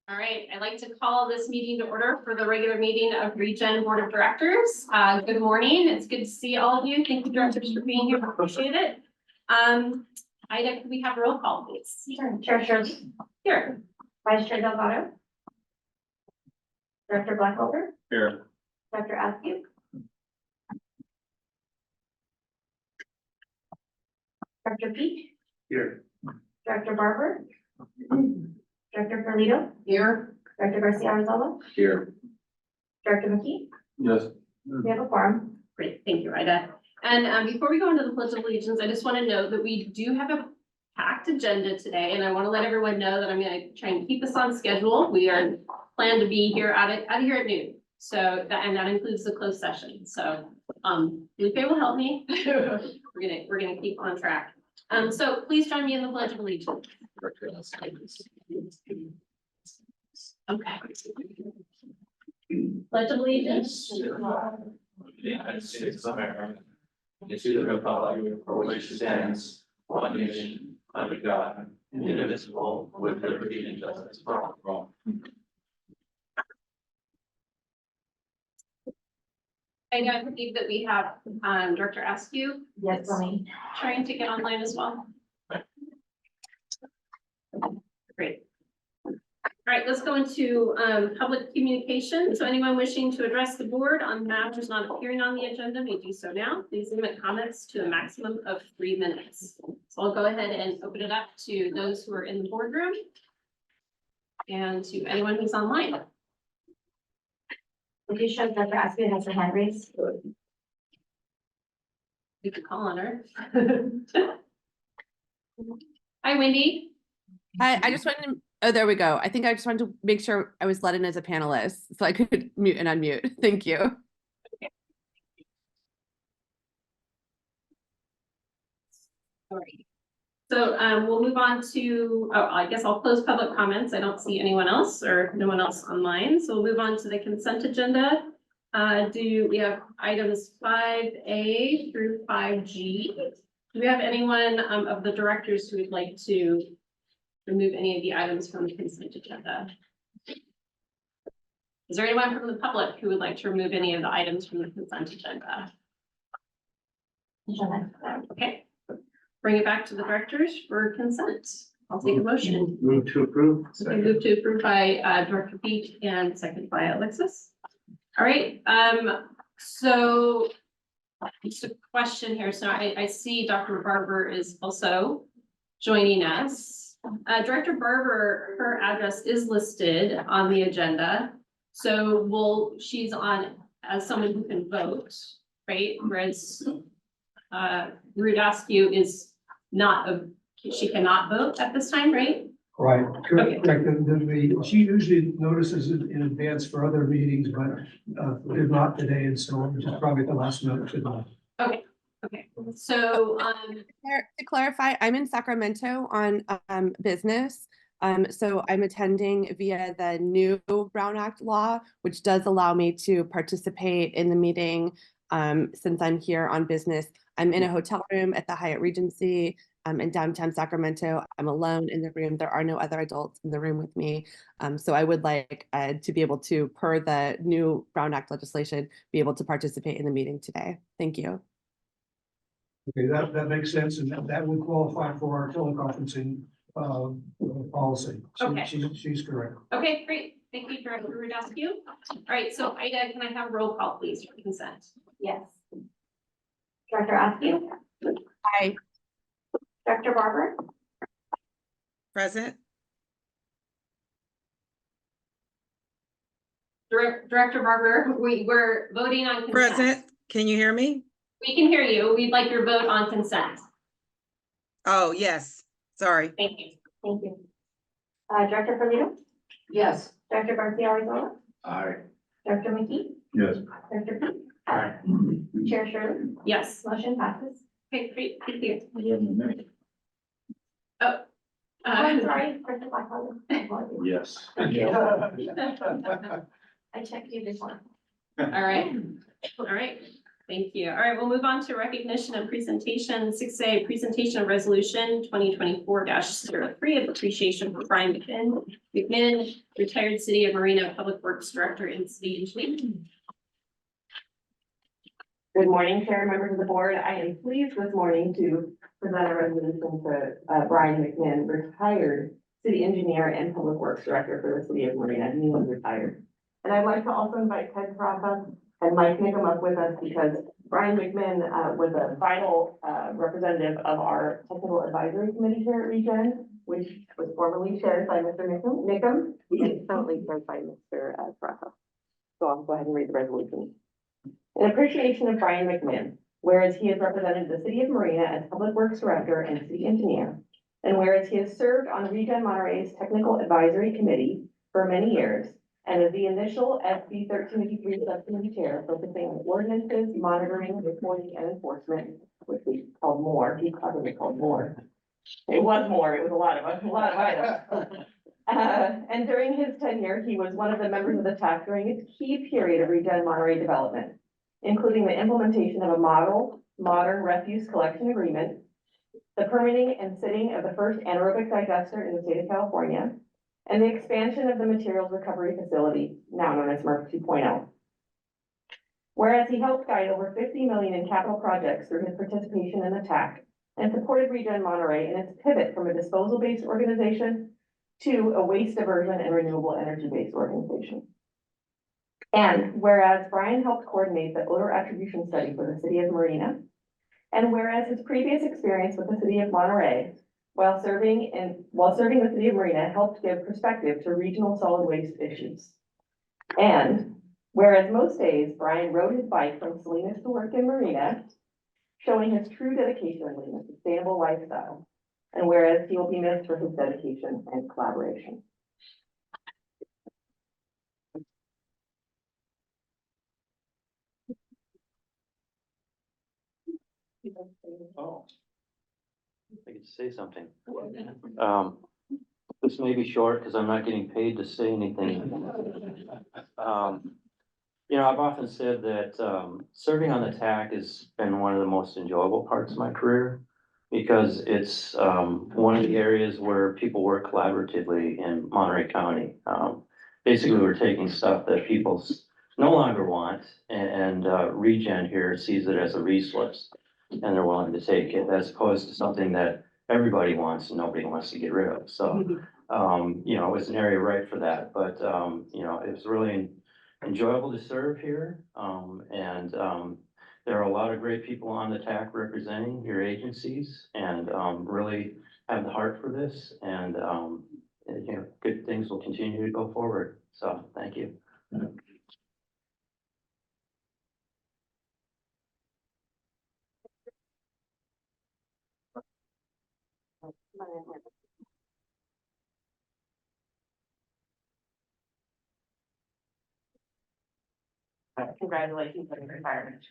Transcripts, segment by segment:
All right, I'd like to call this meeting to order for the regular meeting of ReGen Board of Directors. Good morning. It's good to see all of you. Thank you, directors, for being here. Appreciate it. Ida, could we have a roll call, please? Sure. Chair Shirley. Here. Vice Chair Delgado. Director Blackover. Here. Dr. Askew. Dr. Peak. Here. Director Barber. Director Perlito. Here. Director Garcia Arzola. Here. Director McKee. Yes. We have a quorum. Great, thank you, Ida. And before we go into the Pledge of Allegiance, I just want to note that we do have a packed agenda today, and I want to let everyone know that I'm going to try and keep us on schedule. We are planned to be here out of here at noon. So that includes the closed session. So Lupe will help me. we're gonna keep on track. So please join me in the Pledge of Allegiance. Okay. Pledge of Allegiance. To the United States of America, and to the republic for which it stands, one nation, under God, indivisible, with liberty and justice for all. I believe that we have Director Askew. Yes, Lily. Trying to get online as well. Great. All right, let's go into public communication. So anyone wishing to address the board on matters not appearing on the agenda may do so now. Please limit comments to a maximum of 3 minutes. So I'll go ahead and open it up to those who are in the boardroom and to anyone who's online. If you show Dr. Askew has her hand raised. We could call on her. Hi, Wendy. Hi, I just wanted to, oh, there we go. I think I just wanted to make sure I was let in as a panelist so I could mute and unmute. Thank you. All right. So we'll move on to, oh, I guess I'll close public comments. I don't see anyone else or no one else online. So we'll move on to the consent agenda. We have items 5A through 5G? Do we have anyone of the directors who would like to remove any of the items from the consent agenda? Is there anyone from the public who would like to remove any of the items from the consent agenda? Okay. Bring it back to the directors for consent. I'll take a motion. Move to approve. Okay, move to approve by Director Peak and second by Alexis. All right, so just a question here. So I see Dr. Barber is also joining us. Director Barber, her address is listed on the agenda. So she's on as someone who can vote, right? Whereas Ruth Askew is she cannot vote at this time, right? Right, Okay. correct. She usually notices it in advance for other meetings, but did not today, and so which is probably the last note to know. Okay, so, To clarify, I'm in Sacramento on business. So I'm attending via the new Brown Act law, which does allow me to participate in the meeting since I'm here on business. I'm in a hotel room at the Hyatt Regency in downtown Sacramento. I'm alone in the room. There are no other adults in the room with me. So I would like to be able to, per the new Brown Act legislation, be able to participate in the meeting today. Thank you. Okay, that makes sense, and that would qualify for our teleconferencing policy. Okay. She's correct. okay, great. Thank you, Director Rudowski. All right, so Ida, can I have roll call, please, for consent? Yes. Director Askew. Hi. Director Barber. Present. Director Barber, we're voting on consent. Present. Can you hear me? We can hear you. We'd like your vote on consent. Oh, yes. Sorry. Thank you. Thank you. Director Perlito. Yes. Director Garcia Arzola. Aye. Director McKee. Yes. Director Peak. Aye. Chair Shirley. Yes. Motion passes. Okay, great. Thank you. Oh, I'm sorry. Director Blackover. Apologies. Yes. Thank you. I checked you before. All right. All right. Thank you. All right, we'll move on to recognition and presentation. 6A, presentation of resolution 2024-03 of appreciation for Brian McMinn, retired City of Marina Public Works Director and City Engineer. Good morning, Chair, members of the board. I am pleased this morning to present a resolution to Brian McMinn, retired city engineer and public works director for the city of Marina. He was retired. And I'd like to also invite Ted Frassa and Mike Nickam up with us because Brian McMinn was a final representative of our technical advisory committee here at ReGen, which was formerly chaired by Mr. Nickam and currently chaired by Mr. Frassa. So I'll go ahead and read the resolution. In appreciation of Brian McMinn, whereas he has represented the city of Marina as public works director and city engineer, and whereas he has served on ReGen Monterey's technical advisory committee for many years, and as the initial SB 1383 subcommittee chair focusing on ordinances, monitoring, reporting, and enforcement, which we called more, he probably called more. It was more, it was a lot of items. And during his tenure, he was one of the members of the TAC during its key period of ReGen Monterey development, including the implementation of a modern refuse collection agreement, the permitting and sitting of the first anaerobic digester in the state of California, and the expansion of the materials recovery facility, now known as MRF 2.0. Whereas he helped guide over $50 million in capital projects through his participation in the TAC and supported ReGen Monterey in its pivot from a disposal-based organization to a waste diversion and renewable energy-based organization. And whereas Brian helped coordinate the odor attribution study for the city of Marina, and whereas his previous experience with the city of Monterey, while serving the city of Marina, helped give perspective to regional solid waste issues. And whereas most days Brian rode his bike from Salinas to work in Marina, showing his true dedication and leading a sustainable lifestyle. And whereas he will be missed for his dedication and collaboration. Oh. I get to say something. This may be short because I'm not getting paid to say anything. You know, I've often said that serving on the TAC has been one of the most enjoyable parts of my career because it's one of the areas where people work collaboratively in Monterey County. Basically, we're taking stuff that people no longer want, and ReGen here sees it as a resource, and they're willing to take it, as opposed to something that everybody wants and nobody wants to get rid of. So, you know, it's an area right for that. But you know, it was really enjoyable to serve here, and there are a lot of great people on the TAC representing your agencies, and really have the heart for this, and you know, good things will continue to go forward. So, thank you. Congratulations on your retirement.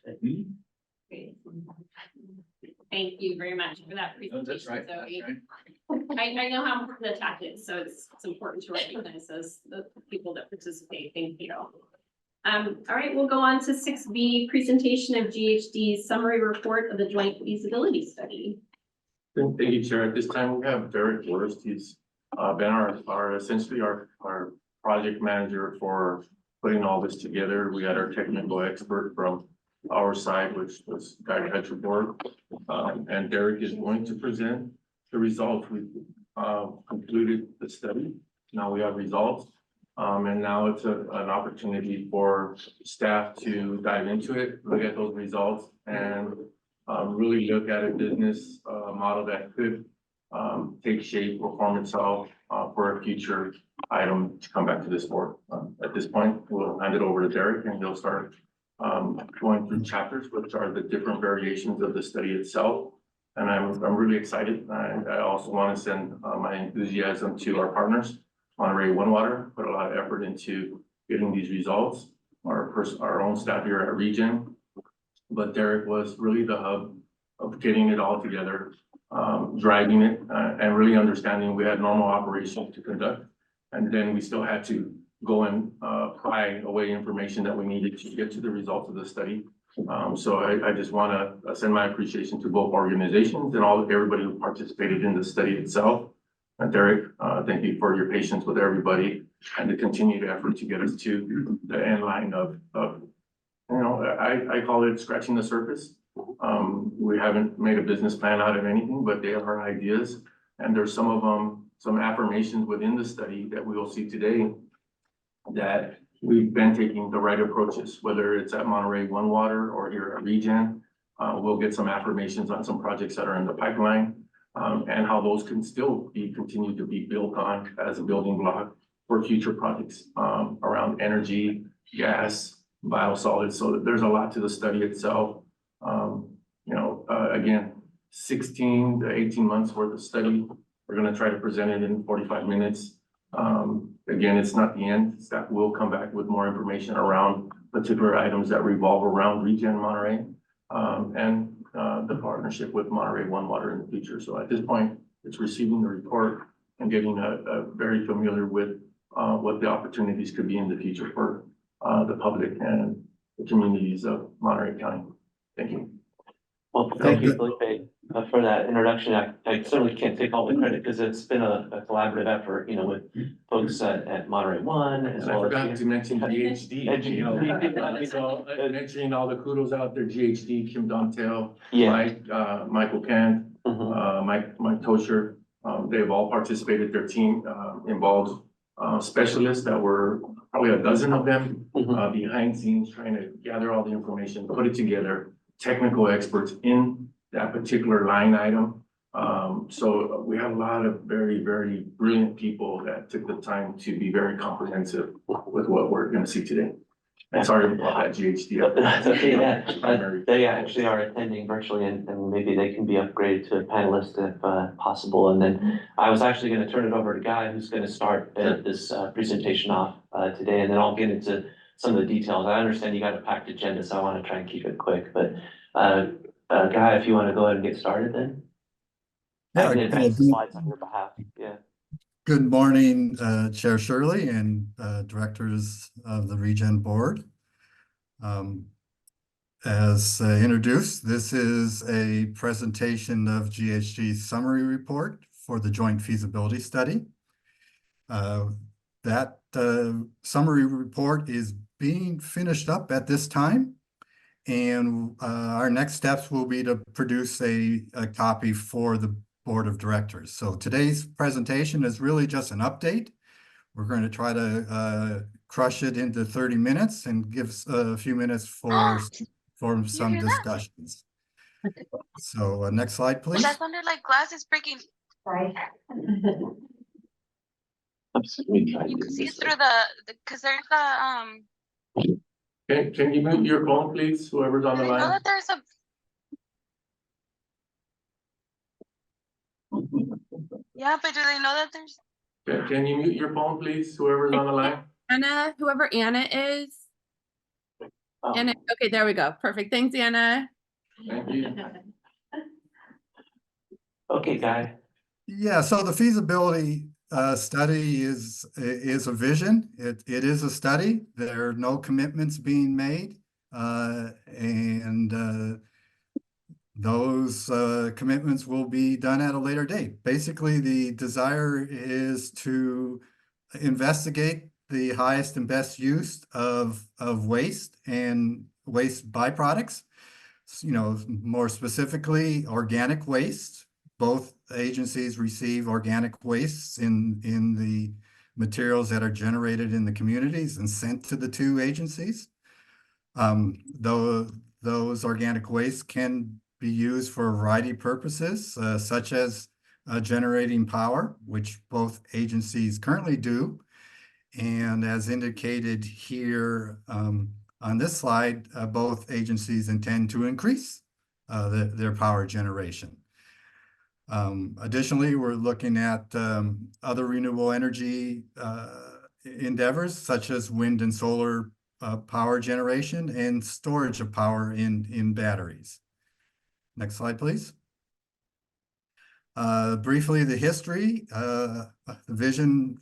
Thank you very much for that presentation. That's right. Zoe. I know how important the TAC is, so it's important to recognize those the people that participate. Thank you. All right, we'll go on to 6B, presentation of GHD's summary report of the joint feasibility study. Thank you, Chair. At this time, we have Derek Worst. He's been our essentially our project manager for putting all this together. We had our technical expert from our side, which was Guy Petrobord. And Derek is going to present the results. We've concluded the study. Now we have results. And now it's an opportunity for staff to dive into it, look at those results, and really look at a business model that could take shape or form itself for a future item to come back to this board. At this point, we'll hand it over to Derek and he'll start going through chapters, which are the different variations of the study itself. And I'm really excited. And I also want to send my enthusiasm to our partners, Monterey Water, put a lot of effort into getting these results. Our own staff here at ReGen, but Derek was really the hub of getting it all together, driving it, and really understanding we had normal operations to conduct. And then we still had to go and pry away information that we needed to get to the results of the study. So I just want to send my appreciation to both organizations and everybody who participated in the study itself. And Derek, thank you for your patience with everybody and the continued effort to get us to the end line of I call it scratching the surface. We haven't made a business plan out of anything, but they are ideas. And there's some of them, some affirmations within the study that we will see today that we've been taking the right approaches, whether it's at Monterey One Water or here at ReGen. We'll get some affirmations on some projects that are in the pipeline, and how those can still be continued to be built on as a building block for future projects, around energy, gas, biosolids. So there's a lot to the study itself. Again, 16 to 18 months worth of study. We're gonna try to present it in 45 minutes. Again, it's not the end. Staff will come back with more information around particular items that revolve around ReGen Monterey, and the partnership with Monterey One Water in the future. So at this point, it's receiving the report and getting very familiar with what the opportunities could be in the future for the public and the communities of Monterey County. Thank you. Well, thank you, Felipe, for that introduction. I certainly can't take all the credit because it's been a collaborative effort, with folks at Monterey One as And I well forgot as. to mention GHD, so mentioning all the kudos out there, GHD, Kim Dontel, Yeah. Mike, Michael Kent, Mhm. Mike Tosher. They've all participated, their team involved specialists that were probably a dozen of them Mhm. behind scenes trying to gather all the information, put it together, technical experts in that particular line item. So we have a lot of very, very brilliant people that took the time to be very comprehensive with what we're gonna see today. And sorry about that, GHD. That's okay, yeah. They actually are attending virtually and maybe they can be upgraded to a panelist if possible. And then I was actually gonna turn it over to Guy, who's gonna start this presentation off today, and then I'll get into some of the details. I understand you got a packed agenda, so I wanna try and keep it quick, but Guy, if you wanna go ahead and get started then? I can advance the slides on your behalf, yeah. Good morning, Chair Shirley and directors of the ReGen board. As introduced, this is a presentation of GHG's summary report for the joint feasibility study. That summary report is being finished up at this time. And our next steps will be to produce a copy for the board of directors. So today's presentation is really just an update. We're going to try to crush it into 30 minutes and give a few minutes for some discussions. So next slide, please. That sounded like glass is breaking. Right. You can see it through because there's Can you mute your phone, please, whoever's on the do they know line? that there's a yeah, but do they know that there's Can you mute your phone, please, whoever's on the line? Anna, whoever Anna is. Oh. Anna, okay, there we go. Perfect. Thanks, Anna. Thank you. Okay, Guy. Yeah, so the feasibility study is a vision. It is a study. There are no commitments being made, and those commitments will be done at a later date. Basically, the desire is to investigate the highest and best use of waste and waste byproducts. More specifically, organic waste. Both agencies receive organic wastes in the materials that are generated in the communities and sent to the two agencies. Those organic wastes can be used for a variety of purposes, such as generating power, which both agencies currently do. And as indicated here on this slide, both agencies intend to increase their power generation. Additionally, we're looking at other renewable energy endeavors, such as wind and solar power generation and storage of power in batteries. Next slide, please. Briefly, the history. The vision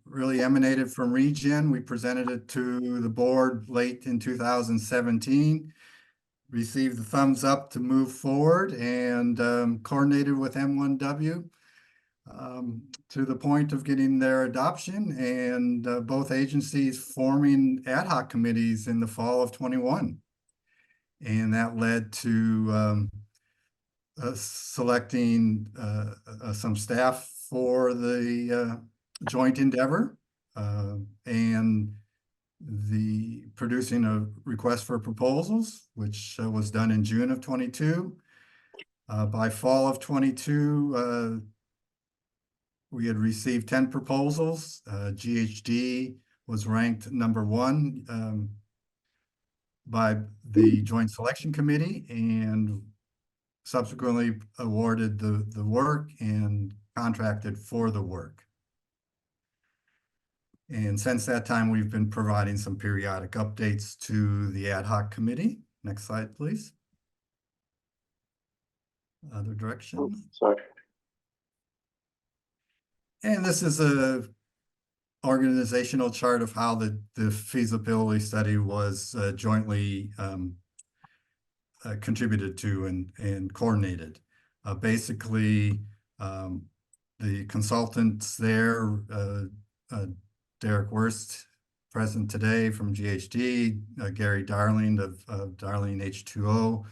really emanated from ReGen. We presented it to the board late in 2017. received the thumbs up to move forward and coordinated with M1W to the point of getting their adoption and both agencies forming ad hoc committees in the fall of 21. And that led to selecting some staff for the joint endeavor and the producing a request for proposals, which was done in June of 22. By fall of 22, we had received 10 proposals. GHD was ranked #1 by the Joint Selection Committee and subsequently awarded the work and contracted for the work. And since that time, we've been providing some periodic updates to the ad hoc committee. Next slide, please. Other direction. Sorry. And this is a organizational chart of how the feasibility study was jointly contributed to and coordinated. Basically, the consultants there, Derek Wurst, present today from GHD, Gary Darling of Darling H2O,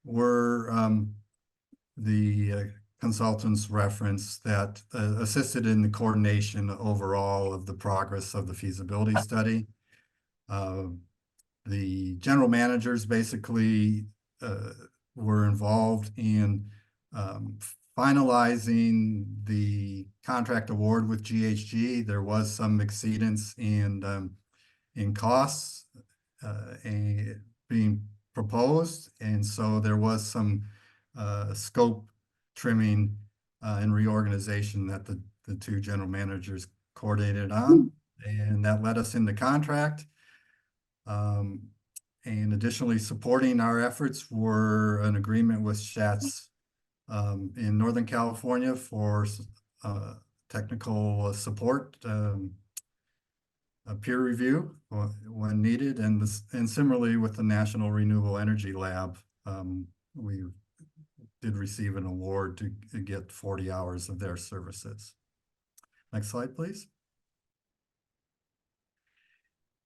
were the consultants reference that assisted in the coordination overall of the progress of the feasibility study. The general managers basically were involved in finalizing the contract award with GHG. There was some exceedance in costs being proposed, and so there was some scope trimming and reorganization that the two general managers coordinated on, and that led us into contract. And additionally, supporting our efforts were an agreement with Schatz in Northern California for technical support, peer review when needed, and similarly with the National Renewable Energy Lab, we did receive an award to get 40 hours of their services. Next slide, please.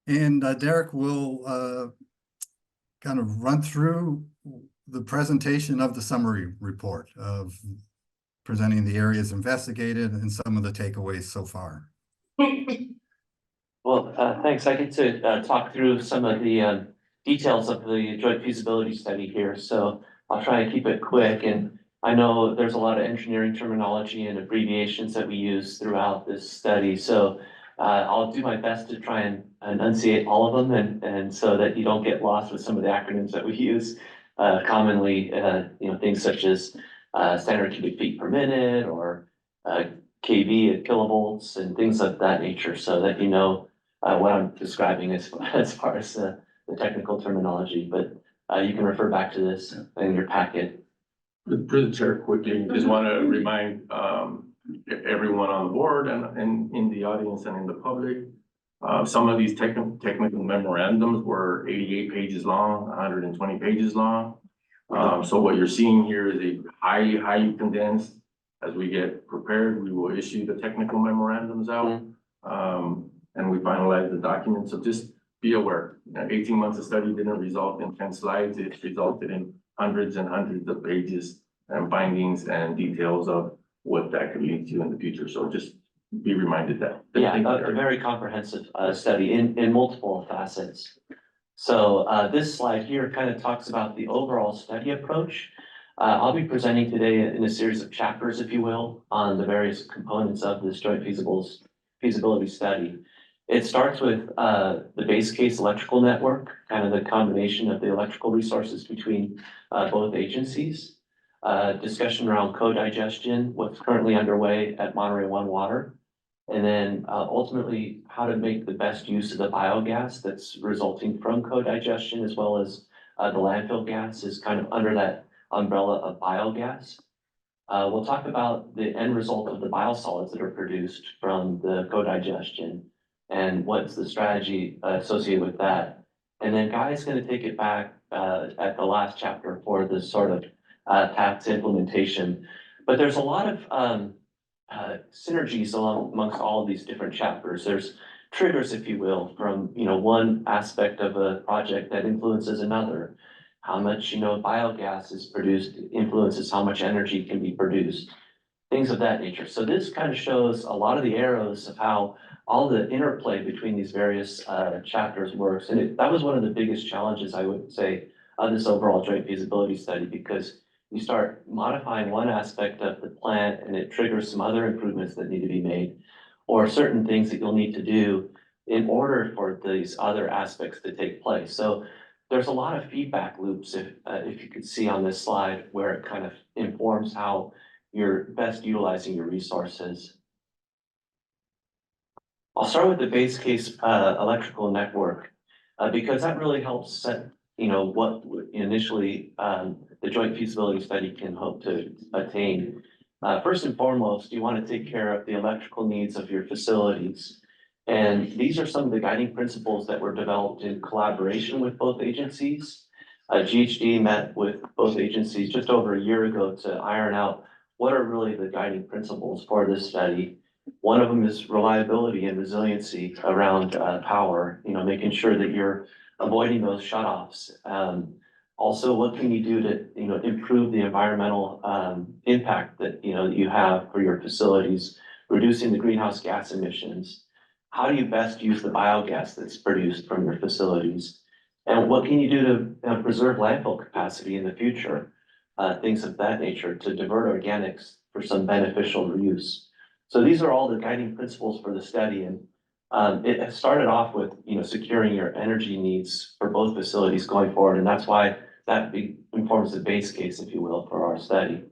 And Derek will kind of run through the presentation of the summary report of presenting the areas investigated and some of the takeaways so far. Well, thanks. I get to talk through some of the details of the joint feasibility study here. So I'll try and keep it quick. And I know there's a lot of engineering terminology and abbreviations that we use throughout this study. So I'll do my best to try and enunciate all of them and so that you don't get lost with some of the acronyms that we use commonly, things such as standard cubic feet per minute or kV at kilovolts and things of that nature, so that you know what I'm describing as far as the technical terminology. But you can refer back to this in your packet. Through the chair, quickly, just want to remind everyone on the board and in the audience and in the public, some of these technical memorandums were 88 pages long, 120 pages long. So what you're seeing here is a highly condensed. As we get prepared, we will issue the technical memorandums out, and we finalize the document. So just be aware, 18 months of study didn't result in 10 slides. It resulted in hundreds and hundreds of pages and findings and details of what that could lead to in the future. So just be reminded that. Yeah, a very comprehensive study in multiple facets. So this slide here kind of talks about the overall study approach. I'll be presenting today in a series of chapters, if you will, on the various components of this joint feasibility study. It starts with the base case electrical network, kind of the combination of the electrical resources between both agencies. Discussion around co-digestion, what's currently underway at Monterey One Water, and then ultimately how to make the best use of the biogas that's resulting from co-digestion, as well as the landfill gas is kind of under that umbrella of biogas. We'll talk about the end result of the biosolids that are produced from the co-digestion and what's the strategy associated with that. And then Guy's gonna take it back, at the last chapter for the sort of, tax implementation. But there's a lot of, synergies amongst all of these different chapters. There's triggers, if you will, from, one aspect of a project that influences another. How much, biogas is produced influences how much energy can be produced, things of that nature. So this kind of shows a lot of the arrows of how all the interplay between these various chapters works. And that was one of the biggest challenges, I would say, of this overall joint feasibility study, because you start modifying one aspect of the plan and it triggers some other improvements that need to be made, or certain things that you'll need to do in order for these other aspects to take place. So there's a lot of feedback loops, if you could see on this slide, where it kind of informs how you're best utilizing your resources. I'll start with the base case electrical network, because that really helps set, what initially the joint feasibility study can hope to attain. First and foremost, you want to take care of the electrical needs of your facilities. And these are some of the guiding principles that were developed in collaboration with both agencies. GHD met with both agencies just over a year ago to iron out what are really the guiding principles for this study. One of them is reliability and resiliency around power, making sure that you're avoiding those shutoffs. Also, what can you do to, improve the environmental impact that, you have for your facilities, reducing the greenhouse gas emissions? How do you best use the biogas that's produced from your facilities? And what can you do to preserve landfill capacity in the future? Things of that nature to divert organics for some beneficial reuse. So these are all the guiding principles for the study, and it has started off with, securing your energy needs for both facilities going forward, and that's why that informs the base case, if you will, for our study.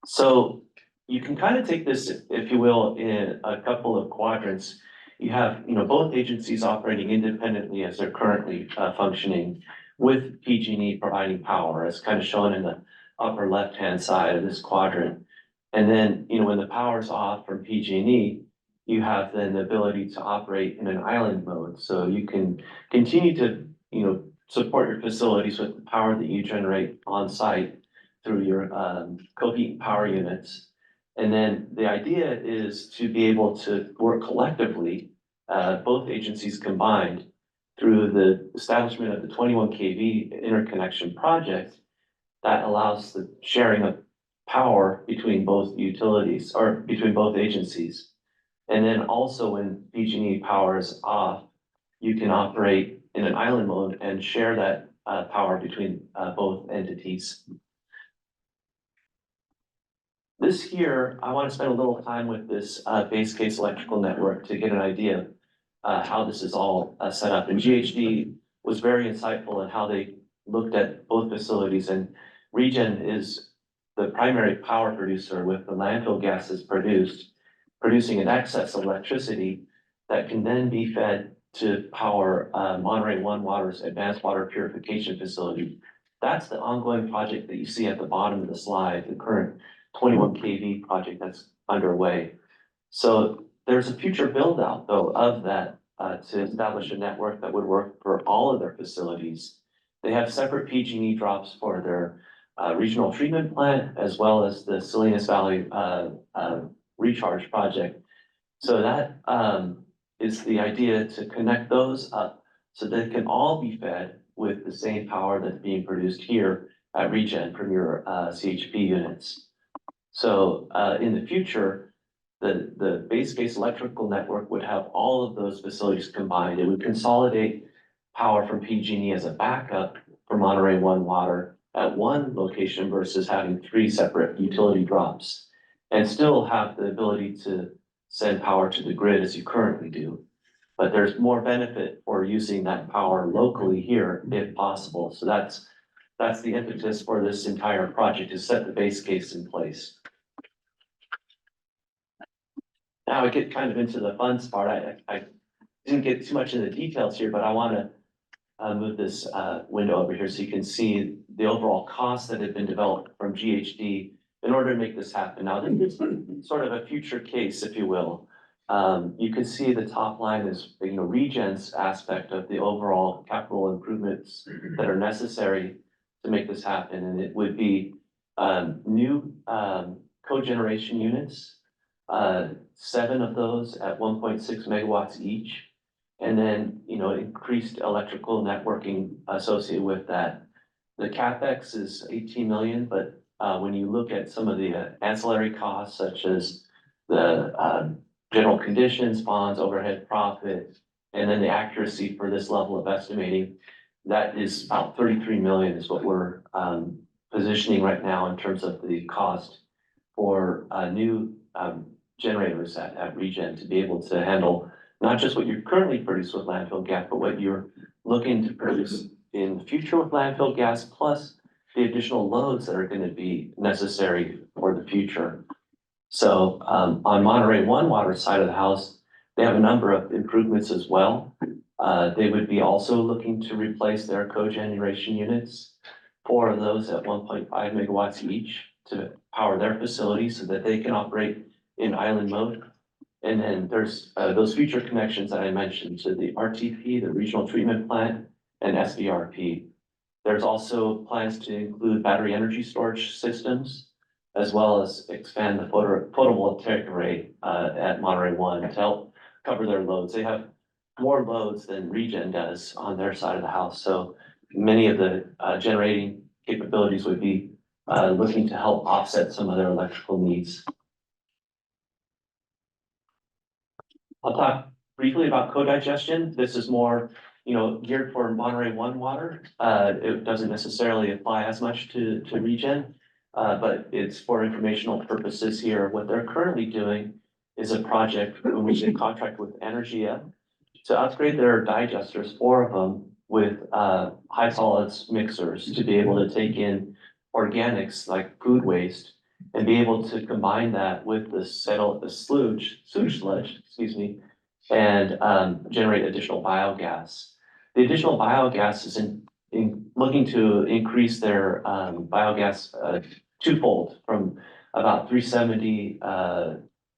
So you can kind of take this, if you will, in a couple of quadrants. You have, both agencies operating independently as they're currently functioning, with PG&E providing power, as kind of shown in the upper left-hand side of this quadrant. And then, when the power's off from PG&E, you have then the ability to operate in an island mode. So you can continue to, support your facilities with the power that you generate on site through your co-heat power units. And then the idea is to be able to work collectively, both agencies combined, through the establishment of the 21 kV interconnection project that allows the sharing of power between both utilities or between both agencies. And then also when PG&E power is off, you can operate in an island mode and share that power between both entities. This here, I want to spend a little time with this base case electrical network to get an idea of how this is all set up. And GHD was very insightful in how they looked at both facilities, and ReGen is the primary power producer with the landfill gases producing an excess of electricity that can then be fed to power Monterey One Water's advanced water purification facility. That's the ongoing project that you see at the bottom of the slide, the current 21 kV project that's underway. So there's a future build out though of that to establish a network that would work for all of their facilities. They have separate PG&E drops for their regional treatment plant, as well as the Salinas Valley recharge project. So that is the idea, to connect those up so they can all be fed with the same power that's being produced here at ReGen from your CHP units. So in the future, the base case electrical network would have all of those facilities combined. It would consolidate power from PG&E as a backup for Monterey One Water at one location versus having 3 separate utility drops, and still have the ability to send power to the grid as you currently do. But there's more benefit for using that power locally here if possible. So that's the impetus for this entire project, to set the base case in place. Now I get kind of into the fun part. I didn't get too much into the details here, but I want to move this window over here so you can see the overall costs that have been developed from GHD in order to make this happen. Now, this is sort of a future case, if you will. You can see the top line is, ReGen's aspect of the overall capital improvements that are necessary to make this happen, and it would be, new, cogeneration units, 7 of those at 1.6 megawatts each. And then, increased electrical networking associated with that. The CapEx is 18 million, but when you look at some of the ancillary costs such as the general conditions, bonds, overhead profit, and then the accuracy for this level of estimating, that is about 33 million is what we're positioning right now in terms of the cost for new generators at ReGen to be able to handle not just what you currently produce with landfill gas, but what you're looking to produce in the future with landfill gas, plus the additional loads that are gonna be necessary for the future. So, on Monterey One Water side of the house, they have a number of improvements as well. They would be also looking to replace their cogeneration units, 4 of those at 1.5 megawatts each to power their facilities so that they can operate in island mode. And then there's those future connections that I mentioned to the RTP, the regional treatment plant, and SBRP. There's also plans to include battery energy storage systems, as well as expand the photovoltaic array at Monterey One to help cover their loads. They have more loads than ReGen does on their side of the house, so many of the generating capabilities would be looking to help offset some of their electrical needs. I'll talk briefly about co-digestion. This is more, geared for Monterey One Water. It doesn't necessarily apply as much to ReGen, but it's for informational purposes here. What they're currently doing is a project in which they contract with Energia to upgrade their digesters, 4 of them, with high solids mixers to be able to take in organics like food waste and be able to combine that with the sewage sludge, and generate additional biogas. The additional biogas is in looking to increase their biogas twofold from about 370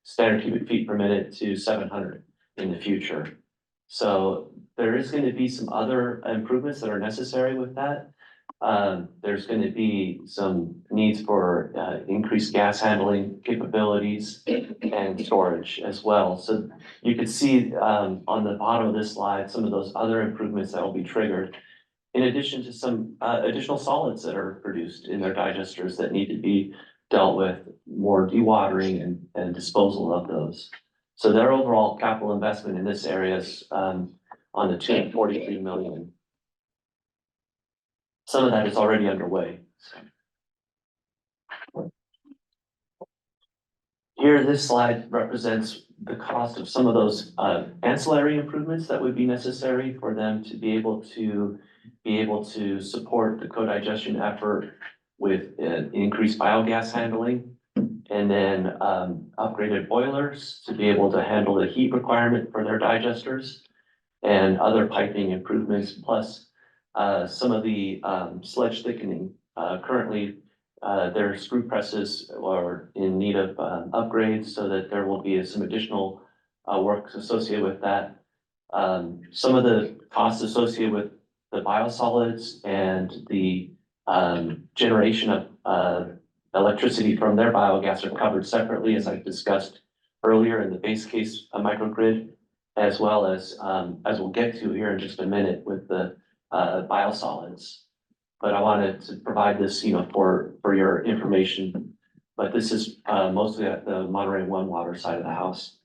standard cubic feet per minute to 700 in the future. So there is going to be some other improvements that are necessary with that. There's going to be some needs for increased gas handling capabilities and storage as well. So you can see on the bottom of this slide, some of those other improvements that will be triggered, in addition to some additional solids that are produced in their digesters that need to be dealt with, more dewatering and disposal of those. So their overall capital investment in this area is on the 243 million. Some of that is already underway. Here, this slide represents the cost of some of those ancillary improvements that would be necessary for them to be able to support the co-digestion effort with increased biogas handling, and then upgraded boilers to be able to handle the heat requirement for their digesters, and other piping improvements, plus some of the sledge thickening. Currently, their screw presses are in need of upgrades, so that there will be some additional work associated with that. Some of the costs associated with the biosolids and the generation of electricity from their biogas are covered separately, as I discussed earlier in the base case microgrid, as well as we'll get to here in just a minute with the biosolids. But I wanted to provide this, for your information. But this is mostly at the Monterey One Water side of the house.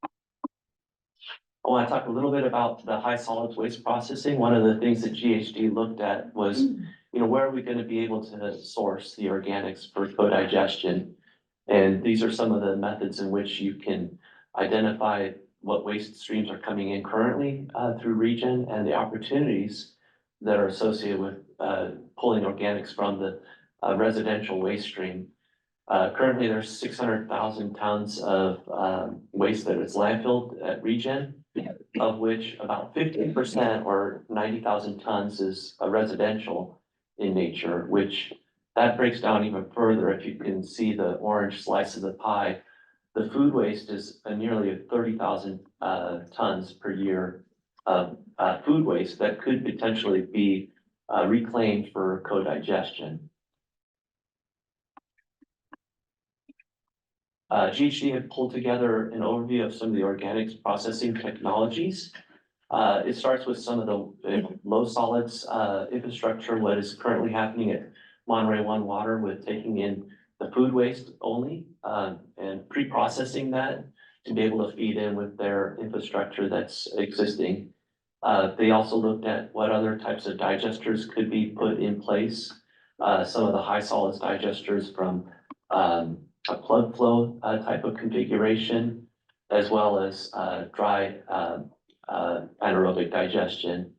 I want to talk a little bit about the high solids waste processing. One of the things that GHD looked at was, where are we going to be able to source the organics for co-digestion? And these are some of the methods in which you can identify what waste streams are coming in currently through ReGen, and the opportunities that are associated with pulling organics from the residential waste stream. Currently, there's 600,000 tons of waste that is landfilled at ReGen, of which about 15% or 90,000 tons is residential in nature, which that breaks down even further if you can see the orange slice of the pie. The food waste is nearly 30,000 tons per year of food waste that could potentially be reclaimed for co-digestion. GHD had pulled together an overview of some of the organics processing technologies. It starts with some of the low solids infrastructure, what is currently happening at Monterey One Water with taking in the food waste only and pre-processing that to be able to feed in with their infrastructure that's existing. They also looked at what other types of digesters could be put in place. Some of the high solids digesters from a plug flow type of configuration, as well as dry anaerobic digestion.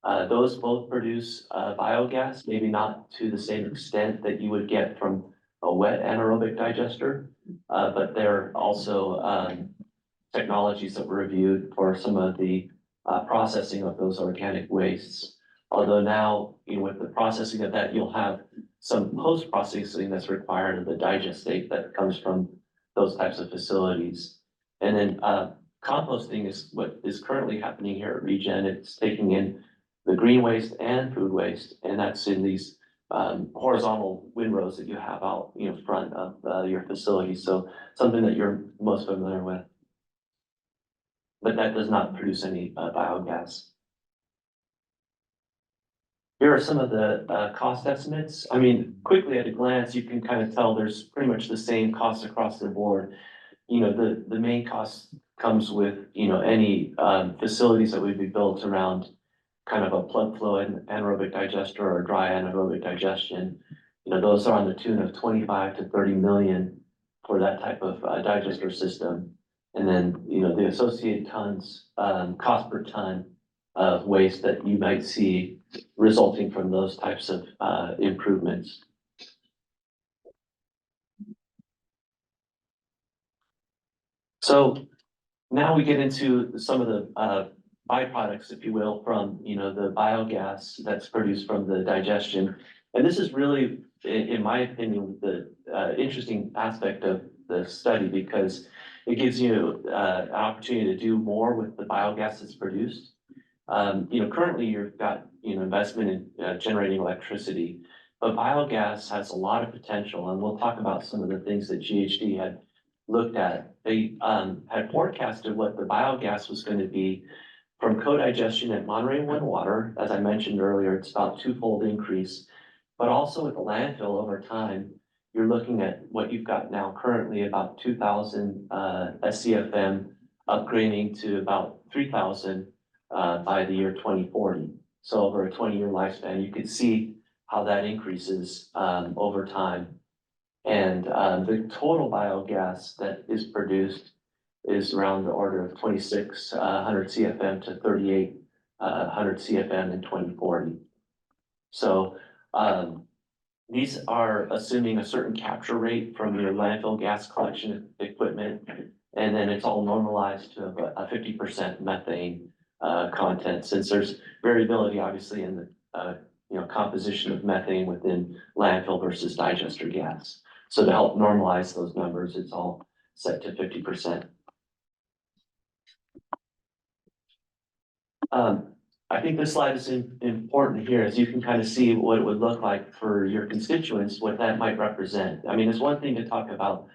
Those both produce biogas, maybe not to the same extent that you would get from a wet anaerobic digester, but they're also technologies that were reviewed for some of the processing of those organic wastes. Although now, with the processing of that, you'll have some post-processing that's required of the digestate that comes from those types of facilities. And then composting is what is currently happening here at ReGen. It's taking in the green waste and food waste, and that's in these horizontal windrows that you have out, front of your facility. So something that you're most familiar with. But that does not produce any biogas. Here are some of the cost estimates. I mean, quickly at a glance, you can kind of tell there's pretty much the same costs across the board. The main cost comes with, any facilities that would be built around kind of a plug flow and anaerobic digester or dry anaerobic digestion. Those are on the tune of 25 to 30 million for that type of digester system. And then, the associated tons, cost per ton of waste that you might see resulting from those types of improvements. So now we get into some of the byproducts, if you will, from the biogas that's produced from the digestion. And this is really, in my opinion, the interesting aspect of the study, because it gives you an opportunity to do more with the biogas that's produced. Currently you've got investment in generating electricity, but biogas has a lot of potential, and we'll talk about some of the things that GHD had looked at. They had forecasted what the biogas was going to be from co-digestion at Monterey One Water. As I mentioned earlier, it's about twofold increase, but also with the landfill over time, you're looking at what you've got now currently about 2,000 SCFM upgrading to about 3,000 by the year 2040. So over a 20-year lifespan, you could see how that increases over time. And the total biogas that is produced is around the order of 2,600 CFM to 3,800 CFM in 2040. So these are assuming a certain capture rate from your landfill gas collection equipment, and then it's all normalized to a 50% methane content, since there's variability obviously in the composition of methane within landfill versus digester gas. So to help normalize those numbers, it's all set to 50%. I think this slide is important here, as you can kind of see what it would look like for your constituents, what that might represent. I mean, it's one thing to talk about,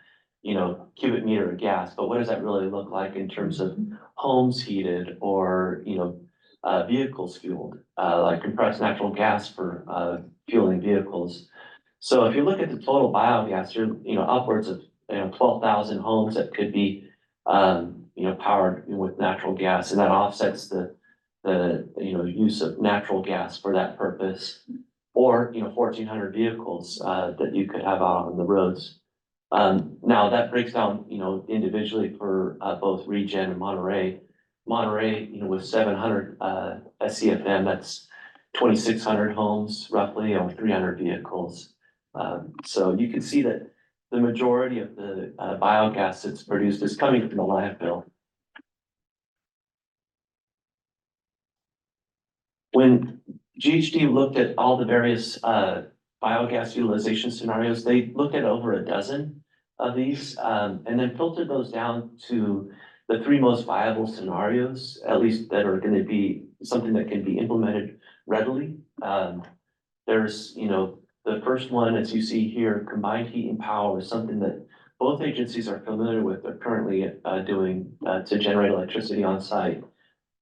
cubic meter of gas, but what does that really look like in terms of homes heated or, vehicles fueled, like compressed natural gas for fueling vehicles. So if you look at the total biogas, you're, upwards of 12,000 homes that could be, powered with natural gas, and that offsets the use of natural gas for that purpose, or 1,400 vehicles that you could have out on the roads. Now that breaks down individually for both ReGen and Monterey. Monterey, with 700 SCFM, that's 2,600 homes roughly, or 300 vehicles. So you can see that the majority of the biogas that's produced is coming from the landfill. When GHD looked at all the various biogas utilization scenarios, they looked at over a dozen of these, and then filtered those down to the three most viable scenarios, at least that are gonna be something that can be implemented readily. There's, the first one, as you see here, combined heat and power is something that both agencies are familiar with, they're currently doing to generate electricity on site.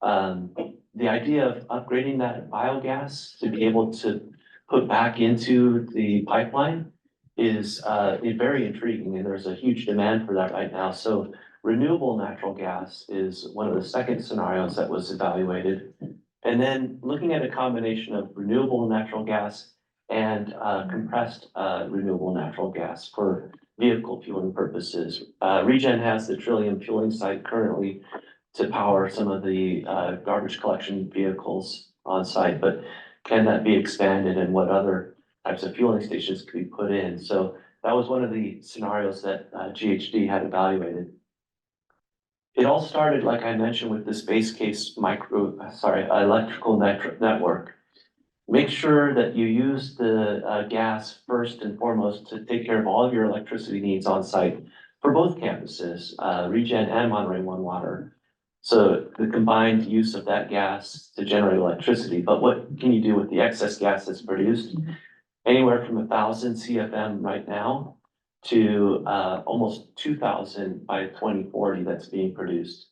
The idea of upgrading that biogas to be able to put back into the pipeline is very intriguing, and there's a huge demand for that right now. So renewable natural gas is one of the second scenarios that was evaluated. And then looking at a combination of renewable natural gas and compressed renewable natural gas for vehicle fueling purposes. ReGen has the Trillium fueling site currently to power some of the garbage collection vehicles on site, but can that be expanded, and what other types of fueling stations could be put in? So that was one of the scenarios that GHD had evaluated. It all started, like I mentioned, with this base case electrical network. Make sure that you use the gas first and foremost to take care of all of your electricity needs on site for both campuses, ReGen and Monterey One Water. So the combined use of that gas to generate electricity, but what can you do with the excess gas that's produced? Anywhere from 1,000 CFM right now to almost 2,000 by 2040 that's being produced.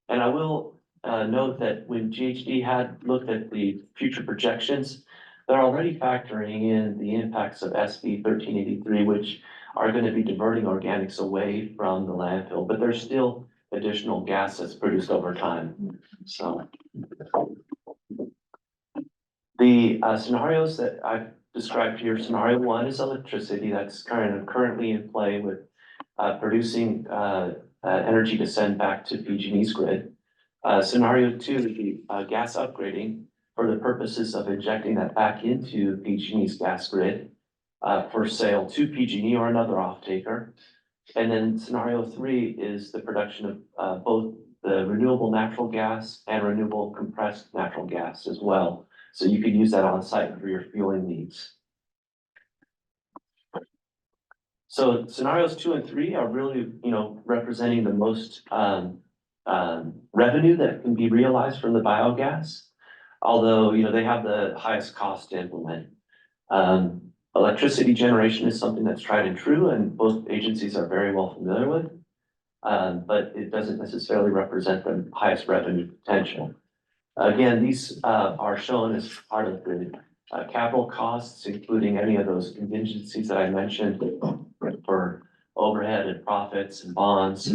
And I will note that when GHD had looked at the future projections, they're already factoring in the impacts of SB 1383, which are going to be diverting organics away from the landfill, but there's still additional gas that's produced over time. So the scenarios that I've described here, scenario one is electricity that's currently in play with producing energy to send back to PG&E's grid. Scenario two would be gas upgrading for the purposes of injecting that back into PG&E's gas grid for sale to PG&E or another off-taker. And then scenario three is the production of both the renewable natural gas and renewable compressed natural gas as well. So you could use that on site for your fueling needs. So scenarios 2 and 3 are really, representing the most revenue that can be realized from the biogas. Although, they have the highest cost to implement. Electricity generation is something that's tried and true, and both agencies are very well familiar with. But it doesn't necessarily represent the highest revenue potential. Again, these are shown as part of the capital costs, including any of those contingencies that I mentioned for overhead and profits and bonds,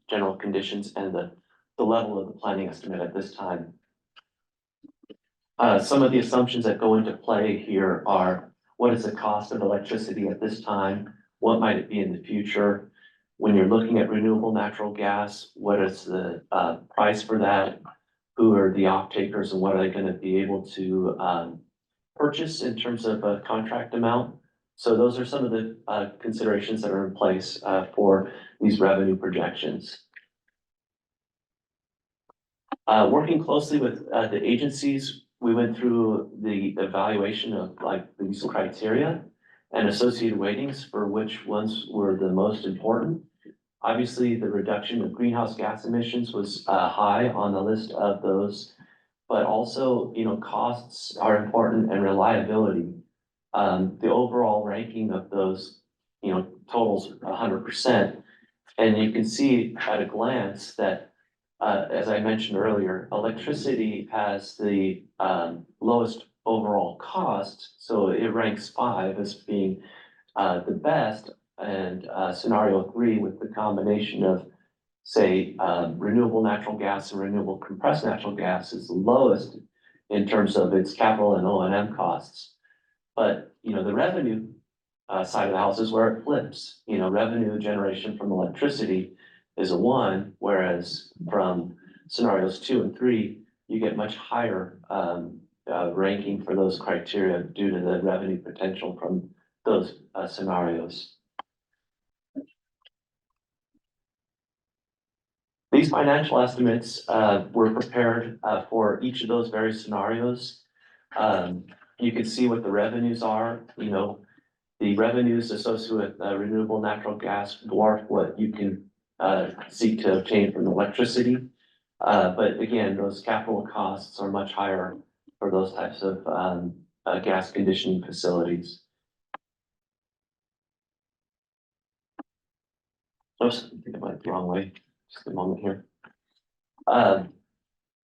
general conditions, and the level of the planning estimate at this time. Some of the assumptions that go into play here are: what is the cost of electricity at this time? What might it be in the future? When you're looking at renewable natural gas, what is the price for that? Who are the off-takers, and what are they going to be able to purchase in terms of a contract amount? So those are some of the considerations that are in place for these revenue projections. Working closely with the agencies, we went through the evaluation of these criteria and associated weightings for which ones were the most important. Obviously, the reduction of greenhouse gas emissions was high on the list of those, but also, costs are important, and reliability. The overall ranking of those, totals 100%. And you can see at a glance that, as I mentioned earlier, electricity has the lowest overall cost, so it ranks 5 as being the best. And scenario 3, with the combination of, say, renewable natural gas and renewable compressed natural gas, is the lowest in terms of its capital and O&M costs. But, the revenue side of the house is where it flips. Revenue generation from electricity is a 1, whereas from scenarios 2 and 3, you get much higher ranking for those criteria due to the revenue potential from those scenarios. These financial estimates were prepared for each of those various scenarios. You can see what the revenues are, the revenues associated with renewable natural gas dwarf what you can seek to obtain from electricity. But again, those capital costs are much higher for those types of gas conditioning facilities. Oops, I think I went the wrong way. Just a moment here.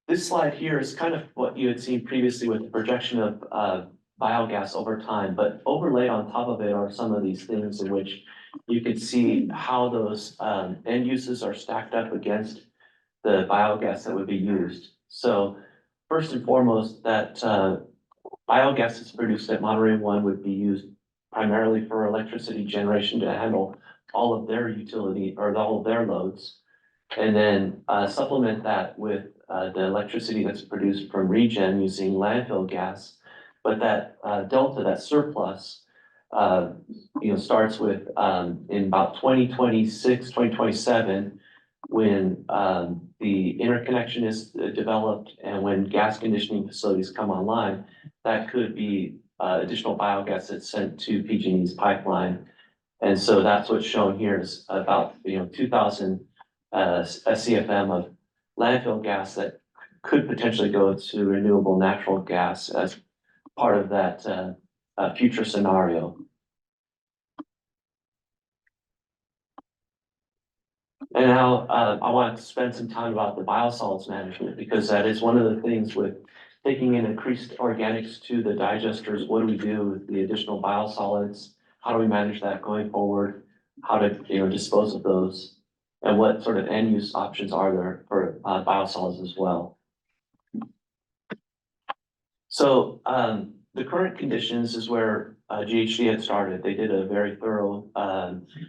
This slide here is kind of what you had seen previously with the projection of biogas over time, but overlaid on top of it are some of these things in which you can see how those end uses are stacked up against the biogas that would be used. So first and foremost, that biogas that's produced at Monterey 1 would be used primarily for electricity generation to handle all of their utility or all of their loads. And then supplement that with the electricity that's produced from ReGen using landfill gas. But that delta, that surplus, starts with in about 2026, 2027, when the interconnection is developed and when gas conditioning facilities come online, that could be additional biogas that's sent to PG&E's pipeline. And so that's what's shown here is about 2,000 SCFM of landfill gas that could potentially go to renewable natural gas as part of that future scenario. And now I want to spend some time about the biosolids management, because that is one of the things with taking in increased organics to the digesters. What do we do with the additional biosolids? How do we manage that going forward? How to dispose of those? And what sort of end use options are there for biosolids as well? So the current conditions is where GHD had started. They did a very thorough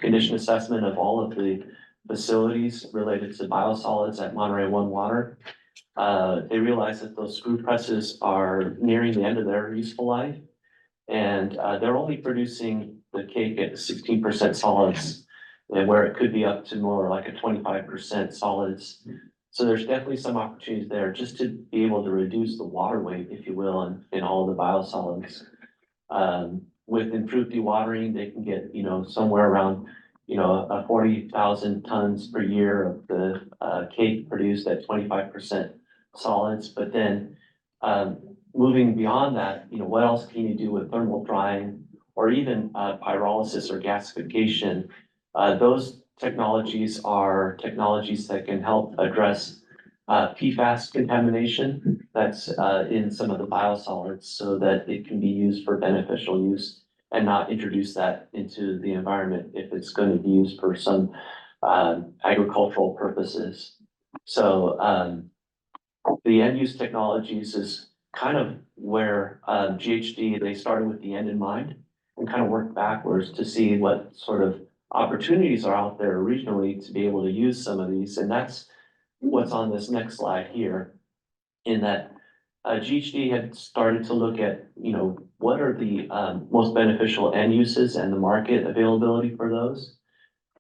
condition assessment of all of the facilities related to biosolids at Monterey 1 Water. They realized that those screw presses are nearing the end of their useful life, and they're only producing the cake at 16% solids, and where it could be up to more like a 25% solids. So there's definitely some opportunities there just to be able to reduce the water weight, if you will, in all the biosolids. With improved dewatering, they can get, somewhere around, 40,000 tons per year of the cake produced at 25% solids. But then moving beyond that, what else can you do with thermal drying or even pyrolysis or gasification? Those technologies are technologies that can help address PFAS contamination that's in some of the biosolids so that it can be used for beneficial use and not introduce that into the environment if it's going to be used for some agricultural purposes. So the end use technologies is kind of where GHD, they started with the end in mind and kind of worked backwards to see what sort of opportunities are out there regionally to be able to use some of these. And that's what's on this next slide here, in that GHD had started to look at, what are the most beneficial end uses and the market availability for those.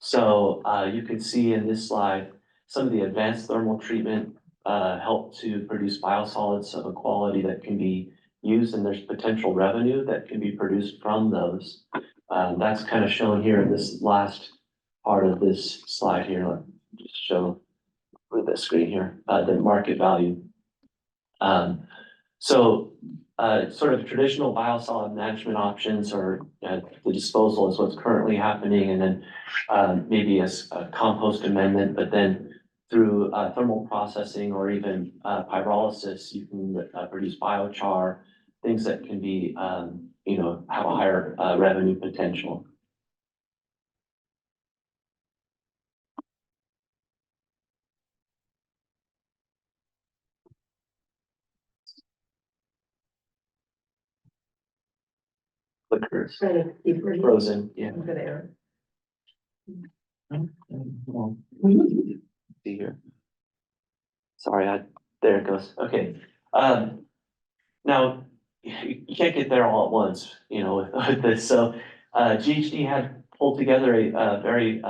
So you can see in this slide, some of the advanced thermal treatment help to produce biosolids of a quality that can be used, and there's potential revenue that can be produced from those. That's kind of shown here in this last part of this slide here. Let me just show with the screen here, the market value. So sort of traditional biosolid management options or the disposal is what's currently happening, and then maybe as a compost amendment, but then through thermal processing or even pyrolysis, you can produce biochar, things that can be, have a higher revenue potential. Liquors, frozen, yeah. Good air. See here. Sorry, there it goes. Okay. Now you can't get there all at once, with this. So GHD had pulled together a very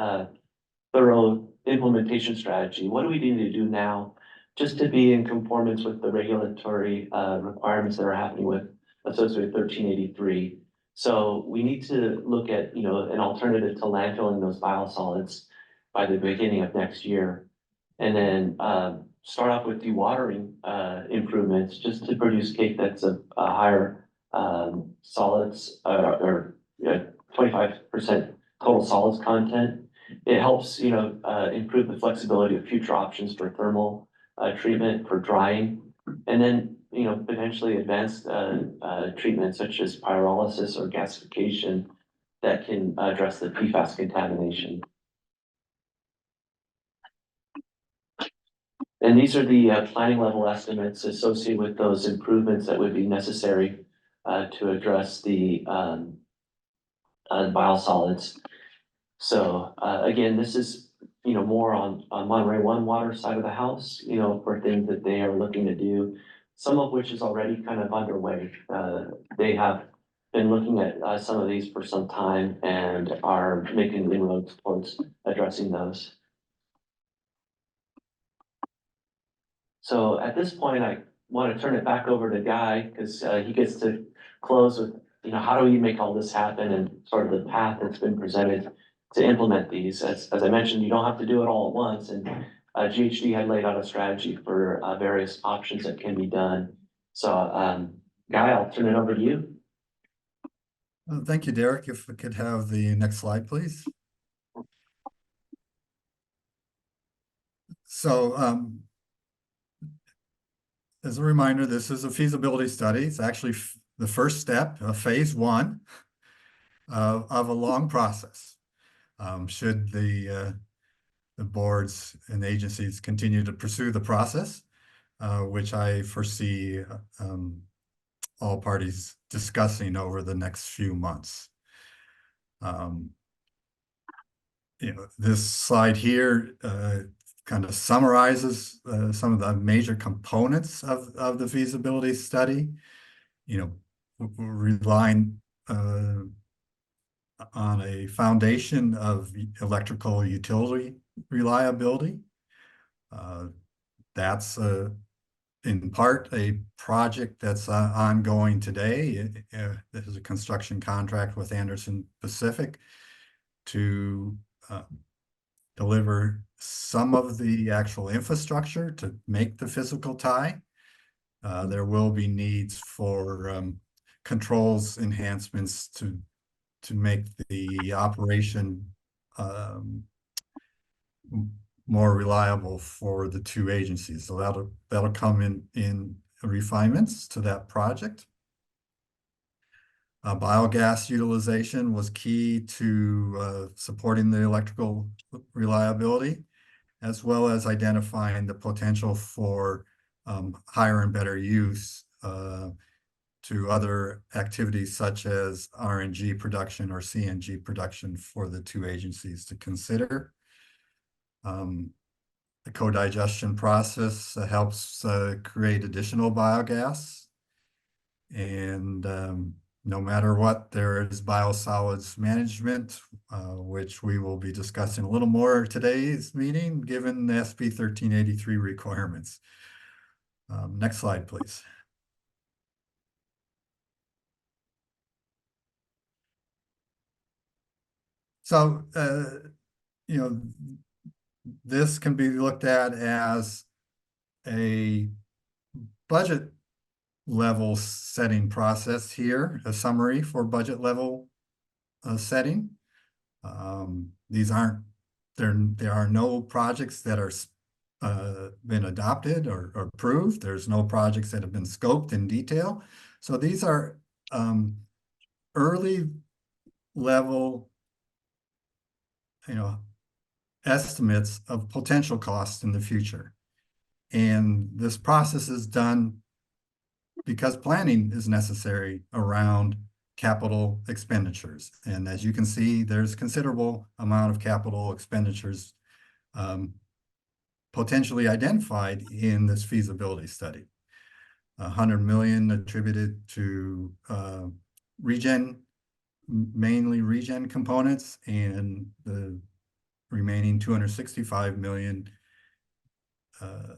thorough implementation strategy. What do we need to do now just to be in conformance with the regulatory requirements that are happening with associated 1383? So we need to look at, you know, an alternative to landfilling those biosolids by the beginning of next year. And then start off with dewatering improvements just to produce cake that's a higher solids or 25% total solids content. It helps, you know, improve the flexibility of future options for thermal treatment for drying. And then, you know, potentially advanced treatments such as pyrolysis or gasification that can address the PFAS contamination. And these are the planning level estimates associated with those improvements that would be necessary to address the biosolids. So again, this is, you know, more on Monterey One water side of the house, you know, for things that they are looking to do, some of which is already kind of underway. They have been looking at some of these for some time and are making inroads towards addressing those. So at this point, I want to turn it back over to Guy because he gets to close with, you know, how do we make all this happen and sort of the path that's been presented to implement these. As I mentioned, you don't have to do it all at once, and GHD had laid out a strategy for various options that can be done. So Guy, I'll turn it over to you. Thank you, Derek. If we could have the next slide, please. So as a reminder, this is a feasibility study. It's actually the first step of phase one of a long process. Should the boards and agencies continue to pursue the process, which I foresee all parties discussing over the next few months. You know, this slide here kind of summarizes some of the major components of the feasibility study. You know, we're relying on a foundation of electrical utility reliability. That's in part a project that's ongoing today. There's a construction contract with Anderson Pacific to deliver some of the actual infrastructure to make the physical tie. There will be needs for controls enhancements to make the operation more reliable for the two agencies. So that'll come in refinements to that project. Biogas utilization was key to supporting the electrical reliability, as well as identifying the potential for higher and better use to other activities such as RNG production or CNG production for the two agencies to consider. The co-digestion process helps create additional biogas. And no matter what, there is biosolids management, which we will be discussing a little more today's meeting, given the SB 1383 requirements. Next slide, please. So, you know, this can be looked at as a budget level setting process here, a summary for budget level setting. These aren't, there are no projects that are been adopted or approved. There's no projects that have been scoped in detail. So these are early level, you know, estimates of potential costs in the future. And this process is done because planning is necessary around capital expenditures. And as you can see, there's considerable amount of capital expenditures potentially identified in this feasibility study. 100 million attributed to ReGen, mainly ReGen components, and the remaining 265 million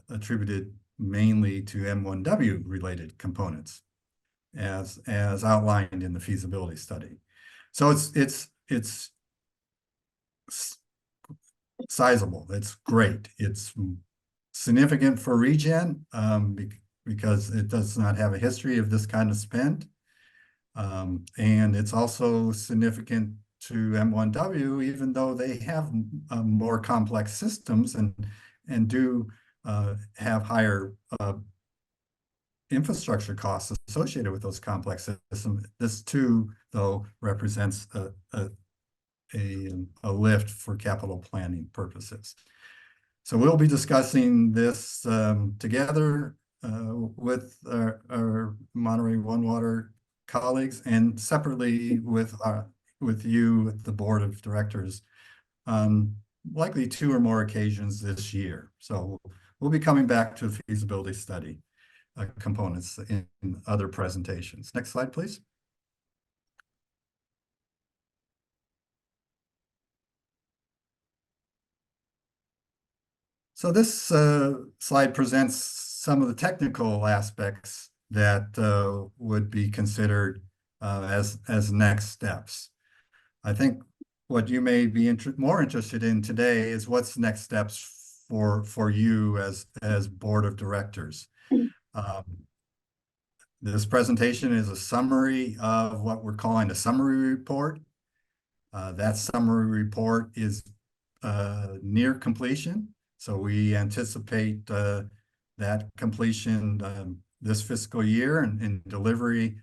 attributed mainly to M1W related components. as outlined in the feasibility study. So it's sizable. It's great. It's significant for ReGen because it does not have a history of this kind of spend. And it's also significant to M1W, even though they have more complex systems and do have higher infrastructure costs associated with those complex systems. This too, though, represents a lift for capital planning purposes. So we'll be discussing this together with our Monterey One Water colleagues and separately with you, the board of directors, likely 2 or more occasions this year. So we'll be coming back to the feasibility study components in other presentations. Next slide, please. So this slide presents some of the technical aspects that would be considered as next steps. I think what you may be more interested in today is what's next steps for you as board of directors. This presentation is a summary of what we're calling a summary report. That summary report is near completion. So we anticipate that completion this fiscal year and delivery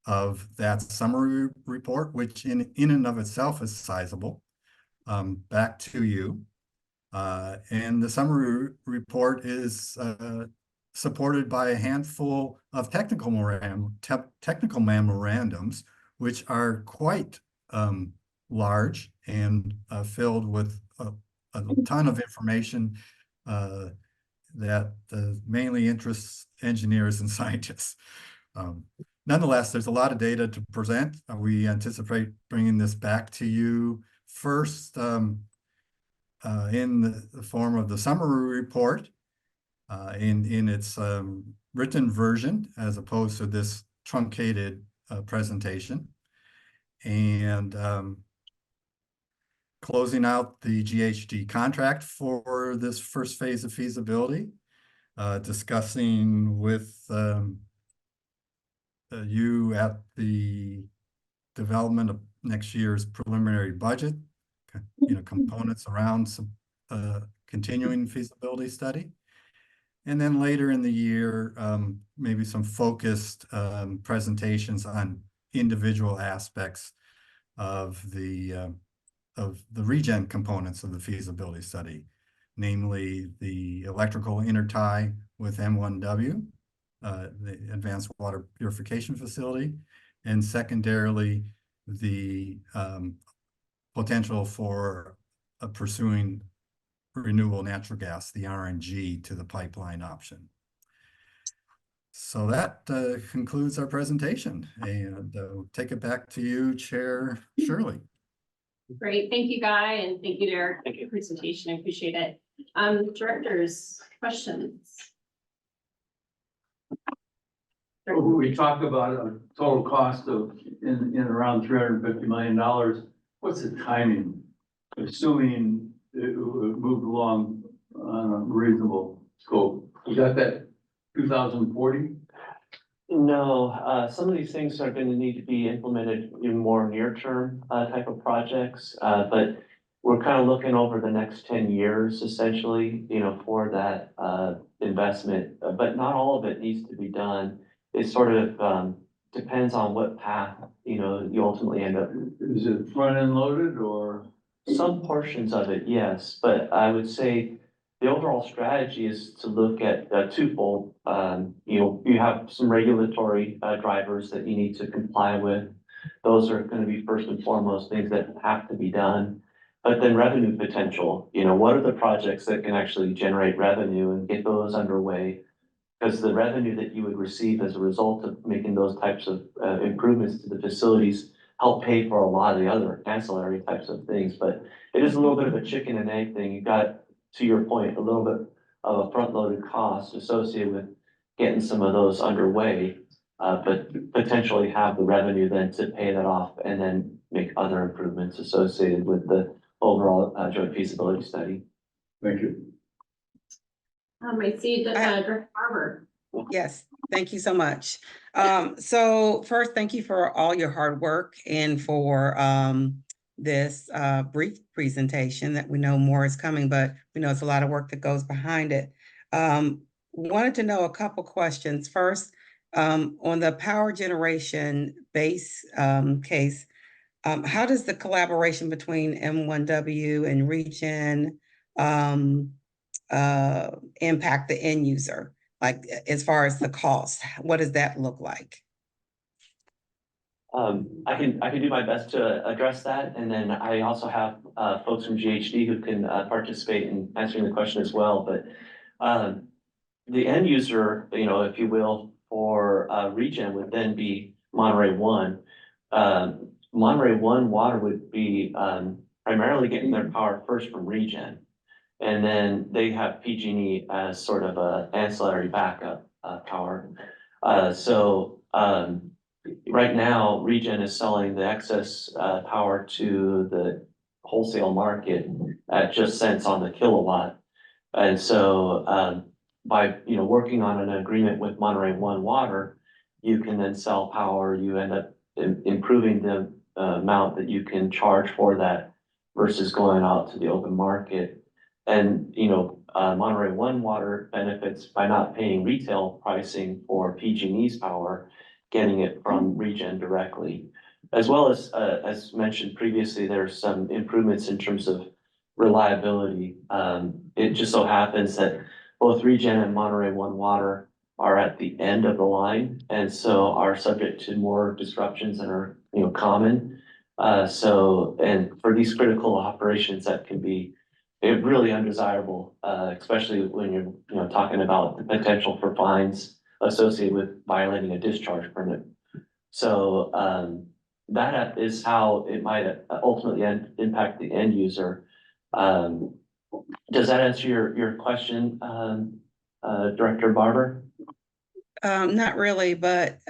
of that summary report, which in and of itself is sizable, back to you. And the summary report is supported by a handful of technical memorandums, which are quite large and filled with a ton of information that mainly interests engineers and scientists. Nonetheless, there's a lot of data to present. We anticipate bringing this back to you first in the form of the summary report in its written version, as opposed to this truncated presentation. And closing out the GHG contract for this first phase of feasibility, discussing with you at the development of next year's preliminary budget, components around some continuing feasibility study. And then later in the year, maybe some focused presentations on individual aspects of the ReGen components of the feasibility study, namely the electrical intertie with M1W, the Advanced Water Purification Facility, and secondarily, the potential for pursuing renewable natural gas, the RNG, to the pipeline option. So that concludes our presentation, and take it back to you, Chair Shirley. Great, thank you, Guy, and thank you, Derek, for your presentation. I appreciate it. Directors, questions? We talked about a total cost of in around $350 million. What's the timing, assuming it moved along on a reasonable scope? You got that 2040? No, some of these things are going to need to be implemented in more near-term type of projects, but we're kind of looking over the next 10 years, essentially, for that investment. But not all of it needs to be done. It sort of depends on what path, you ultimately end up. Is it front-end loaded or? Some portions of it, yes, but I would say the overall strategy is to look at twofold. You have some regulatory drivers that you need to comply with. Those are going to be first and foremost things that have to be done. But then revenue potential, what are the projects that can actually generate revenue and get those underway? Because the revenue that you would receive as a result of making those types of improvements to the facilities help pay for a lot of the other ancillary types of things. But it is a little bit of a chicken and egg thing. You got, to your point, a little bit of a front-loaded cost associated with getting some of those underway. but potentially have the revenue then to pay that off and then make other improvements associated with the overall joint feasibility study. Thank you. I see that, Director Barber. Yes, thank you so much. So first, thank you for all your hard work and for this brief presentation that we know more is coming, but we know it's a lot of work that goes behind it. Wanted to know a couple questions. First, on the power generation base case, how does the collaboration between M1W and ReGen impact the end user? Like, as far as the cost, what does that look like? I can do my best to address that, and then I also have folks from GHD who can participate in answering the question as well. But the end user, you know, if you will, for ReGen would then be Monterey One. Monterey One water would be primarily getting their power first from ReGen, and then they have PG&E as sort of a ancillary backup power. Right now, ReGen is selling the excess power to the wholesale market at just cents on the kilowatt. And so by working on an agreement with Monterey One Water, you can then sell power. You end up improving the amount that you can charge for that versus going out to the open market. And Monterey One Water benefits by not paying retail pricing for PG&E's power, getting it from ReGen directly. As well as mentioned previously, there's some improvements in terms of reliability. It just so happens that both ReGen and Monterey One Water are at the end of the line, and so are subject to more disruptions than are common. And for these critical operations, that can be really undesirable, especially when you're talking about the potential for fines associated with violating a discharge permit. So that is how it might ultimately impact the end user. Does that answer your question, Director Barber? Not really, but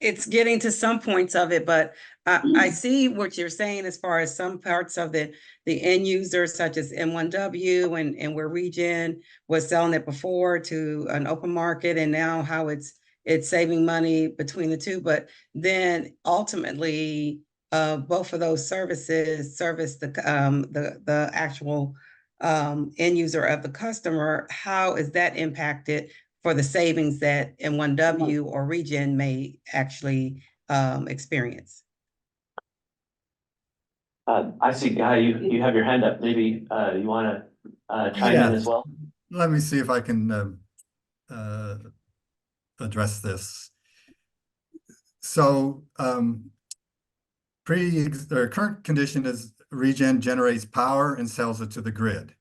it's getting to some points of it, but I see what you're saying as far as some parts of the end users, such as M1W and where ReGen was selling it before to an open market, and now how it's saving money between the two. But then ultimately, both of those services service the actual end user of the customer. How is that impacted for the savings that M1W or ReGen may actually experience? I see, Guy, you have your hand up. Maybe you want to chime in as well? Let me see if I can address this. So current condition is ReGen generates power and sells it to the grid.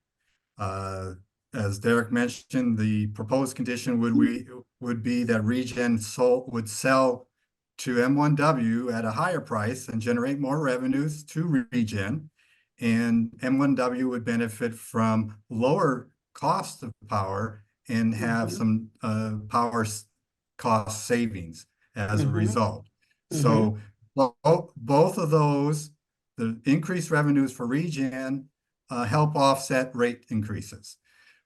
As Derek mentioned, the proposed condition would be that ReGen would sell to M1W at a higher price and generate more revenues to ReGen, and M1W would benefit from lower cost of power and have some power cost savings as a result. So both of those, the increased revenues for ReGen help offset rate increases.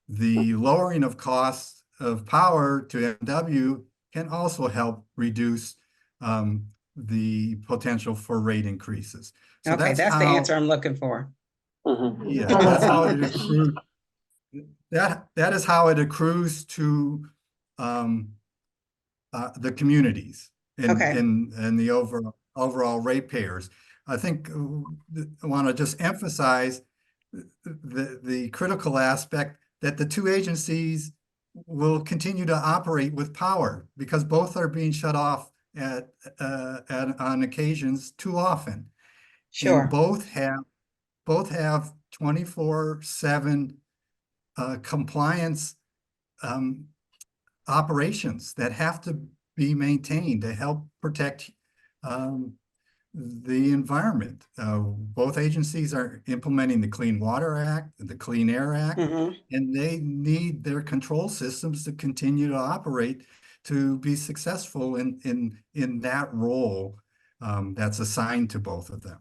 The lowering of costs of power to MW can also help reduce the potential for rate increases. So okay, that's the answer I'm looking for. Yeah, that's how it accrues. That is how it accrues to the communities and the overall ratepayers. I think I want to just emphasize the critical aspect that the two agencies will continue to operate with power because both are being shut off on occasions too often. Sure. And both have 24/7 compliance operations that have to be maintained to help protect the environment. Both agencies are implementing the Clean Water Act, the Clean Air Act, and they need their control systems to continue to operate to be successful in that role that's assigned to both of them.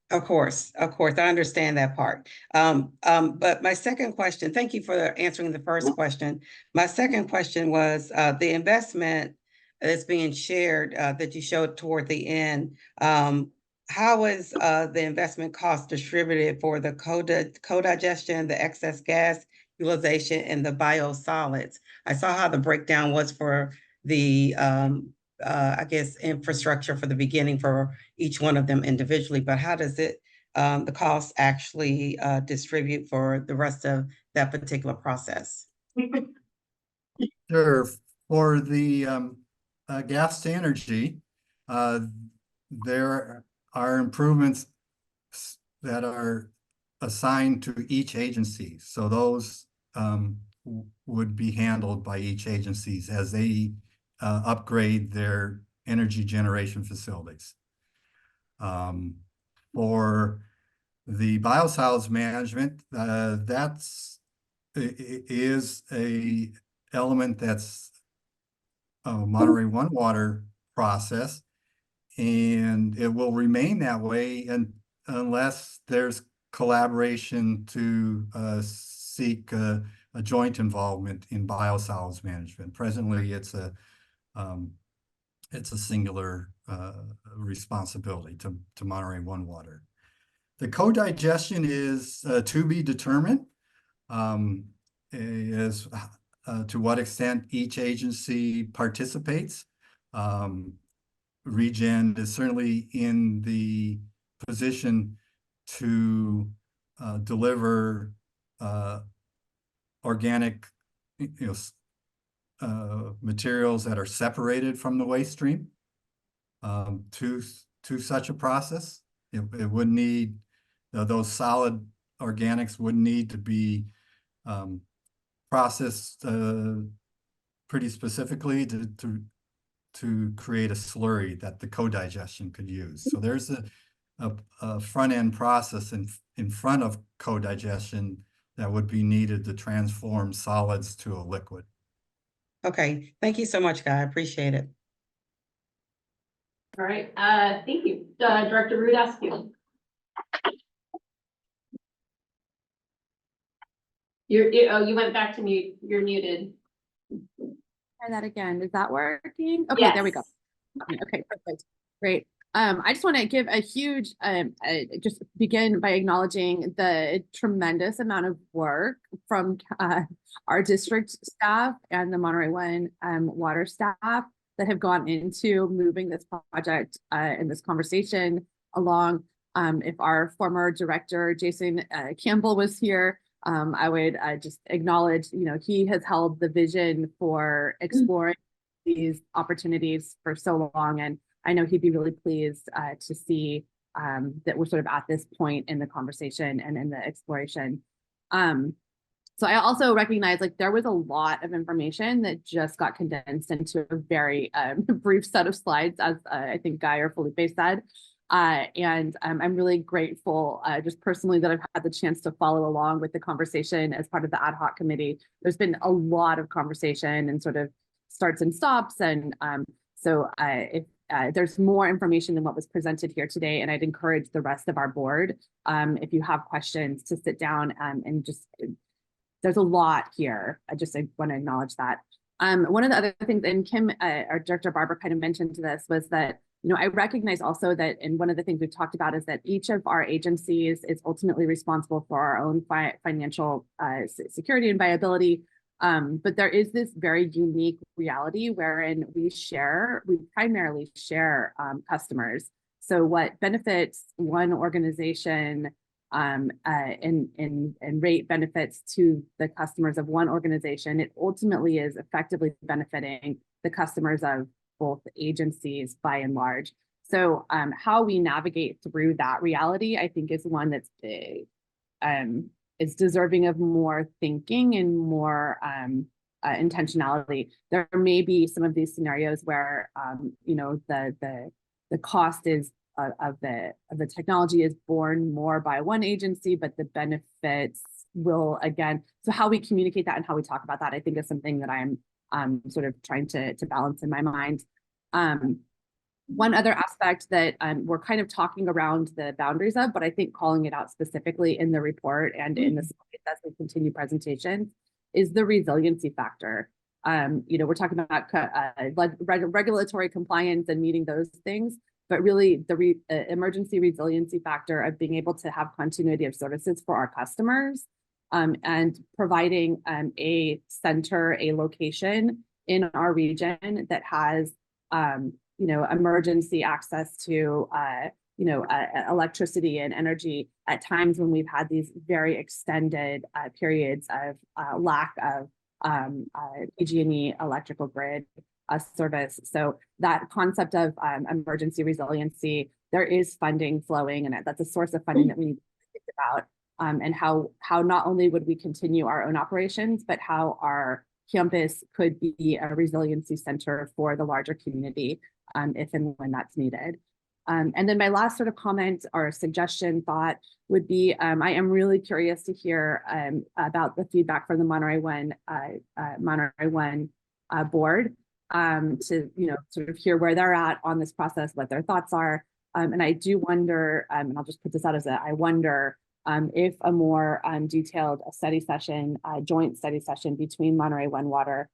Of course, I understand that part. But my second question, thank you for answering the first question. My second question was the investment that's being shared that you showed toward the end. How is the investment cost distributed for the co-digestion, the excess gas utilization, and the biosolids? I saw how the breakdown was for the I guess infrastructure for the beginning for each one of them individually, but how does it the cost actually distribute for the rest of that particular process? Sure. For the gas to energy, there are improvements that are assigned to each agency. So those would be handled by each agencies as they upgrade their energy generation facilities. For the biosolids management, is a element that's a Monterey One Water process, and it will remain that way unless there's collaboration to seek a joint involvement in biosolids management. Presently, it's a singular responsibility to Monterey One Water. The co-digestion is to be determined as to what extent each agency participates. ReGen is certainly in the position to deliver organic, materials that are separated from the waste stream to such a process. It would need those solid organics would need to be processed pretty specifically to create a slurry that the co-digestion could use. So there's a front end process in front of co-digestion that would be needed to transform solids to a liquid. Okay, thank you so much, Guy. I appreciate it. All right, thank you. Director Rudasky. You went back to mute. You're muted. Try that again. Is that working? Okay, There we go. Okay, perfect. Great. I just want to give a huge, just begin by acknowledging the tremendous amount of work from our district staff and the Monterey One water staff that have gone into moving this project and this conversation along. If our former director, Jason Campbell, was here, I would just acknowledge, he has held the vision for exploring these opportunities for so long. And I know he'd be really pleased to see that we're sort of at this point in the conversation and in the exploration. So I also recognize there was a lot of information that just got condensed into a very brief set of slides, as I think Guy or Felipe said. And I'm really grateful just personally that I've had the chance to follow along with the conversation as part of the ad hoc committee. There's been a lot of conversation and sort of starts and stops. And so if there's more information than what was presented here today, and I'd encourage the rest of our board, if you have questions, to sit down and just, there's a lot here. I want to acknowledge that. One of the other things, and Kim, our Director Barbara kind of mentioned this, was that I recognize also that, and one of the things we've talked about is that each of our agencies is ultimately responsible for our own financial security and viability. But there is this very unique reality wherein we primarily share customers. So what benefits one organization and rate benefits to the customers of one organization, it ultimately is effectively benefiting the customers of both agencies by and large. So how we navigate through that reality, I think, is one that's is deserving of more thinking and more intentionality. There may be some of these scenarios where the cost is of the technology is borne more by one agency, but the benefits will, again, so how we communicate that and how we talk about that, I think, is something that I'm sort of trying to balance in my mind. One other aspect that we're kind of talking around the boundaries of, but I think calling it out specifically in the report and in the slides as we continue presentations, is the resiliency factor. We're talking about regulatory compliance and meeting those things, but really the emergency resiliency factor of being able to have continuity of services for our customers, and providing a center, a location in our region that has emergency access to electricity and energy at times when we've had these very extended periods of lack of PG&E electrical grid service. So that concept of emergency resiliency, there is funding flowing, and that's a source of funding that we need to think about, and how not only would we continue our own operations, but how our campus could be a resiliency center for the larger community, if and when that's needed. And then my last sort of comment or suggestion thought would be, I am really curious to hear about the feedback from the Monterey One board, to sort of hear where they're at on this process, what their thoughts are. And I do wonder, and I'll just put this out as I wonder if a more detailed study session, joint study session between Monterey One Water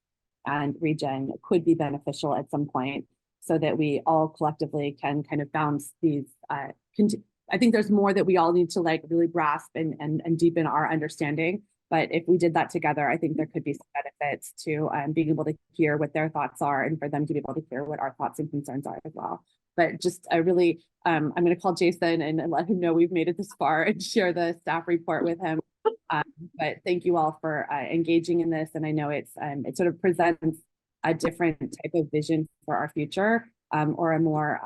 and ReGen could be beneficial at some point, so that we all collectively can kind of bounce these. I think there's more that we all need to really grasp and deepen our understanding. But if we did that together, I think there could be some benefits to being able to hear what their thoughts are, and for them to be able to hear what our thoughts and concerns are as well. But just I'm going to call Jason and let him know we've made it this far and share the staff report with him. But thank you all for engaging in this. And I know it sort of presents a different type of vision for our future, or a more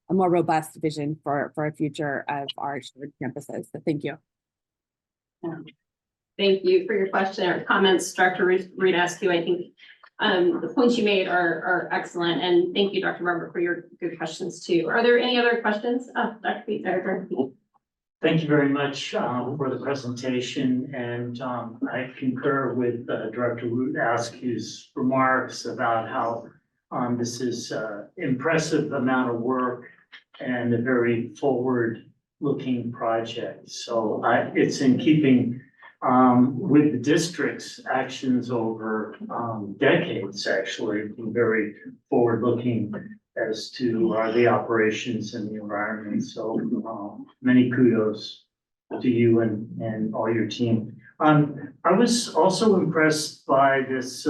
robust vision for a future of our shared campuses. So thank you. Thank you for your question or comments, Dr. Reed Askew. I think the points you made are excellent, and thank you, Dr. Barber, for your good questions too. Are there any other questions? Dr. Pete, Dr. Pete. Thank you very much for the presentation, and I concur with Director Reed Askew's remarks about how this is impressive amount of work and a very forward-looking project. So it's in keeping with the district's actions over decades, actually, very forward-looking as to the operations and the environment. So many kudos to you and all your team. I was also impressed by this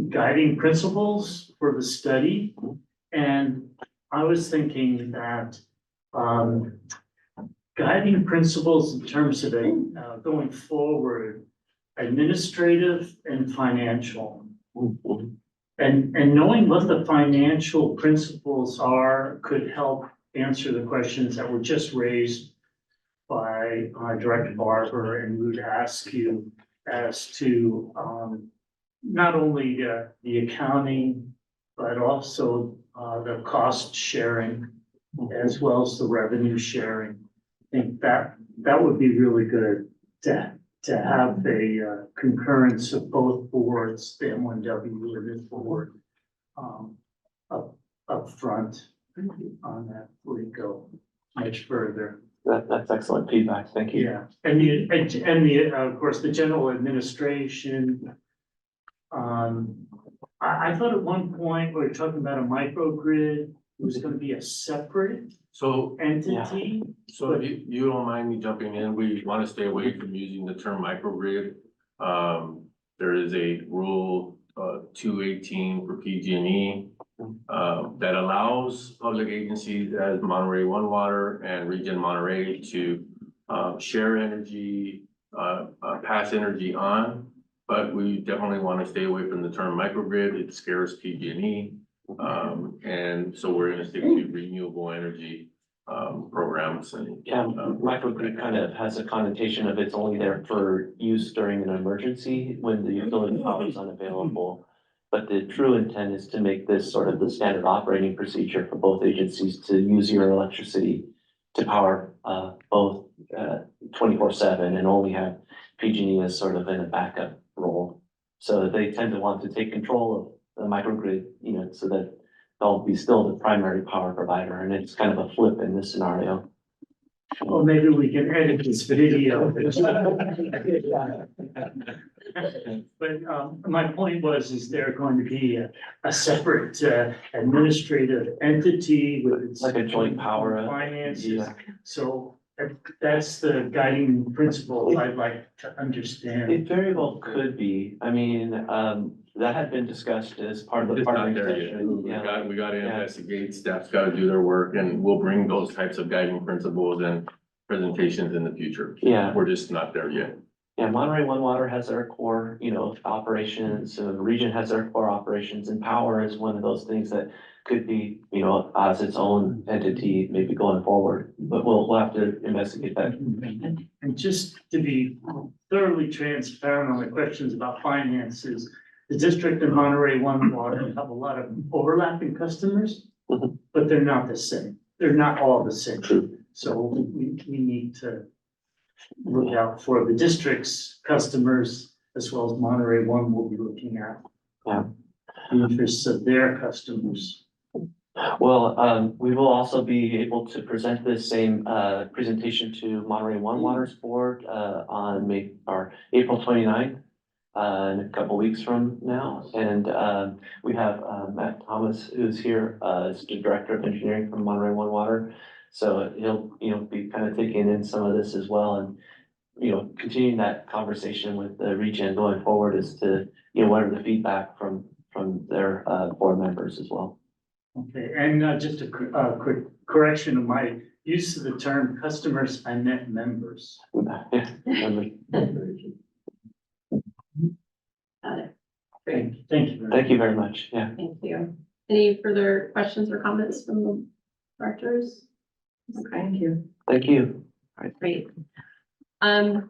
guiding principles for the study. And I was thinking that guiding principles in terms of going forward, administrative and financial. And knowing what the financial principles are could help answer the questions that were just raised by Director Barber and Ruth Askew as to not only the accounting, but also the cost sharing, as well as the revenue sharing. I think that would be really good to have a concurrence of both boards, the M1W and this board, up front on that before we go much further. That's excellent feedback. Thank you. Yeah, and of course, the general administration. I thought at one point we were talking about a microgrid. It was going to be a separate entity. So if you don't mind me jumping in, we want to stay away from using the term microgrid. There is a rule 218 for PG&E that allows public agencies as Monterey One Water and ReGen Monterey to share energy, pass energy on, but we definitely want to stay away from the term microgrid. It scares PG&E. And so we're going to stick to renewable energy programs. And microgrid kind of has a connotation of it's only there for use during an emergency when the utility power is unavailable. But the true intent is to make this sort of the standard operating procedure for both agencies to use your electricity to power both 24/7 and only have PG&E as sort of in a backup role. So they tend to want to take control of the microgrid, you know, so that they'll be still the primary power provider, and it's kind of a flip in this scenario. Well, maybe we can edit this video. But my point was, is there going to be a separate administrative entity with its Like a joint power. finances? Yeah. So that's the guiding principle I'd like to understand. It very well could be. I mean, that had been discussed as part of the It's not partnering there yet. session. We Yeah. gotta Yeah. investigate, staff's gotta do their work, and we'll bring those types of guiding principles and presentations in the future. Yeah. We're just not there yet. Yeah, Monterey One Water has their core, you know, operations, ReGen has their core operations, and power is one of those things that could be, you know, as its own entity, maybe going forward, but we'll have to investigate that. And just to be thoroughly transparent on the questions about finances, the district and Monterey One Water have a lot of overlapping customers, Mhm. but they're not the same. They're not all the same. True. So we need to look out for the district's customers as well as Monterey One will be looking at. Yeah. The interests of their customers. Well, we will also be able to present this same presentation to Monterey One Water's board on April 29th, in a couple weeks from now. And we have Matt Thomas, who's here as the Director of Engineering from Monterey One Water. So he'll, you know, be kind of taking in some of this as well, and, you know, continuing that conversation with the ReGen going forward as to, you know, what are the feedback from their board members as well. Okay, and just a quick correction of my use of the term customers, I meant members. Yeah, members. Got it. Thank you. Thank you very much. Yeah. Thank you. Any further questions or comments from the directors? Okay. Thank you. Thank you. Great. Does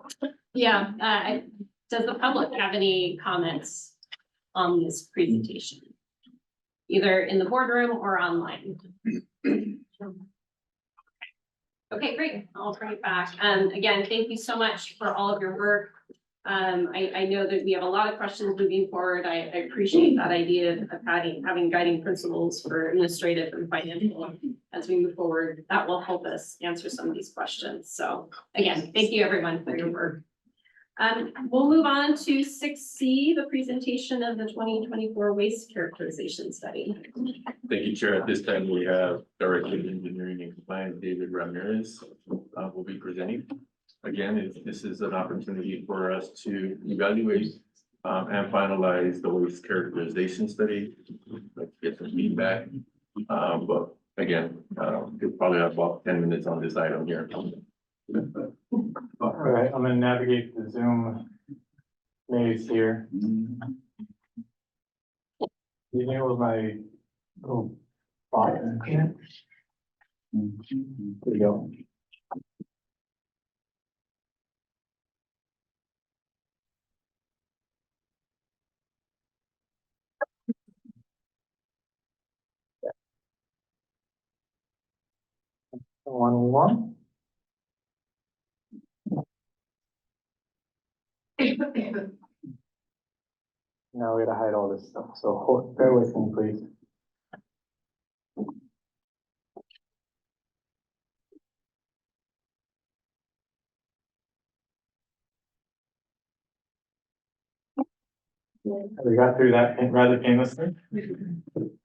the public have any comments on this presentation? Either in the boardroom or online? Okay, great. I'll bring it back. Again, thank you so much for all of your work. I know that we have a lot of questions moving forward. I appreciate that idea of having guiding principles for administrative and financial as we move forward. That will help us answer some of these questions. So again, thank you everyone for your work. We'll move on to 6C, the presentation of the 2024 waste characterization study. Thank you, Chair. At this time, we have Director of Engineering and Compliance, David Ramirez, will be presenting. Again, this is an opportunity for us to evaluate and finalize the waste characterization study. Let's get some feedback. But again, we'll probably have about 10 minutes on this item here. All right, I'm gonna navigate the Zoom maze here. You know my little bot here? There we go. One. Now we gotta hide all this stuff, so bear with me, please. We got through that rather painlessly.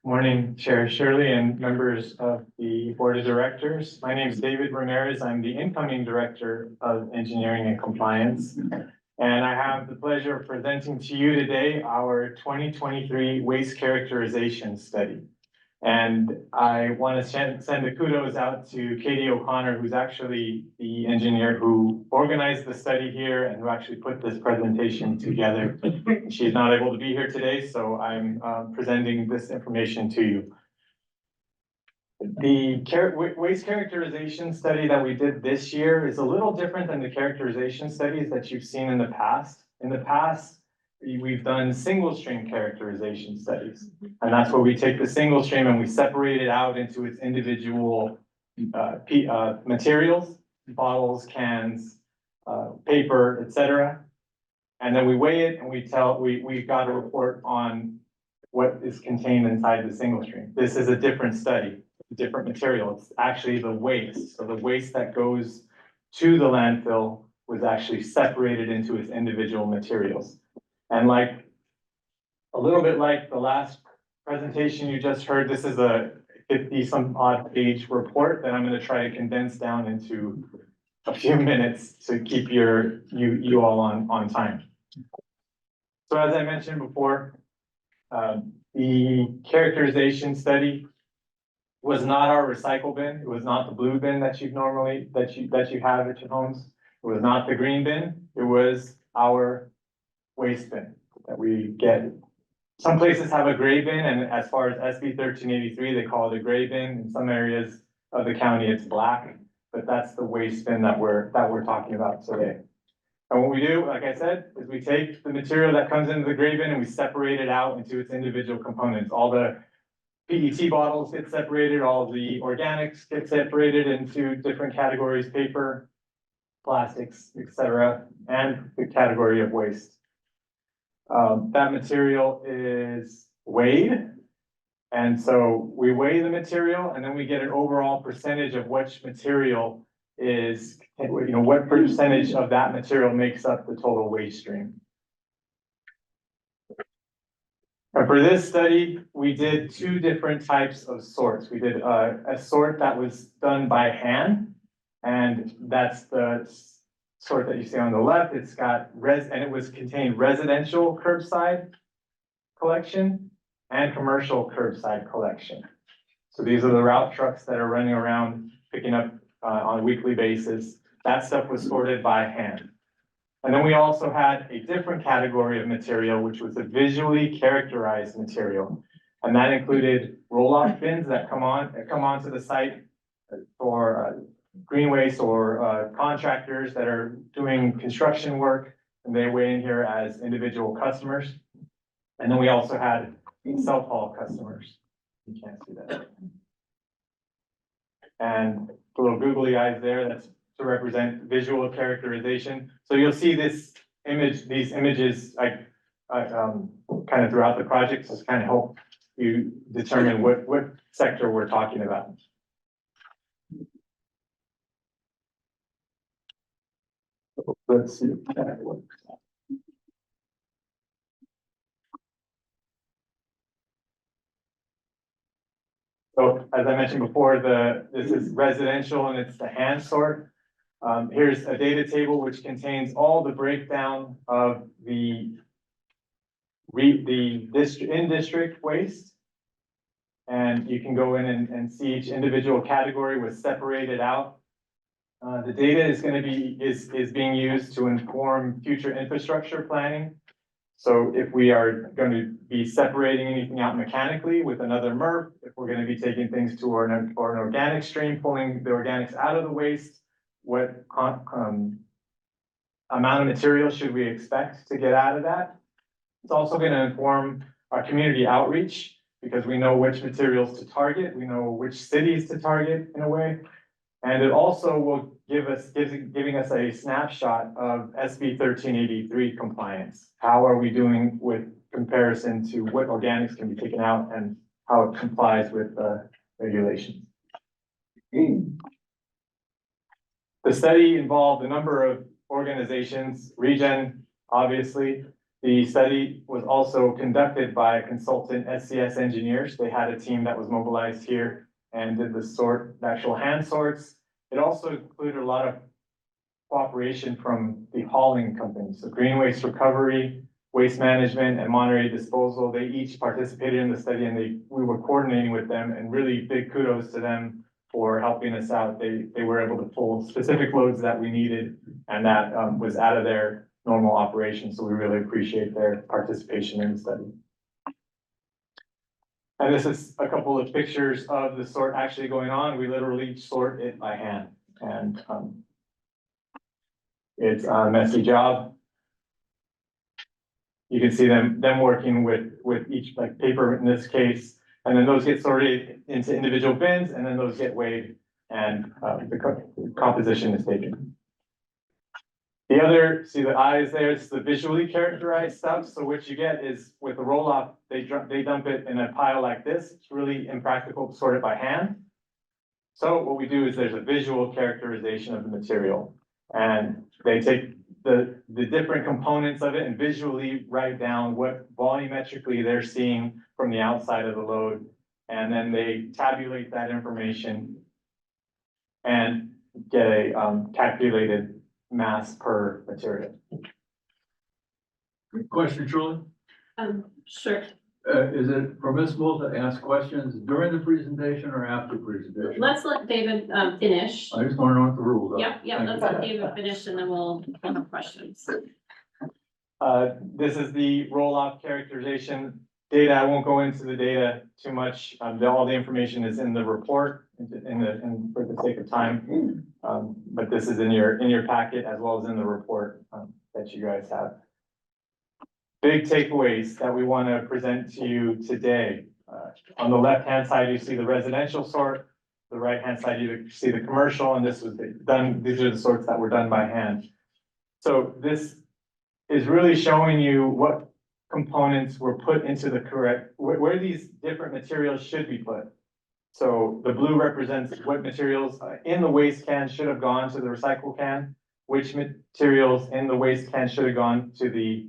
Morning, Chair Shirley and members of the Board of Directors. My name is David Ramirez. I'm the incoming Director of Engineering and Compliance. And I have the pleasure of presenting to you today our 2023 Waste Characterization Study. And I want to send the kudos out to Katie O'Connor, who's actually the engineer who organized the study here and who actually put this presentation together. She's not able to be here today, so I'm presenting this information to you. The waste characterization study that we did this year is a little different than the characterization studies that you've seen in the past. In the past, we've done single stream characterization studies. And that's where we take the single stream and we separate it out into its individual materials, bottles, cans, paper, etc. And then we weigh it and we got a report on what is contained inside the single stream. This is a different study, a different material. It's actually the waste. So the waste that goes to the landfill was actually separated into its individual materials. And like, a little bit like the last presentation you just heard, this is a 50-some odd page report that I'm gonna try to condense down into a few minutes to keep you all on time. So as I mentioned before, the characterization study was not our recycle bin. It was not the blue bin that you normally, that you have at your homes. It was not the green bin. It was our waste bin that we get. Some places have a gray bin, and as far as SB 1383, they call it a gray bin. In some areas of the county, it's black, but that's the waste bin that we're talking about today. And what we do, like I said, is we take the material that comes into the gray bin and we separate it out into its individual components. All the PET bottles get separated, all the organics get separated into different categories, paper, plastics, etc., and the category of waste. That material is weighed. And so we weigh the material and then we get an overall percentage of which material is, what percentage of that material makes up the total waste stream. And for this study, we did two different types of sorts. We did a sort that was done by hand, and that's the sort that you see on the left. It's got and it was contained residential curbside collection and commercial curbside collection. So these are the route trucks that are running around picking up on a weekly basis. That stuff was sorted by hand. And then we also had a different category of material, which was a visually characterized material. And that included roll-off bins that come onto the site for green waste or contractors that are doing construction work, and they weigh in here as individual customers. And then we also had self-haul customers. You can't see that. And the little googly eyes there, that's to represent visual characterization. So you'll see these images kind of throughout the project, to kind of help you determine what sector we're talking about. Let's see if that works. So as I mentioned before, this is residential and it's the hand sort. Here's a data table which contains all the breakdown of the in-district waste. And you can go in and see each individual category was separated out. The data is going to be being used to inform future infrastructure planning. So if we are going to be separating anything out mechanically with another MRF, if we're going to be taking things to an organic stream, pulling the organics out of the waste, what amount of material should we expect to get out of that? It's also going to inform our community outreach, because we know which materials to target, we know which cities to target in a way. And it also will giving us a snapshot of SB 1383 compliance. How are we doing with comparison to what organics can be taken out and how it complies with regulations? The study involved a number of organizations, ReGen, obviously. The study was also conducted by consultant SCS engineers. They had a team that was mobilized here and did the actual hand sorts. It also included a lot of cooperation from the hauling companies. So Green Waste Recovery, Waste Management, and Monterey Disposal, they each participated in the study, and we were coordinating with them, and really big kudos to them for helping us out. They were able to pull specific loads that we needed, and that was out of their normal operation. So we really appreciate their participation in the study. And this is a couple of pictures of the sort actually going on. We literally sort it by hand, and it's a messy job. You can see them working with each, like paper in this case, and then those get sorted into individual bins, and then those get weighed, and the composition is taken. The other, see the eyes there, it's the visually characterized stuff, so what you get is with the roll-off, they dump it in a pile like this, it's really impractical to sort it by hand. So what we do is there's a visual characterization of the material, and they take the different components of it and visually write down what volumetrically they're seeing from the outside of the load, and then they tabulate that information and get a calculated mass per material. Question, Julie? Sure. Is it permissible to ask questions during the presentation or after presentation? Let's let David, finish. I just want to know what the rules are. Yeah, let's let David finish and then we'll have questions. This is the roll-off characterization data. I won't go into the data too much. All the information is in the report for the sake of time. But this is in your packet as well as in the report, that you guys have. Big takeaways that we want to present to you today. On the left-hand side, you see the residential sort. The right-hand side, you see the commercial, and this was done. These are the sorts that were done by hand. So this is really showing you what components were put into the correct, where these different materials should be put. So the blue represents what materials in the waste can should have gone to the recycle can, which materials in the waste can should have gone to the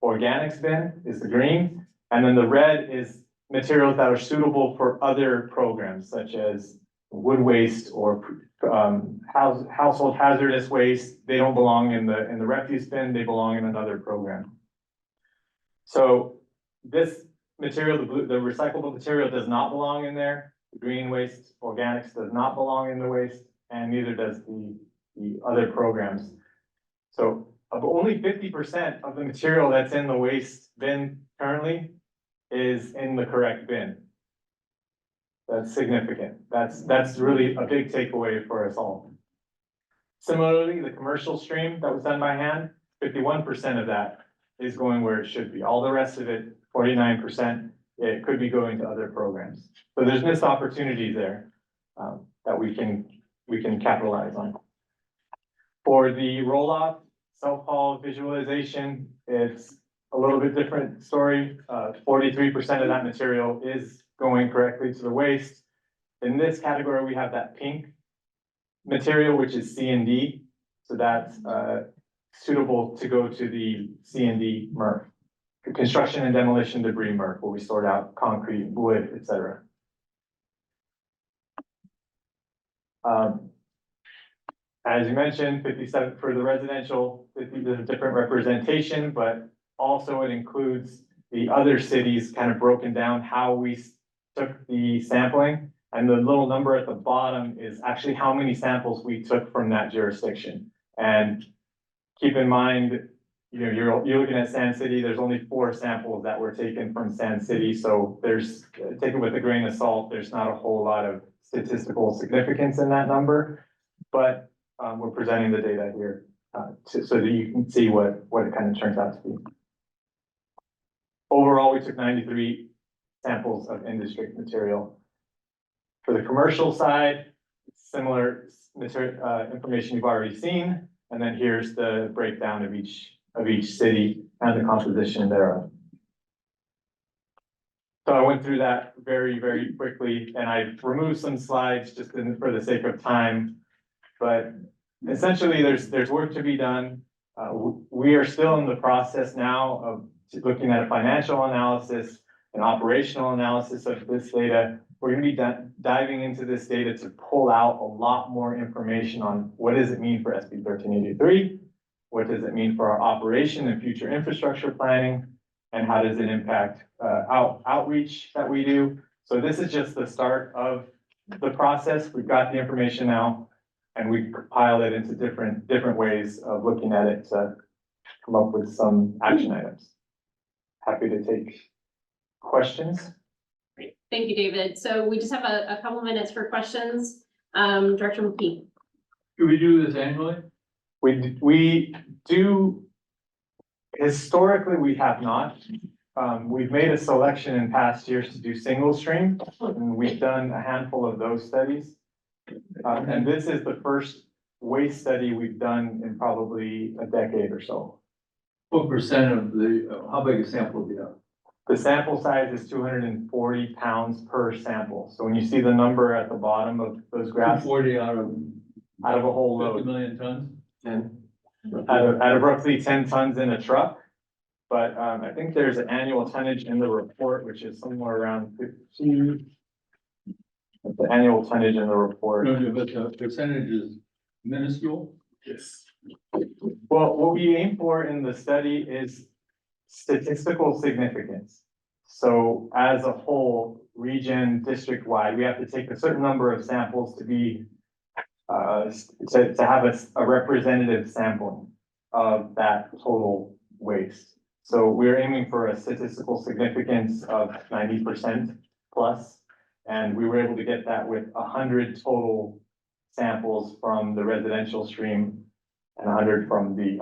organics bin is the green, and then the red is materials that are suitable for other programs such as wood waste or household hazardous waste. They don't belong in the refuse bin, they belong in another program. So this material, the recyclable material does not belong in there. The green waste organics does not belong in the waste, and neither does the other programs. So only 50% of the material that's in the waste bin currently is in the correct bin. That's significant. That's really a big takeaway for us all. Similarly, the commercial stream that was done by hand, 51% of that is going where it should be. All the rest of it, 49%, it could be going to other programs. So there's missed opportunities there that we can capitalize on. For the roll-off self-haul visualization, it's a little bit different story. 43% of that material is going correctly to the waste. In this category, we have that pink material, which is C and D. So that's suitable to go to the C and D MRF. Construction and demolition debris MRF, where we sort out concrete, wood, etc. As you mentioned, 57 for the residential, 50, there's a different representation, but also it includes the other cities kind of broken down how we took the sampling. And the little number at the bottom is actually how many samples we took from that jurisdiction. And keep in mind, you know, you're looking at Sand City, there's only 4 samples that were taken from Sand City. So there's, take it with a grain of salt, there's not a whole lot of statistical significance in that number. But we're presenting the data here so that you can see what it kind of turns out to be. Overall, we took 93 samples of in-district material. For the commercial side, similar material, information you've already seen, and then here's the breakdown of each city and the composition thereof. So I went through that very, very quickly, and I've removed some slides just for the sake of time. But essentially, there's work to be done. We are still in the process now of looking at a financial analysis, an operational analysis of this data. We're going to be diving into this data to pull out a lot more information on what does it mean for SB 1383, what does it mean for our operation and future infrastructure planning, and how does it impact outreach that we do. So this is just the start of the process. We've got the information now, and we compile it into different ways of looking at it to come up with some action items. Happy to take questions. Great. Thank you, David. So we just have a couple minutes for questions. Director McKee. Do we do this annually? We do, historically, we have not. We've made a selection in past years to do single stream, and we've done a handful of those studies. And this is the first waste study we've done in probably a decade or so. What percent of the, how big a sample do you have? The sample size is 240 pounds per sample. So when you see the number at the bottom of those graphs, 40 out of out of a whole 50 load, million tons? and out of roughly 10 tons in a truck. But I think there's an annual tonnage in the report, which is somewhere around 50. The annual tonnage in the report. No, but the percentage is minuscule? Yes. Well, what we aim for in the study is statistical significance. So as a whole, region, district-wide, we have to take a certain number of samples to be to have a representative sampling of that total waste. So we're aiming for a statistical significance of 90% plus, and we were able to get that with 100 total samples from the residential stream and 100 from the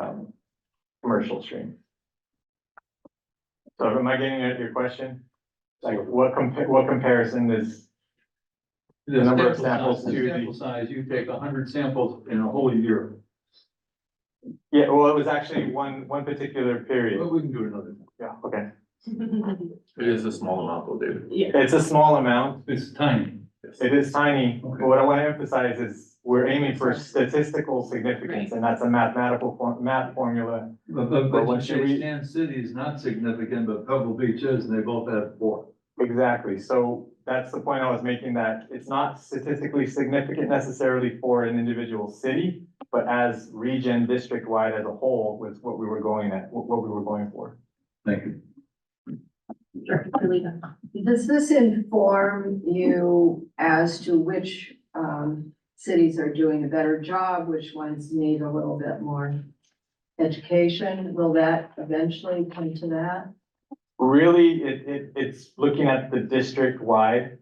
commercial stream. So am I getting at your question? Like what comparison is the number of samples to The sample size, you take 100 samples in a whole year. Yeah, well, it was actually one particular But period. we can do another. Yeah, okay. It is a small amount though, David. Yeah. It's a small amount. It's tiny. It is tiny, Okay. but what I want to emphasize is we're aiming for statistical significance, and that's a mathematical math formula. But once you read- Sand City is not significant, but Pebble Beach is, and they both have 4. Exactly, so that's the point I was making, that it's not statistically significant necessarily for an individual city, but as region, district-wide as a whole was what we were going at, what we were going for. Thank you. Director Carlino. Does this inform you as to which cities are doing a better job, which ones need a little bit more education? Will that eventually come to that? Really, it's looking at the district-wide,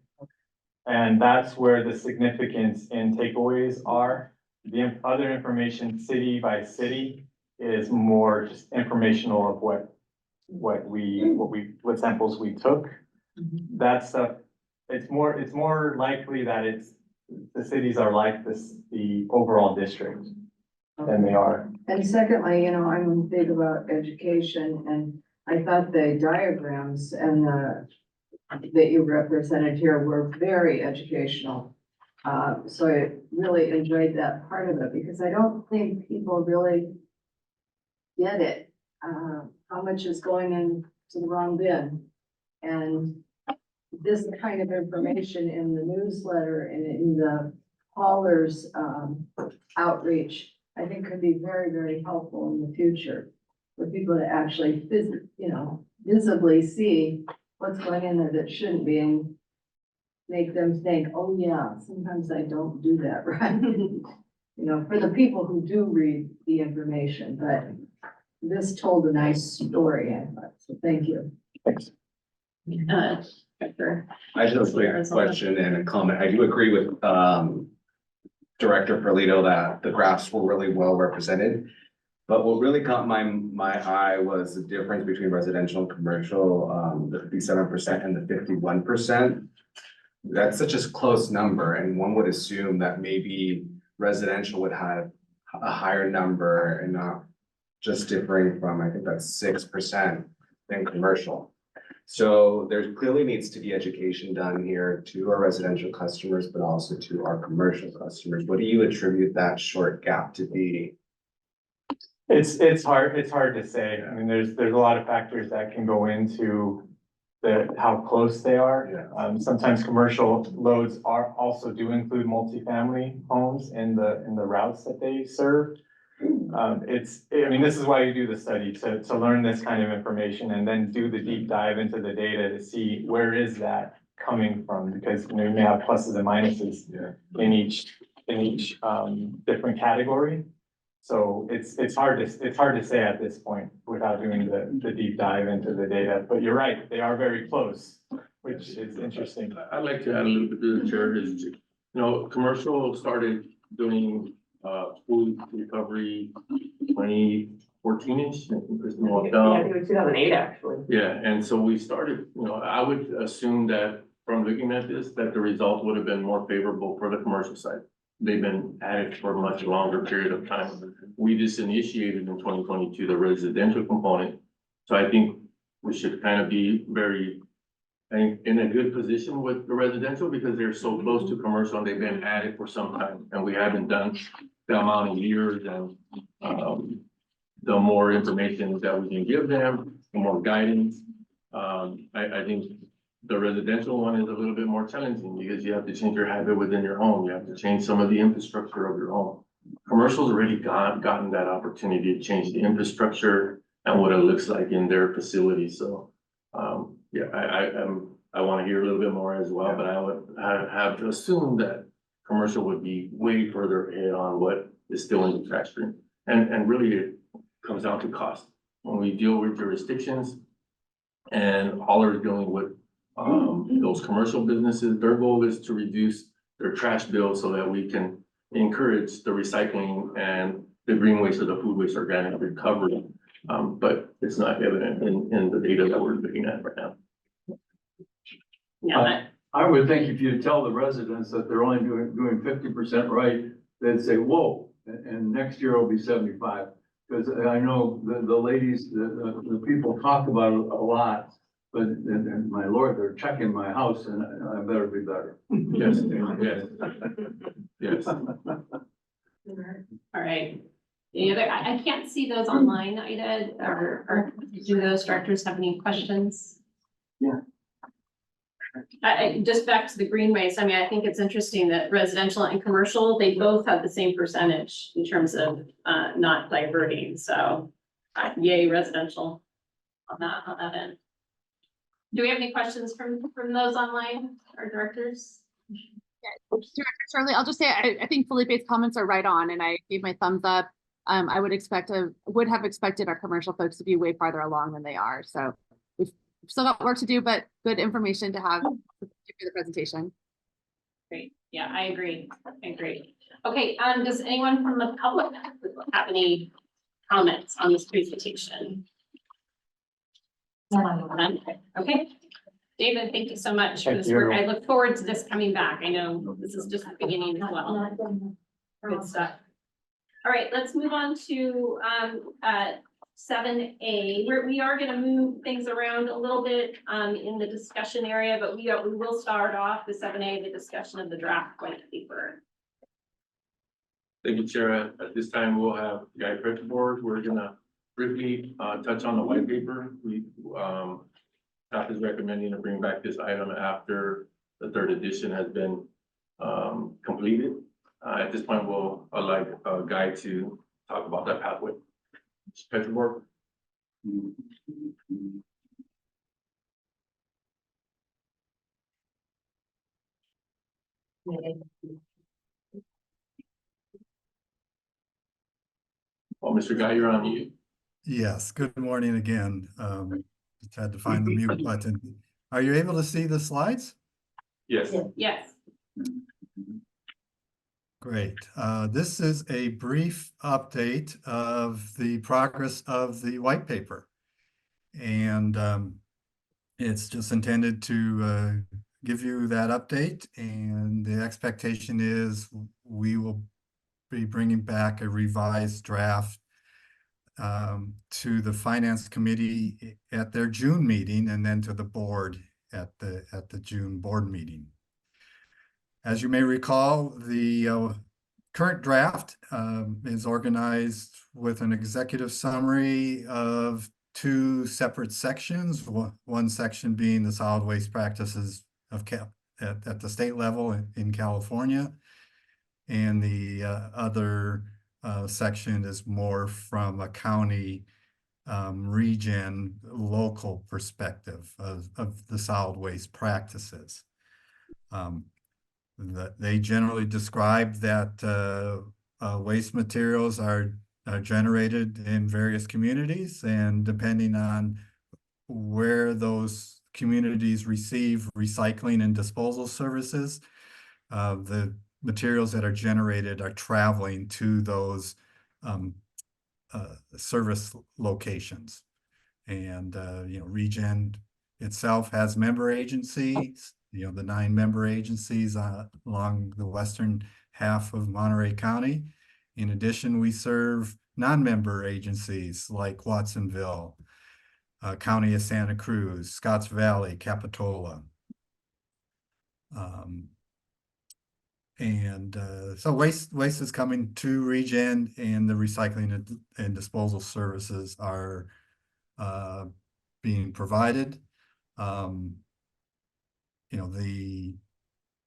and that's where the significance in takeaways are. The other information, city by city, is more just informational of what samples we took. That stuff, it's more likely that the cities are like the overall district than they are. And secondly, I'm big about education, and I thought the diagrams and that you represented here were very educational. So I really enjoyed that part of it, because I don't think people really get it, how much is going into the wrong bin. And this kind of information in the newsletter and in the haulers outreach, I think could be very, very helpful in the future for people to actually visibly see what's going in there that shouldn't be, and make them think, oh yeah, sometimes I don't do that, right? For the people who do read the information, but this told a nice story, I thought, so thank you. Thanks. Director. I just have a quick question and a comment. I do agree with Director Perlito that the graphs were really well represented. But what really caught my eye was the difference between residential and commercial, the 57% and the 51%. That's such a close number, and one would assume that maybe residential would have a higher number and not just differing from, I think that's 6% than commercial. So there clearly needs to be education done here to our residential customers, but also to our commercial customers. What do you attribute that short gap to be? It's hard to say. I mean, there's a lot of factors that can go into how close they are. Yeah. Sometimes commercial loads do include multifamily homes in the routes that they serve. This is why you do the study, to learn this kind of information and then do the deep dive into the data to see where is that coming from, because you may have pluses and minuses in each different category. So it's hard to say at this point without doing the deep dive into the data, but you're right, they are very close, which is interesting. I'd like to add a little bit to the chair is, commercial started doing food recovery 2014-ish. I think Kristen walked Yeah, I out. think it was 2008, actually. Yeah, and so we started, I would assume that from looking at this, that the result would have been more favorable for the commercial side. they've been at it for a much longer period of time. We just initiated in 2022 the residential component. So I think we should kind of be very, I think, in a good position with the residential because they're so close to commercial and they've been at it for some time. And we haven't done the amount of years and the more information that we can give them, the more guidance. I think the residential one is a little bit more challenging because you have to change your habit within your home. You have to change some of the infrastructure of your home. Commercial's already gotten that opportunity to change the infrastructure and what it looks like in their facility. So, yeah, I want to hear a little bit more as well, but I have to assume that commercial would be way further ahead on what is still in the trash stream. And really it comes down to cost. When we deal with jurisdictions and Holler is dealing with those commercial businesses, their goal is to reduce their trash bill so that we can encourage the recycling and the green waste or the food waste organic recovery. But it's not evident in the data that we're looking at right now. Yeah, I would think if you tell the residents that they're only doing 50% right, they'd say, whoa, and next year it'll be 75. Because I know the ladies, the people talk about it a lot, but and my lord, they're checking my house and I better be better. Yes, yes, yes. all right. Any other, I can't see those online, Ida, or do those directors have any questions? Yeah. Just back to the green waste, I mean, I think it's interesting that residential and commercial, they both have the same percentage in terms of not diverting, so yay residential on that end. Do we have any questions from those online, our directors? Director Shirley, I'll just say, I think Felipe's comments are right on, and I gave my thumbs up. I would have expected our commercial folks to be way farther along than they are, so we've still got work to do, but good information to have for the presentation. Great, yeah, I agree. Okay, does anyone from the public have any comments on this presentation? None? Okay, David, thank you so much for this work. I look forward to this coming back. I know this is just the beginning as well. Good stuff. All right, let's move on to 7A, where we are going to move things around a little bit in the discussion area, but we will start off the 7A, the discussion of the draft white paper. Thank you, Chair. At this time, we'll have Guy Board. We're gonna briefly touch on the white paper. Staff is recommending to bring back this item after the third edition has been completed. At this point, we'll allow Guy to talk about that pathway. Board. Well, Mr. Guy, you're on mute. Yes, good morning again. Just had to find the mute button. Are you able to see the slides? Yes. Yes. Great. This is a brief update of the progress of the white paper. And it's just intended to give you that update. And the expectation is we will be bringing back a revised draft to the Finance Committee at their June meeting and then to the board at the June board meeting. As you may recall, the current draft is organized with an executive summary of two separate sections, one section being the solid waste practices of at the state level in California, and the other section is more from a county ReGen local perspective of the solid waste practices. They generally describe that waste materials are generated in various communities, and depending on where those communities receive recycling and disposal services, the materials that are generated are traveling to those service locations. And ReGen itself has member agencies, the 9 member agencies along the western half of Monterey County. In addition, we serve non-member agencies like Watsonville, County of Santa Cruz, Scotts Valley, Capitola. So waste is coming to ReGen, and the recycling and disposal services are being provided. You know,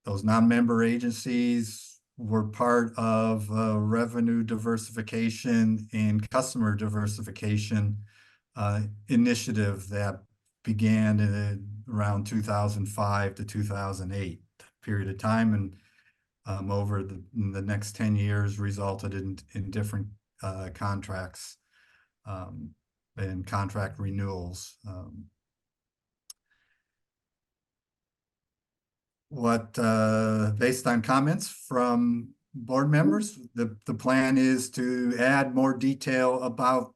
those non-member agencies were part of a revenue diversification and customer diversification initiative that began in around 2005 to 2008 period of time, and over the next 10 years resulted in different contracts and contract renewals. Based on comments from board members, the plan is to add more detail about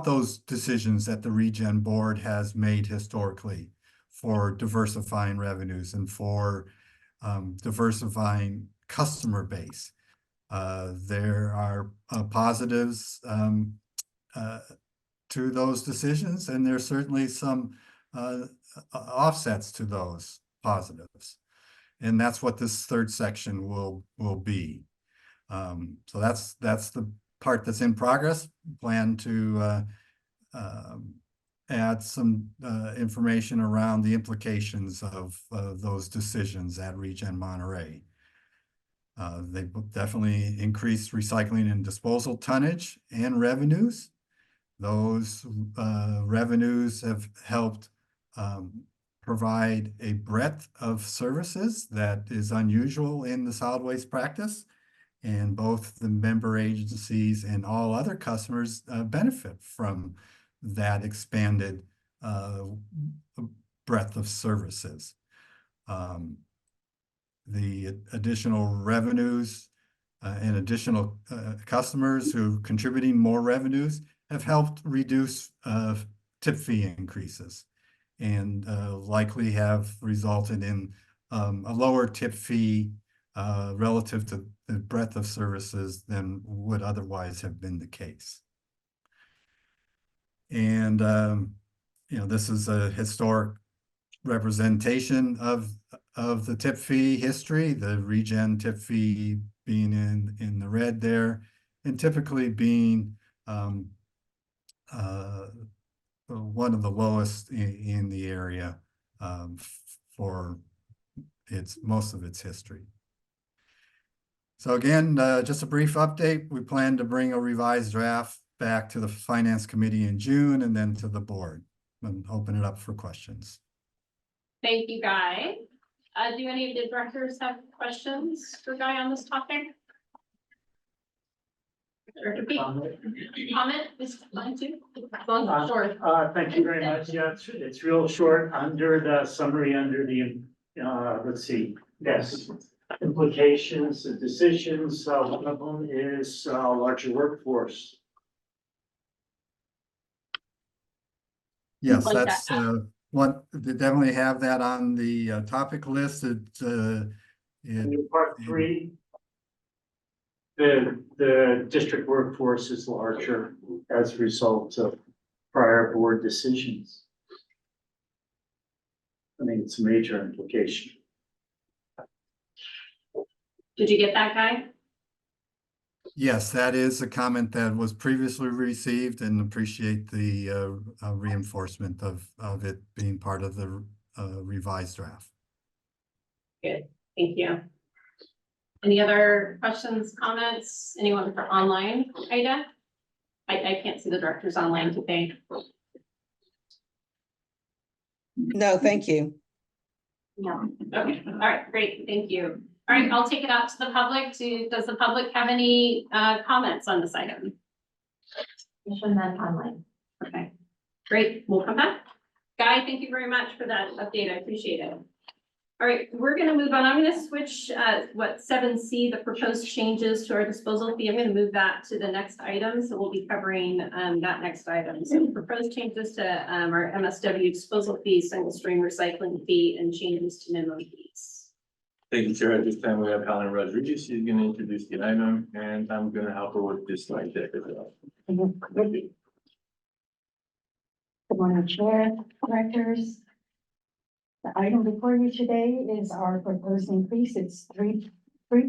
those decisions that the ReGen board has made historically for diversifying revenues and for diversifying customer base. There are positives to those decisions, and there's certainly some offsets to those positives. And that's what this third section will be. So that's the part that's in progress. Plan to add some information around the implications of those decisions at ReGen Monterey. They definitely increased recycling and disposal tonnage and revenues. Those revenues have helped provide a breadth of services that is unusual in the solid waste practice, and both the member agencies and all other customers benefit from that expanded breadth of services. The additional revenues and additional customers who are contributing more revenues have helped reduce tip fee increases, and likely have resulted in a lower tip fee relative to the breadth of services than would otherwise have been the case. And you know, this is a historic representation of the tip fee history, the ReGen tip fee being in the red there, and typically being one of the lowest in the area for most of its history. So again, just a brief update. We plan to bring a revised draft back to the Finance Committee in June and then to the board, and open it up for questions. Thank you, Guy. Do any of the directors have questions for Guy on this topic? Director Pete, comment is fine too. Short. Thank you very much. Yeah, it's real short. Under the summary, under the, let's see, yes, implications, the decisions, one of them is larger workforce. Yes, Like that's one. They definitely have that on the topic list. In part 3, the district workforce is larger as a result of prior board decisions. I mean, it's a major implication. Did you get that, Guy? Yes, that is a comment that was previously received, and appreciate the reinforcement of it being part of the revised draft. Good, thank you. Any other questions, comments? Anyone for online, Ida? I can't see the directors online today. No, thank you. No. Okay, all right, great, thank you. All right, I'll take it out to the public. Does the public have any comments on this item? None online. Okay, great, we'll come back. Guy, thank you very much for that update, I appreciate it. All right, we're gonna move on. I'm gonna switch 7C, the proposed changes to our disposal fee. I'm gonna move that to the next item. So we'll be covering that next item. So proposed changes to our MSW disposal fee, single stream recycling fee, and changes to minimum fees. Thank you, Chair. At this time, we have Helen Rodriguez. She's gonna introduce the item, and I'm gonna help her with this slide deck as well. Good morning, Chair, Directors. The item before you today is our proposed increase. It's three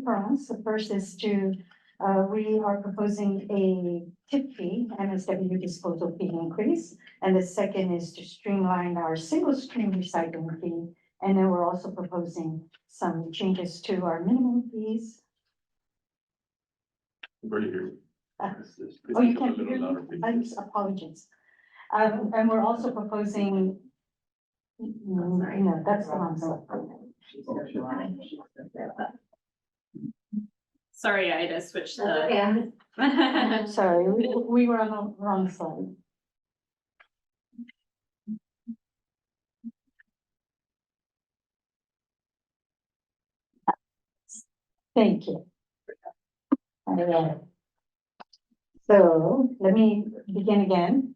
prongs. The first is we are proposing a tip fee, MSW disposal fee increase. And the second is to streamline our single stream recycling fee. And then we're also proposing some changes to our minimum fees. Where do you hear? Oh, you can't hear me? I apologize. And we're also proposing. No, that's the wrong slide. Sorry, I had to switch the. Sorry, we were on the wrong slide. Thank you. All right. So let me begin again.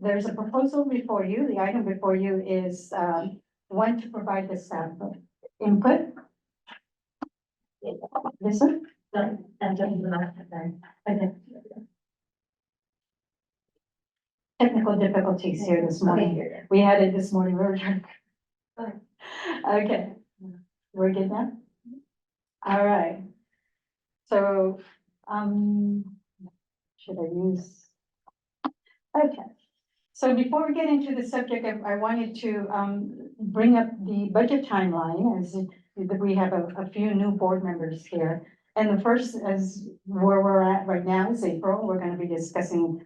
There's a proposal before you. The item before you is one to provide the staff input. This one? Okay. Technical difficulties here this morning. We had it this morning. We were trying. Okay, we're good now? All right. So, should I use? Okay. So before we get into the subject, I wanted to bring up the budget timeline as we have a few new board members here. And the first, as where we're at right now is April. We're going to be discussing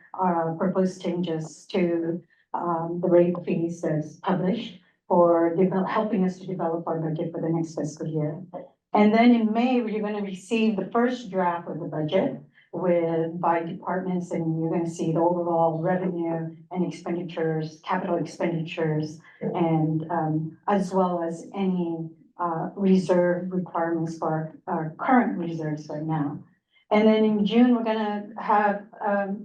proposed changes to the rate fees as published for helping us to develop our budget for the next fiscal year. And then in May, we're going to receive the first draft of the budget by departments, and you're going to see the overall revenue and expenditures, capital expenditures, and as well as any reserve requirements for our current reserves right now. And then in June, we're going to have,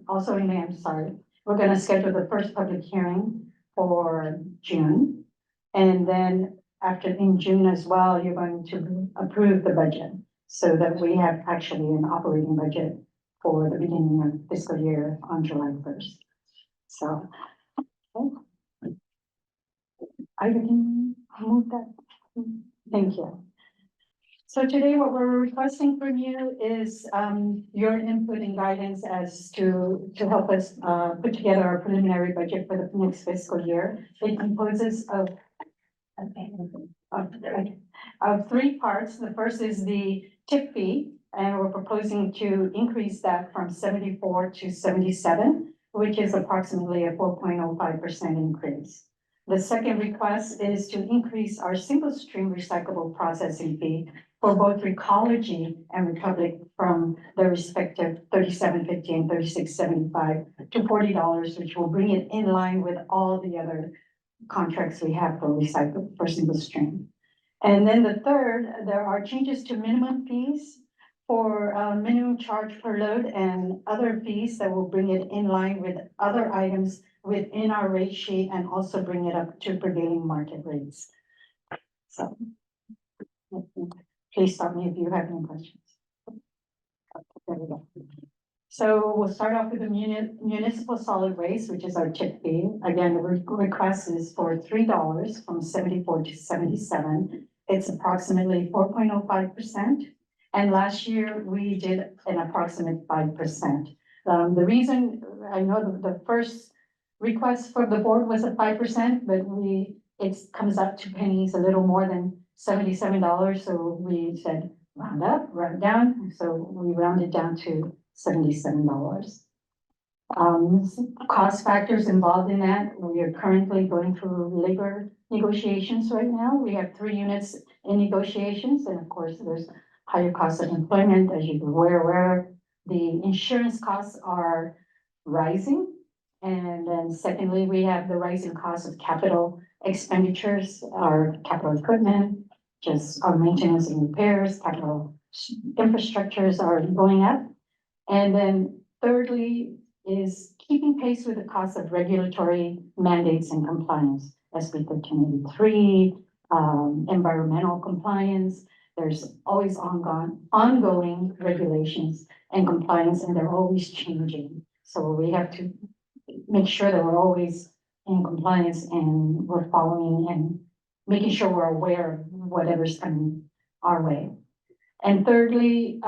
also in May, I'm sorry, we're going to schedule the first public hearing for June. And then in June as well, you're going to approve the budget so that we have actually an operating budget for the beginning of fiscal year on July 1st. So, okay. I can move that. Thank you. So today what we're requesting from you is your input and guidance as to help us put together our preliminary budget for the next fiscal year. It composes of three parts. The first is the tip fee, and we're proposing to increase that from 74 to 77, which is approximately a 4.05% increase. The second request is to increase our single stream recyclable processing fee for both Recology and Republic from the respective $37.50 and $36.75 to $40, which will bring it in line with all the other contracts we have for single stream. And then the third, there are changes to minimum fees for minimum charge per load and other fees that will bring it in line with other items within our rate sheet and also bring it up to prevailing market rates. So please stop me if you have any questions. There we go. So we'll start off with the municipal solid waste, which is our tip fee. Again, the request is for $3 from 74 to 77. It's approximately 4.05%. And last year we did an approximate 5%. The reason I know the first request for the board was at 5%, but it comes out to pennies, a little more than $77. So we said round up, round down. So we rounded down to $77. Cost factors involved in that. We are currently going through labor negotiations right now. We have 3 units in negotiations, and of course, there's higher costs of employment, as you're aware, where the insurance costs are rising. And then secondly, we have the rising cost of capital expenditures, our capital equipment, just our maintenance and repairs, capital infrastructures are going up. And then thirdly is keeping pace with the cost of regulatory mandates and compliance, SB 1383, environmental compliance. There's always ongoing regulations and compliance, and they're always changing. So we have to make sure that we're always in compliance and we're following and making sure we're aware of whatever's coming our way. And thirdly,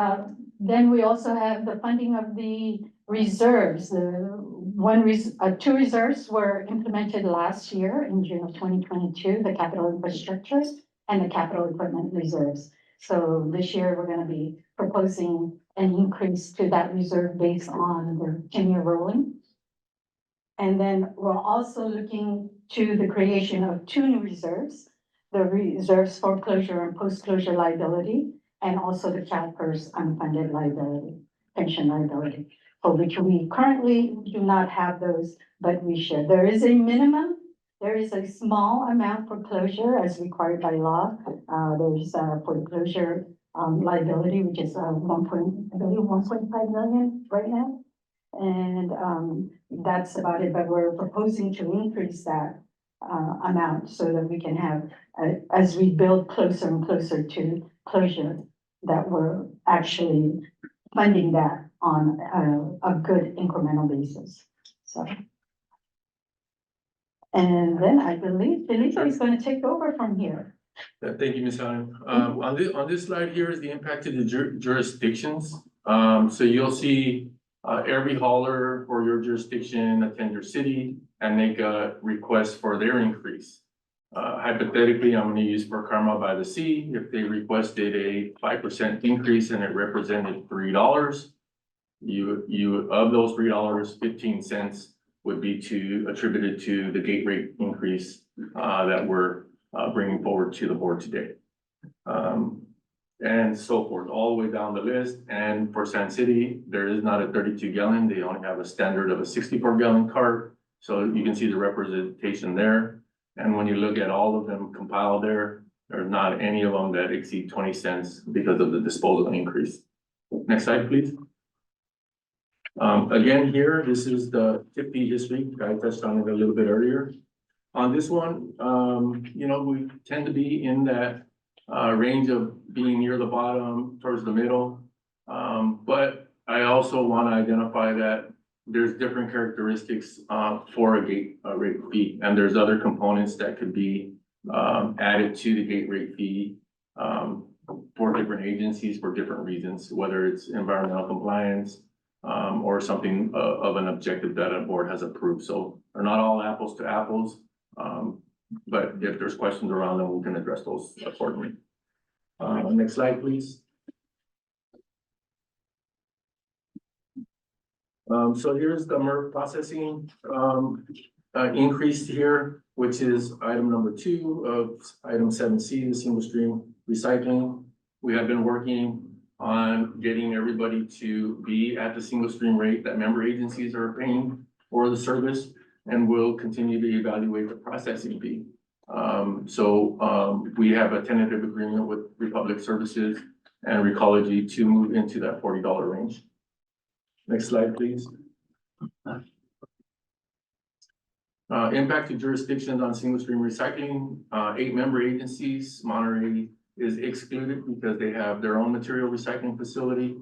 then we also have the funding of the reserves. Two reserves were implemented last year in June of 2022, the capital infrastructure and the capital equipment reserves. So this year, we're gonna be proposing an increase to that reserve based on the 10-year rolling. And then we're also looking to the creation of two new reserves, the reserves for closure and post-closure liability, and also the CalPERS unfunded liability, pension liability, for which we currently do not have those, but we should. There is a minimum, there is a small amount for closure as required by law. There's for the closure liability, which is 1.5 million right now. And that's about it, but we're proposing to increase that amount so that we can have, as we build closer and closer to closure, that we're actually funding that on a good incremental basis. So. And then I believe Felipe is going to take over from here. Thank you, Ms. Allen. On this slide here is the impact to the jurisdictions. So you'll see every hauler for your jurisdiction attend your city and make a request for their increase. Hypothetically, I'm going to use for Karma by the Sea. If they requested a 5% increase and it represented $3, you of those $3, 15 cents would be attributed to the gate rate increase that we're bringing forward to the board today. And so forth, all the way down the list. And for Sand City, there is not a 32 gallon. They only have a standard of a 64 gallon cart. So you can see the representation there. And when you look at all of them compiled there's not any of them that exceed 20 cents because of the disposal increase. Next slide, please. Again, here, this is the tip fee history. I touched on it a little bit earlier. On this one, you know, we tend to be in that range of being near the bottom towards the middle. But I also want to identify that there's different characteristics for a gate rate fee, and there's other components that could be added to the gate rate fee for different agencies for different reasons, whether it's environmental compliance or something of an objective that a board has approved. So they're not all apples to apples, but if there's questions around them, we can address those accordingly. Next slide, please. So here's the MRF processing increase here, which is item number 2 of item 7C, the single stream recycling. We have been working on getting everybody to be at the single stream rate that member agencies are paying for the service, and we'll continue to evaluate the processing fee. We have a tentative agreement with Republic Services and Recology to move into that $40 range. Next slide, please. Impact to jurisdictions on single stream recycling. 8 member agencies. Monterey is excluded because they have their own material recycling facility.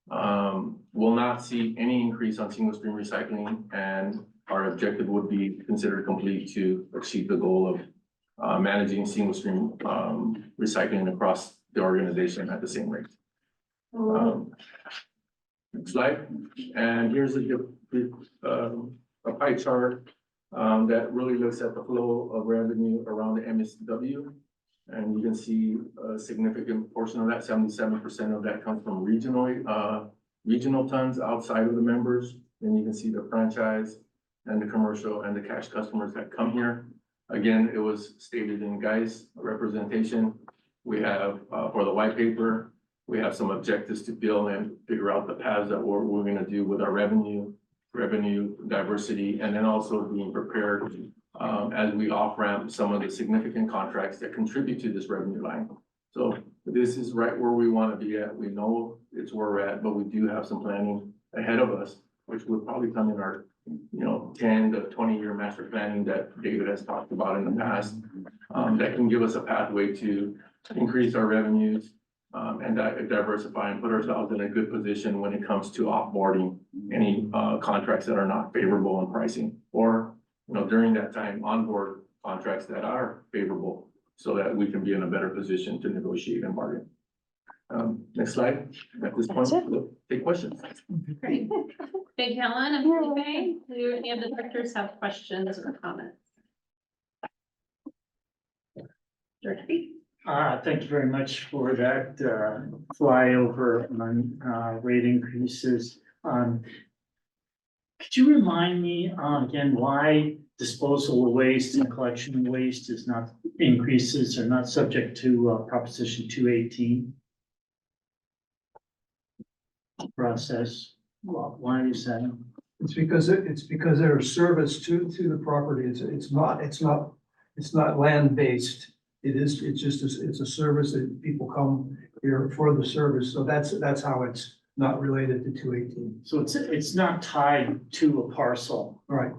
Will not see any increase on single stream recycling, and our objective would be considered complete to achieve the goal of managing single stream recycling across the organization at the same rate. Next slide. And here's a pie chart that really looks at the flow of revenue around the MSW. And you can see a significant portion of that, 77% of that comes from regional tons outside of the members. And you can see the franchise and the commercial and the cash customers that come here. Again, it was stated in Guy's representation. We have, for the white paper, we have some objectives to build and figure out the paths that we're going to do with our revenue diversity, and then also being prepared as we off-ramp some of the significant contracts that contribute to this revenue line. So this is right where we want to be at. We know it's where we're at, but we do have some planning ahead of us, which would probably come in our 10 to 20 year master planning that David has talked about in the past. that can give us a pathway to increase our revenues and diversify and put ourselves in a good position when it comes to offboarding any contracts that are not favorable in pricing, or, you know, during that time, onboard contracts that are favorable, so that we can be in a better position to negotiate and bargain. Next slide. At this point, we'll take questions. Great. Thank you, Helen and Felipe. Do any of the directors have questions or comments? Director Beach? Thank you very much for that, flyover on, rate increases. Could you remind me, again, why disposal of waste and collection of waste is not, increases are not subject to, Proposition 218? Process, well, why is that? It's because they're a service to the property. It's not land-based. It's a service that people come here for the service. So that's how it's not related to 218. So it's not tied to a parcel. Right,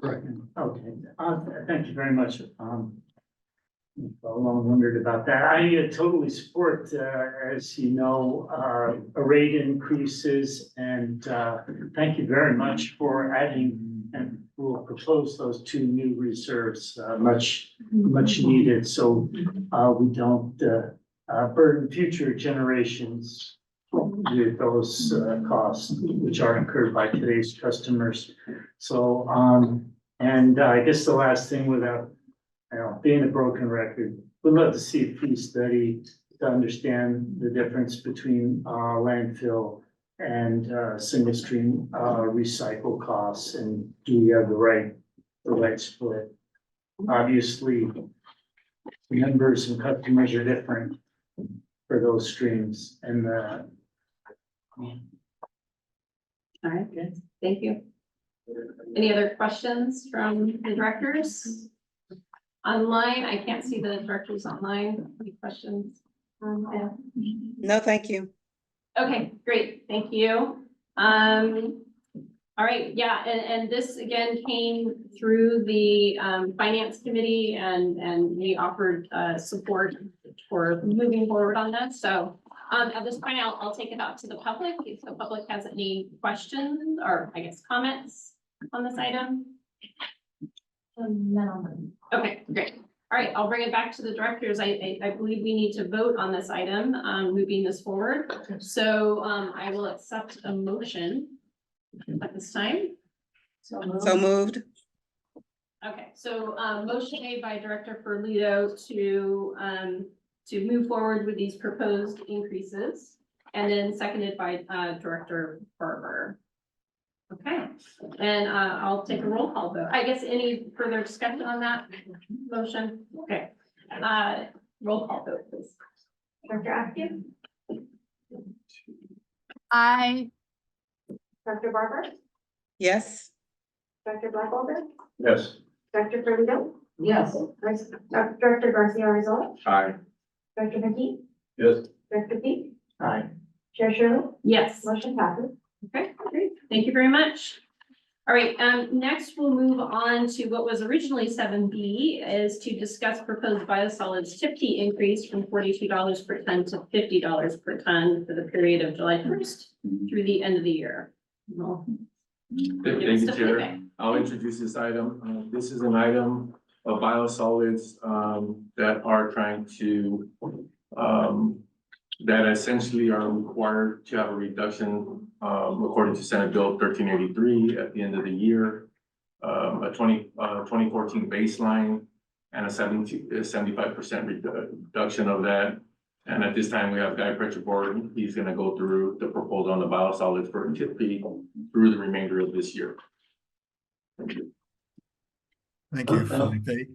correct. Okay, thank you very much. I long wondered about that. I totally support, as you know, rate increases, and thank you very much for adding, and we'll propose those 2 new reserves, much needed, so we don't burden future generations with those costs which are incurred by today's customers. So, and I guess the last thing, without being a broken record, we'd love to see a fee study to understand the difference between landfill and single stream recycle costs, and do we have the right split? Obviously, members and customers are different for those streams, and All right, good. Thank you. Any other questions from the directors? Online, I can't see the directors online. Any questions? No, thank you. Okay, great, thank you. All right, yeah, and this again came through the finance committee, and we offered support for moving forward on this. So at this point, I'll take it out to the public if the public has any questions or I guess comments on this item. Okay, great. All right, I'll bring it back to the directors. I believe we need to vote on this item, moving this forward. So I will accept a motion at this time. So moved. Okay, so motion made by Director Ferlito to move forward with these proposed increases, and then seconded by Director Barber. Okay, and I'll take a roll call vote. I guess any further discussion on that motion? Okay, roll call vote, please. Dr. Askew? I, Dr. Barber? Yes. Dr. Blackwelder? Yes. Dr. Ferlito? Yes. Director Garcia Rizal? Aye. Dr. McKee? Yes. Dr. Peak? Aye. Chair Shirley? Yes. Motion passes. Okay, great. Thank you very much. All right, next we'll move on to what was originally 7B, is to discuss proposed biosolids tip fee increase from $42 per ton to $50 per ton for the period of July 1st through the end of the year. Well, Thank you, Chair. I'll introduce this item. This is an item of biosolids that are trying to that essentially are required to have a reduction according to Senate Bill 1383 at the end of the year, a 2014 baseline, and a 75% reduction of that. And at this time, we have Guy Board. He's going to go through the proposal on the biosolids for tip fee through the remainder of this year. Thank you. Thank you, Felipe.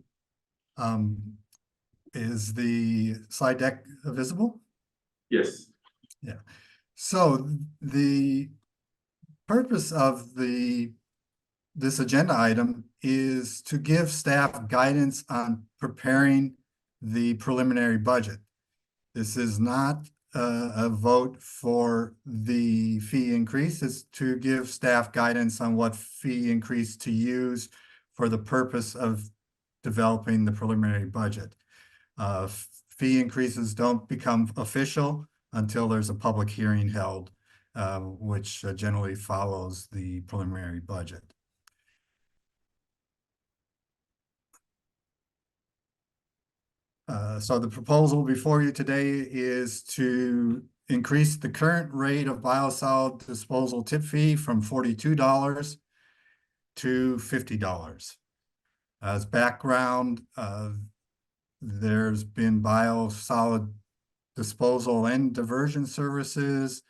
Is the slide deck visible? Yes. Yeah. So the purpose of this agenda item is to give staff guidance on preparing the preliminary budget. This is not a vote for the fee increase. It's to give staff guidance on what fee increase to use for the purpose of developing the preliminary budget. Fee increases don't become official until there's a public hearing held, which generally follows the preliminary budget. So the proposal before you today is to increase the current rate of biosolid disposal tip fee from $42 to $50. As background, there's been biosolid disposal and diversion services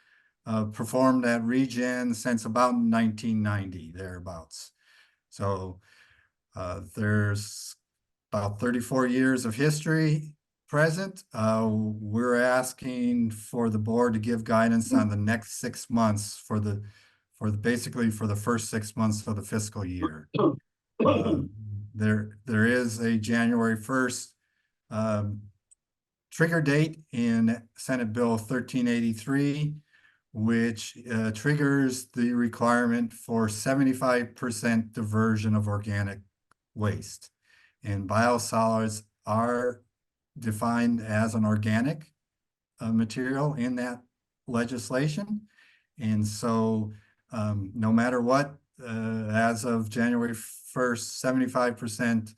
performed at ReGen since about 1990, thereabouts. So there's about 34 years of history present. We're asking for the board to give guidance on the next 6 months basically for the first 6 months of the fiscal year. There is a January 1st trigger date in Senate Bill 1383, which triggers the requirement for 75% diversion of organic waste. And biosolids are defined as an organic material in that legislation. And so no matter what, as of January 1st, 75%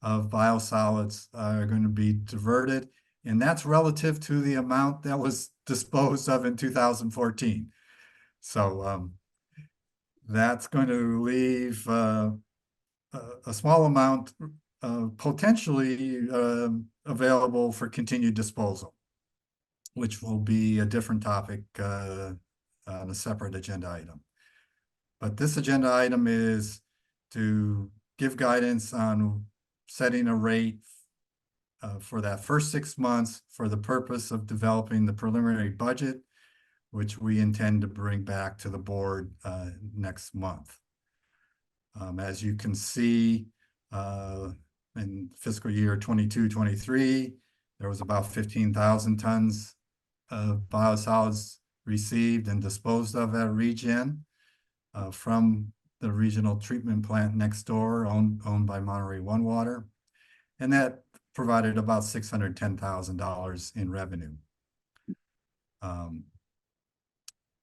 of biosolids are going to be diverted. And that's relative to the amount that was disposed of in 2014. So that's going to leave a small amount potentially available for continued disposal, which will be a different topic on a separate agenda item. But this agenda item is to give guidance on setting a rate for that first 6 months for the purpose of developing the preliminary budget, which we intend to bring back to the board next month. As you can see, in fiscal year 22-23, there was about 15,000 tons of biosolids received and disposed of at ReGen from the regional treatment plant next door owned by Monterey One Water. And that provided about $610,000 in revenue.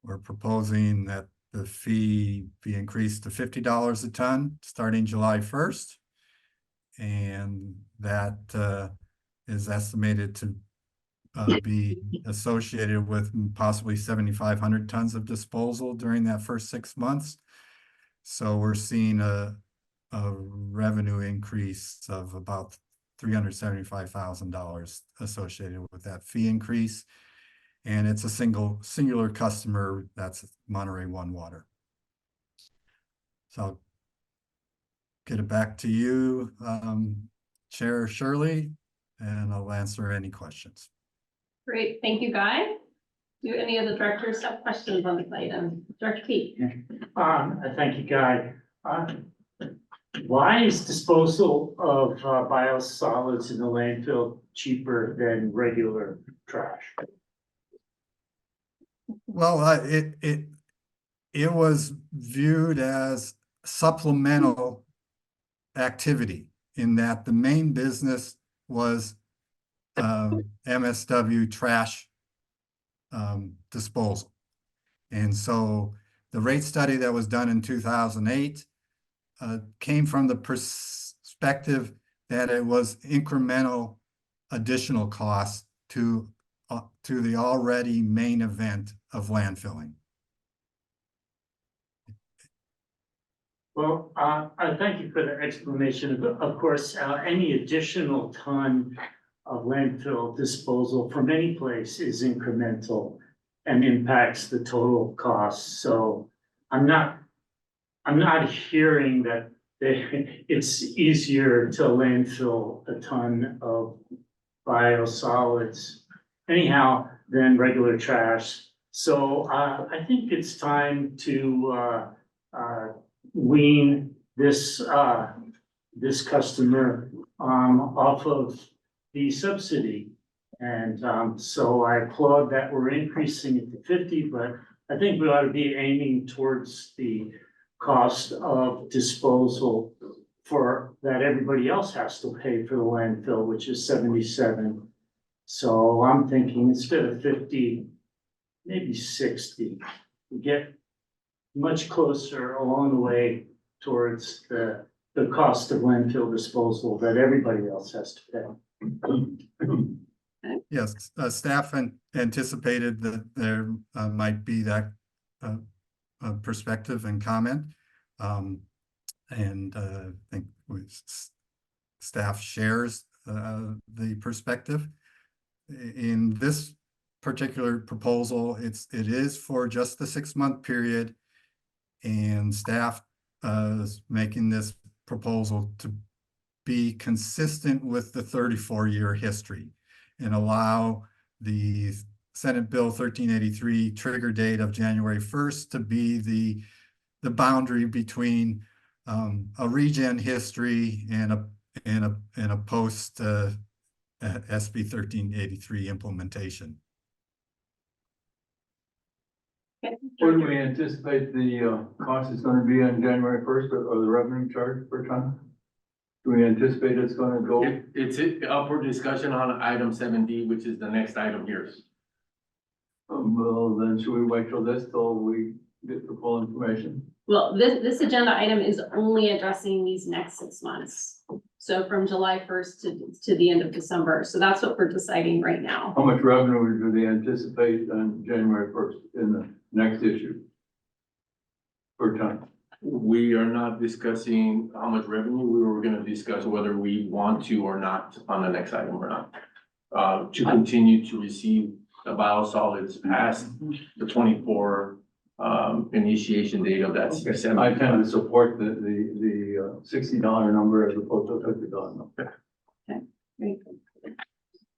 We're proposing that the fee be increased to $50 a ton starting July 1st. And that is estimated to be associated with possibly 7,500 tons of disposal during that first 6 months. So we're seeing a revenue increase of about $375,000 associated with that fee increase. And it's a singular customer, that's Monterey One Water. So I'll get it back to you, Chair Shirley, and I'll answer any questions. Great, thank you, Guy. Do any of the directors have questions on this item? Director Pete. Thank you, Guy. Why is disposal of biosolids in the landfill cheaper than regular trash? Well, it was viewed as supplemental activity in that the main business was MSW trash disposal. And so the rate study that was done in 2008 came from the perspective that it was incremental additional costs to the already main event of landfilling. Well, I thank you for the explanation. Of course, any additional ton of landfill disposal from any place is incremental and impacts the total cost. So I'm not hearing that it's easier to landfill a ton of biosolids anyhow than regular trash. So I think it's time to wean this customer off of the subsidy. And so I applaud that we're increasing it to 50, but I think we ought to be aiming towards the cost of disposal for, that everybody else has to pay for the landfill, which is 77. So I'm thinking instead of 50, maybe 60, we get much closer along the way towards the cost of landfill disposal that everybody else has to pay. Yes, staff anticipated that there might be that perspective and comment. And I think staff shares the perspective. In this particular proposal, it is for just the 6-month period, and staff is making this proposal to be consistent with the 34-year history and allow the Senate Bill 1383 trigger date of January 1st to be the boundary between a ReGen history and a post SB 1383 implementation. What do we anticipate the cost is gonna be on January first, or the revenue charge per ton? Do we anticipate it's gonna go? It's up for discussion on item 7D, which is the next item here. Well, then should we wait till we get the full information? Well, this agenda item is only addressing these next 6 months. So from July 1st to the end of December. So that's what we're deciding right now. How much revenue do they anticipate on January first in the next issue? Per ton? We are not discussing how much revenue. We were gonna discuss whether we want to or not on the next item or not. To continue to receive the biosolids past the 24 initiation date of that. I tend to support the $60 number as opposed to a $50 number. Okay, great.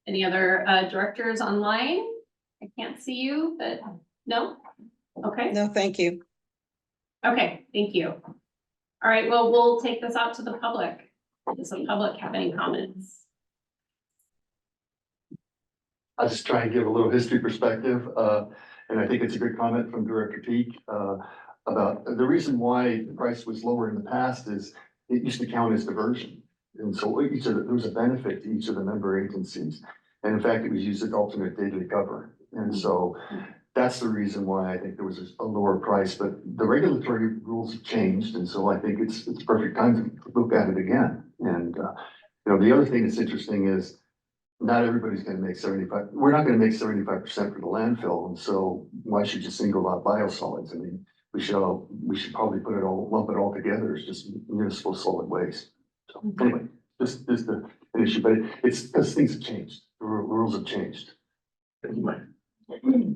Any other directors online? I can't see you, but no? Okay. No, thank you. Okay, thank you. All right, well, we'll take this out to the public. Does the public have any comments? I'll just try and give a little history perspective, and I think it's a good comment from Director Peak about the reason why the price was lower in the past is it used to count as diversion. And so there was a benefit to each of the member agencies. And in fact, it was used as alternate daily cover. And so that's the reason why I think there was a lower price, but the regulatory rules have changed. And so I think it's perfect time to look at it again. And, the other thing that's interesting is not everybody's going to make 75. We're not going to make 75% for the landfill. And so why should you single out biosolids? I mean, we should probably lump it all together as just municipal solid waste. So anyway, this is an issue, but it's because things have changed. The rules have changed. Thank you.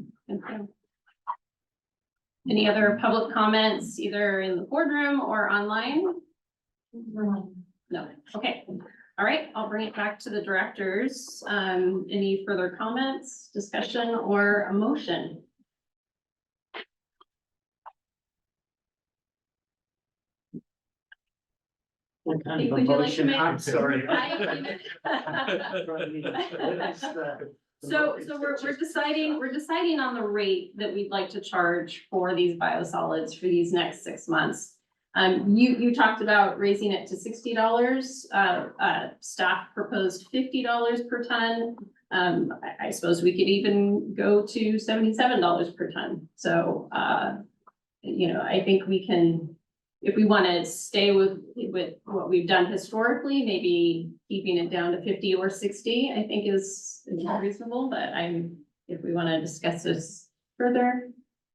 Any other public comments, either in the boardroom or online? No, okay. All right, I'll bring it back to the directors. Any further comments, discussion, or a motion? What kind Would of a you like to motion? make- I'm sorry. So we're deciding on the rate that we'd like to charge for these biosolids for these next 6 months. You talked about raising it to $60. Staff proposed $50 per ton. I suppose we could even go to $77 per ton. So, I think we can, if we want to stay with what we've done historically, maybe keeping it down to 50 or 60, I think is reasonable, but if we want to discuss this further,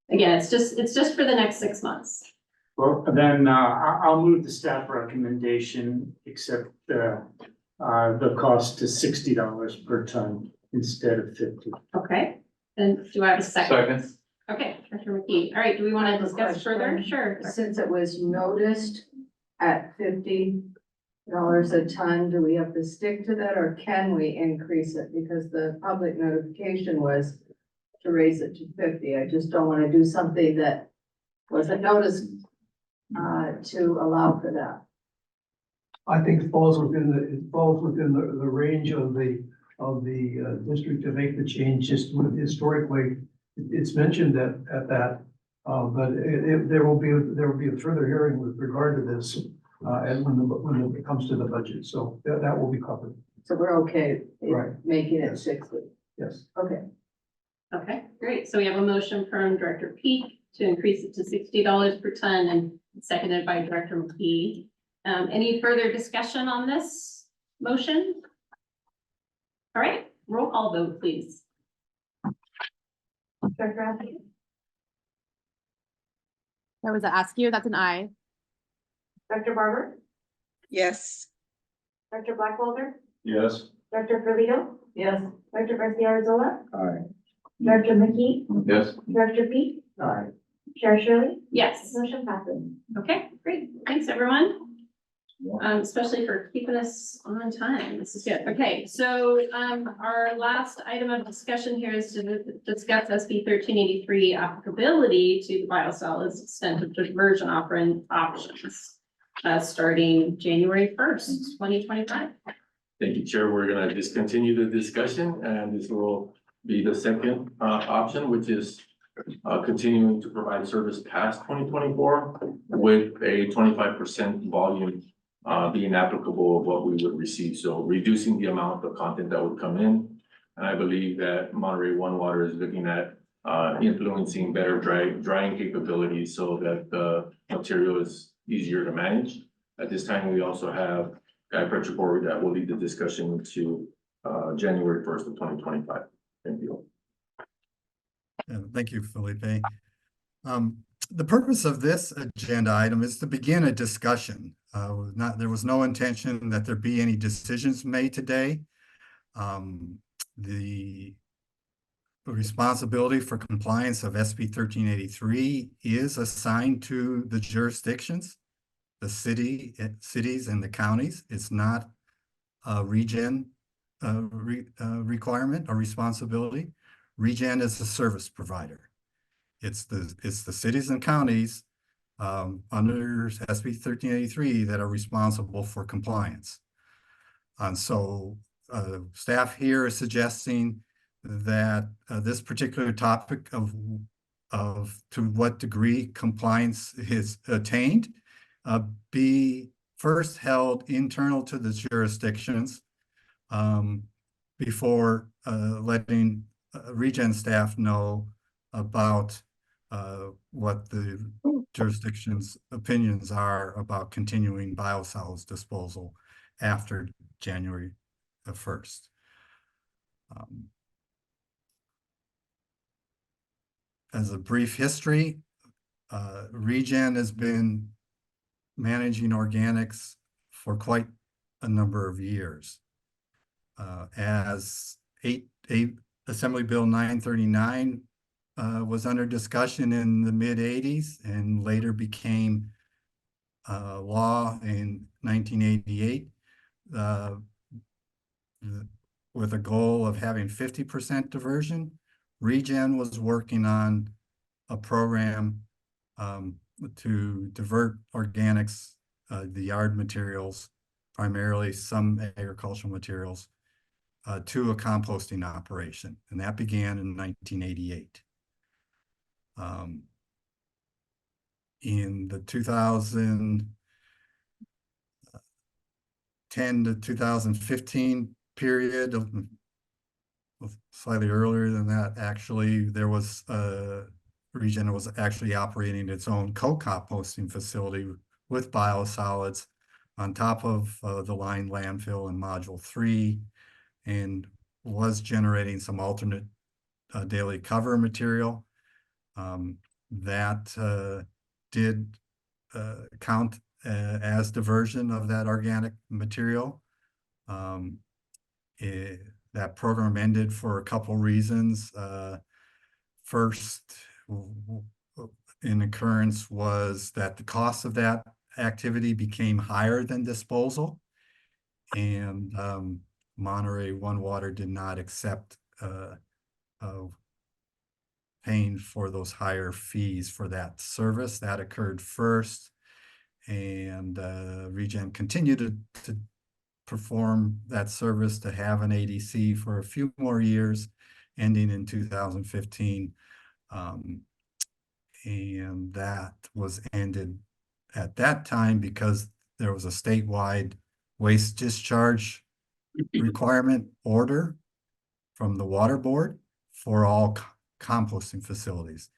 again, it's just for the next 6 months. Well, then, I'll move the staff recommendation, except the cost to $60 per ton instead of 50. Okay, and do I have a second? Second. Okay, Director McKee. All right, do we want to discuss further? Sure. Since it was noticed at $50 a ton, do we have to stick to that, or can we increase it? Because the public notification was to raise it to 50. I just don't want to do something that wasn't noticed to allow for that. I think it falls within the range of the district to make the change. Just historically, it's mentioned at that, but there will be a further hearing with regard to this. and when it comes to the budget, so that will be covered, So we're okay Right. making it 60. yes. Okay. Okay, great. So we have a motion from Director Peak to increase it to $60 per ton and seconded by Director McKee. Any further discussion on this motion? All right, roll call vote, please. Director Askew? That was an Askew, that's an I. Director Barber? Yes. Director Blackwelder? Yes. Director Ferlito? Yes. Director Garcia Arzola? Aye. Director McKee? Yes. Director Peak? Aye. Chair Shirley? Yes. Motion passes. Okay, great. Thanks, everyone. Especially for keeping us on time. This is good. Okay, so our last item of discussion here is to discuss SB 1383 applicability to the biosolids extent of diversion options starting January 1st, 2025. Thank you, Chair. We're gonna discontinue the discussion, and this will be the second option, which is continuing to provide service past 2024 with a 25% volume being applicable of what we would receive. So reducing the amount of content that would come in. And I believe that Monterey One Water is looking at influencing better drying capabilities so that the material is easier to manage. At this time, we also have Guy Petrichor that will lead the discussion to January 1st of 2025. Thank you. Thank you, Felipe. The purpose of this agenda item is to begin a discussion. There was no intention that there be any decisions made today. The responsibility for compliance of SB 1383 is assigned to the jurisdictions, the cities and the counties. It's not a ReGen requirement or responsibility. ReGen is a service provider. It's the cities and counties under SB 1383 that are responsible for compliance. And so staff here is suggesting that this particular topic of to what degree compliance is attained be first held internal to the jurisdictions before letting ReGen staff know about what the jurisdiction's opinions are about continuing biosolids disposal after January 1st. As a brief history, ReGen has been managing organics for quite a number of years. As Assembly Bill 939 was under discussion in the mid-80s and later became law in 1988 with a goal of having 50% diversion. ReGen was working on a program to divert organics, the yard materials, primarily some agricultural materials, to a composting operation, and that began in 1988. In the 2010 to 2015 period, slightly earlier than that, actually, there was ReGen was actually operating its own co-composting facility with biosolids on top of the line landfill in Module 3, and was generating some alternate daily cover material that did count as diversion of that organic material. That program ended for a couple reasons. First, in occurrence was that the cost of that activity became higher than disposal, and Monterey One Water did not accept paying for those higher fees for that service. That occurred first, and ReGen continued to perform that service, to have an ADC for a few more years, ending in 2015. And that was ended at that time because there was a statewide waste discharge requirement order from the water board for all composting facilities.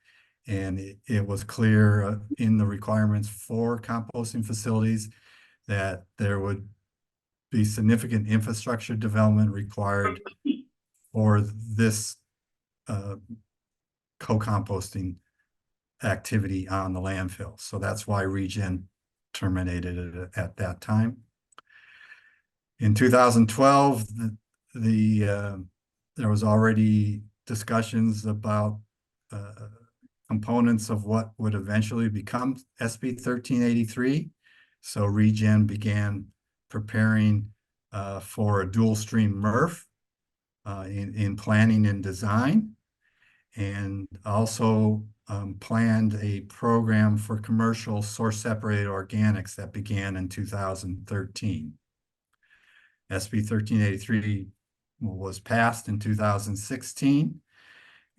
And it was clear in the requirements for composting facilities that there would be significant infrastructure development required for this co-composting activity on the landfill. So that's why ReGen terminated it at that time. In 2012, there was already discussions about components of what would eventually become SB 1383. So ReGen began preparing for a dual stream MRF in planning and design, and also planned a program for commercial source separated organics that began in 2013. SB 1383 was passed in 2016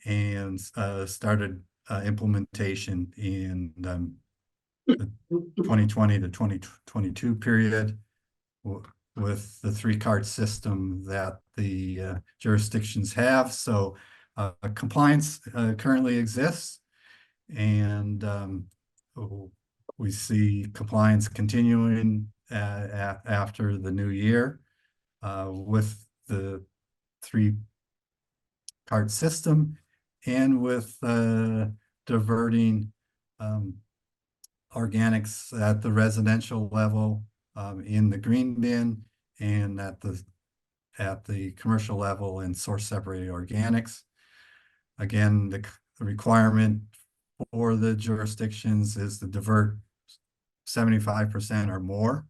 and started implementation in the 2020 to 2022 period with the 3-cart system that the jurisdictions have. So compliance currently exists, and we see compliance continuing after the new year with the 3-cart system and with diverting organics at the residential level in the green bin and at the commercial level in source separated organics. Again, the requirement for the jurisdictions is to divert 75% or more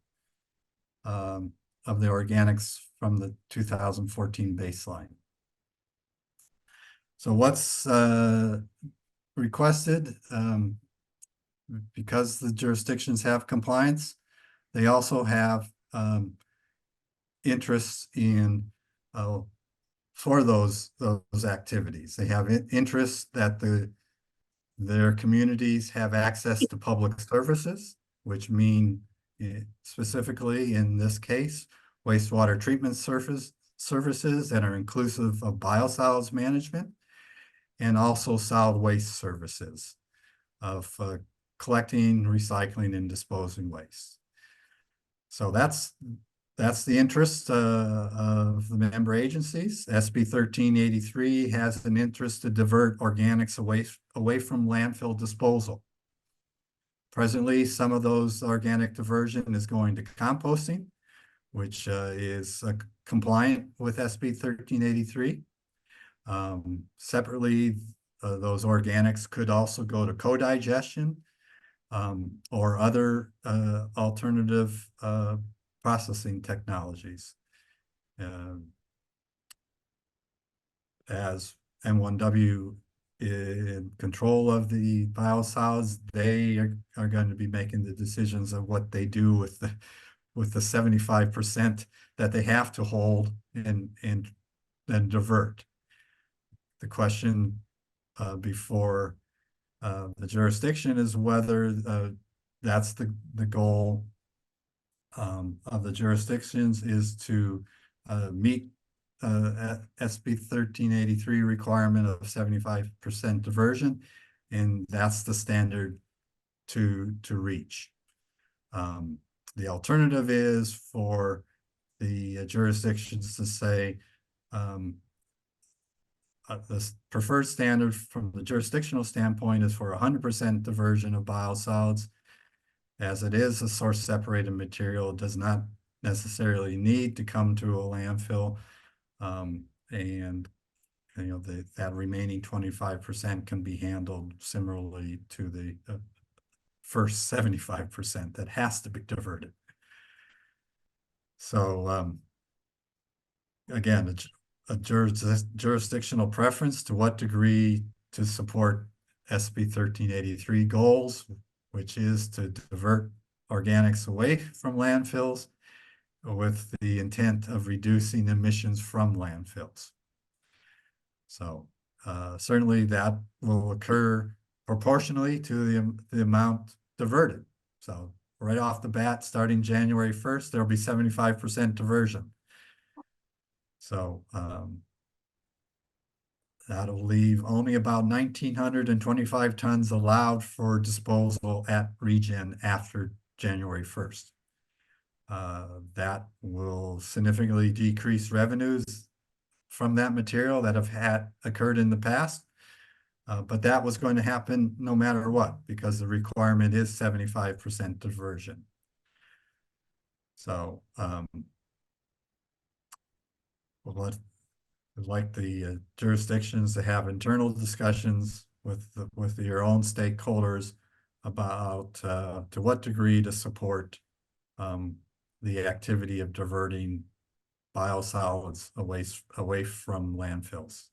of the organics from the 2014 baseline. So what's requested, because the jurisdictions have compliance, they also have interests in for those activities. They have interests that their communities have access to public services, which mean specifically in this case, wastewater treatment services that are inclusive of biosolids management, and also solid waste services of collecting, recycling, and disposing waste. So that's the interest of the member agencies. SB 1383 has an interest to divert organics away from landfill disposal. Presently, some of those organic diversion is going to composting, which is compliant with SB 1383. Separately, those organics could also go to co-digestion or other alternative processing technologies. As M1W in control of the biosolids, they are going to be making the decisions of what they do with the 75% that they have to hold and then divert. The question before the jurisdiction is whether that's the goal of the jurisdictions is to meet SB 1383 requirement of 75% diversion, and that's the standard to reach. The alternative is for the jurisdictions to say the preferred standard from the jurisdictional standpoint is for 100% diversion of biosolids. As it is a source separated material, it does not necessarily need to come to a landfill. And you know, that remaining 25% can be handled similarly to the first 75% that has to be diverted. So again, a jurisdictional preference to what degree to support SB 1383 goals, which is to divert organics away from landfills with the intent of reducing emissions from landfills. So certainly that will occur proportionally to the amount diverted. So right off the bat, starting January 1st, there'll be 75% diversion. So that'll leave only about 1,925 tons allowed for disposal at ReGen after January 1st. That will significantly decrease revenues from that material that have occurred in the past. But that was going to happen no matter what, because the requirement is 75% diversion. So what I'd like the jurisdictions to have internal discussions with your own stakeholders about to what degree to support the activity of diverting biosolids away from landfills.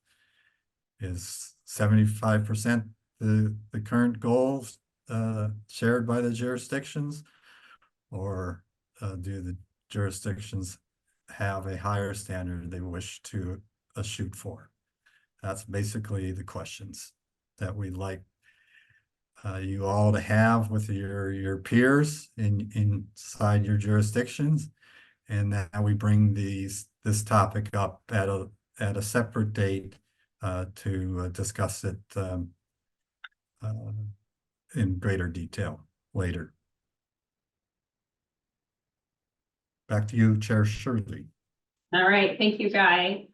Is 75% the current goals shared by the jurisdictions, or do the jurisdictions have a higher standard they wish to shoot for? That's basically the questions that we'd like you all to have with your peers inside your jurisdictions, and now we bring this topic up at a separate date to discuss it in greater detail later. Back to you, Chair Shirley. All right, thank you, Guy.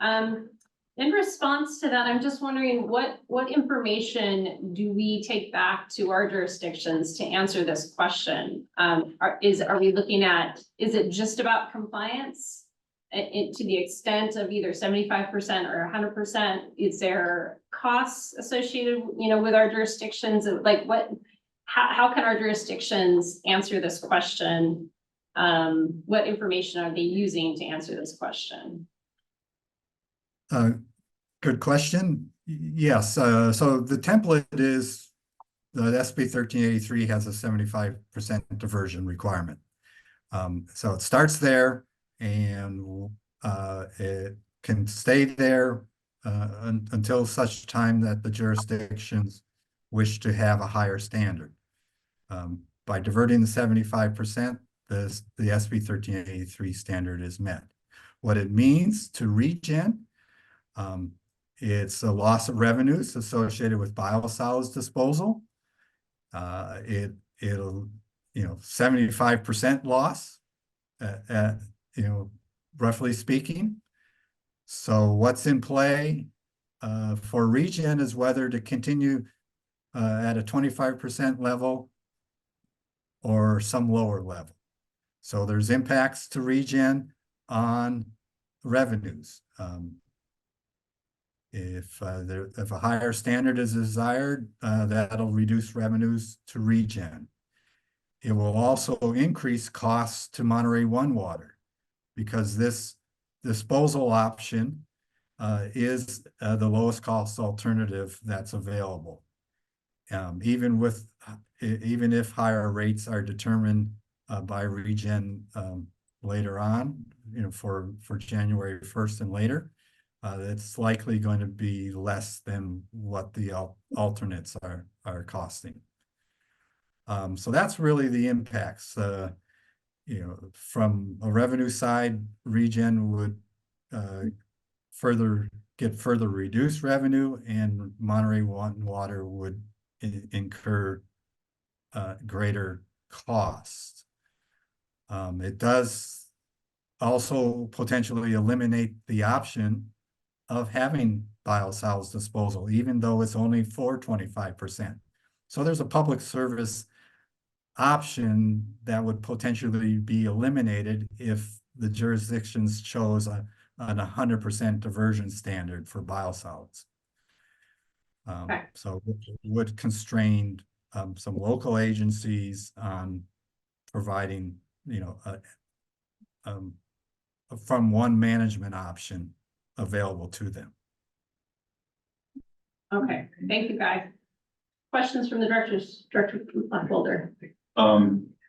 In response to that, I'm just wondering what information do we take back to our jurisdictions to answer this question? Are we looking at, is it just about compliance? To the extent of either 75% or 100%, is there costs associated, with our jurisdictions? Like how can our jurisdictions answer this question? What information are they using to answer this question? Good question. Yes. So the template is the SB 1383 has a 75% diversion requirement. So it starts there, and it can stay there until such time that the jurisdictions wish to have a higher standard. By diverting the 75%, the SB 1383 standard is met. What it means to ReGen, it's a loss of revenues associated with biosolids disposal. It'll 75% loss, roughly speaking. So what's in play for ReGen is whether to continue at a 25% level or some lower level. So there's impacts to ReGen on revenues. If a higher standard is desired, that'll reduce revenues to ReGen. It will also increase costs to Monterey One Water, because this disposal option is the lowest cost alternative that's available. Even if higher rates are determined by ReGen later on, for January 1st and later, it's likely going to be less than what the alternates are costing. So that's really the impacts. From a revenue side, ReGen would get further reduced revenue, and Monterey One Water would incur greater costs. It does also potentially eliminate the option of having biosolids disposal, even though it's only for 25%. So there's a public service option that would potentially be eliminated if the jurisdictions chose an 100% diversion standard for biosolids. So it would constrain some local agencies on providing, from one management option available to them. Okay, thank you, Guy. Questions from the Director Holder.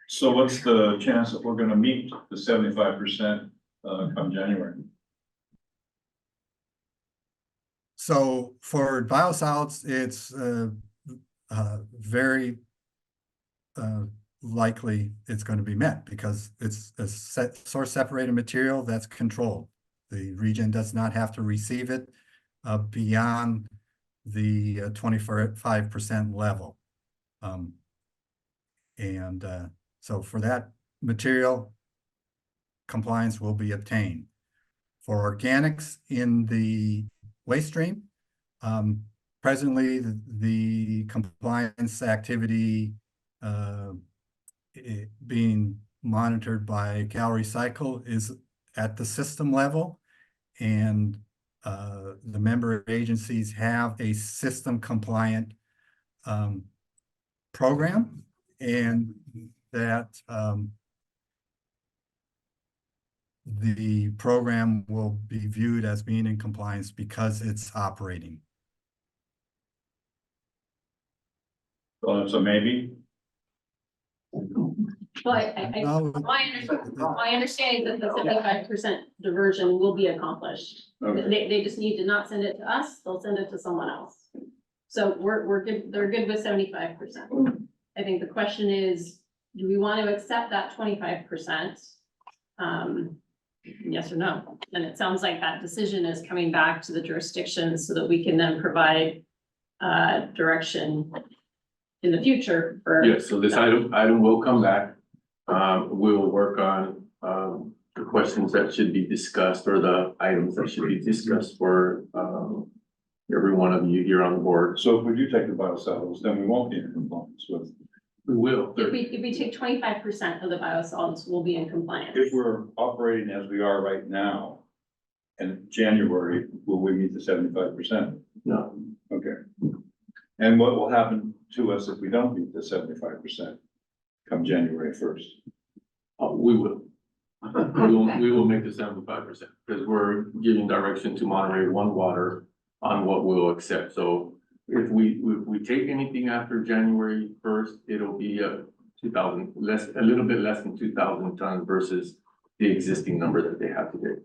So what's the chance that we're gonna meet the 75% come January? So for biosolids, it's very likely it's going to be met because it's a source separated material that's controlled. The ReGen does not have to receive it beyond the 25% level. So for that material, compliance will be obtained. For organics in the waste stream, presently the compliance activity being monitored by Cal Recycle is at the system level, and the member agencies have a system compliant program, and that the program will be viewed as being in compliance because it's operating. So it's a maybe? But No. my understanding that the 75% diversion will be accomplished. Okay. They just need to not send it to us, they'll send it to someone else. So we're good, they're good with 75%. I think the question is, do we want to accept that 25%? Yes or no? And it sounds like that decision is coming back to the jurisdictions so that we can then provide direction in the future for. Yes, so this item will come back. We'll work on the questions that should be discussed or the items that should be discussed for every one of you here on the board. So if we do take the biosolids, then we won't be in compliance with. We will. If we take 25% of the biosolids, we'll be in compliance. If we're operating as we are right now, in January, will we meet the 75%? No. Okay. And what will happen to us if we don't meet the 75% come January 1st? We will. We will make the 75% because we're giving direction to Monterey One Water on what we'll accept. So if we take anything after January 1st, it'll be a little bit less than 2,000 tons versus the existing number that they have today.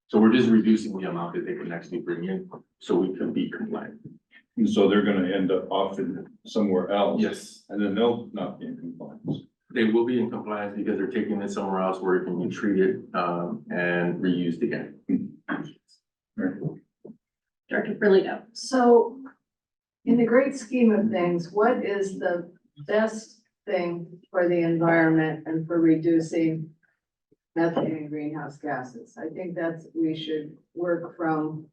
So we're just reducing the amount that they can actually bring in so we can be compliant. And so they're gonna end up off in somewhere else. Yes. And then they'll not be in compliance. They will be in compliance because they're taking it somewhere else where it can be treated and reused again. Director Burlito. So in the great scheme of things, what is the best thing for the environment and for reducing methane and greenhouse gases? I think that's, we should work from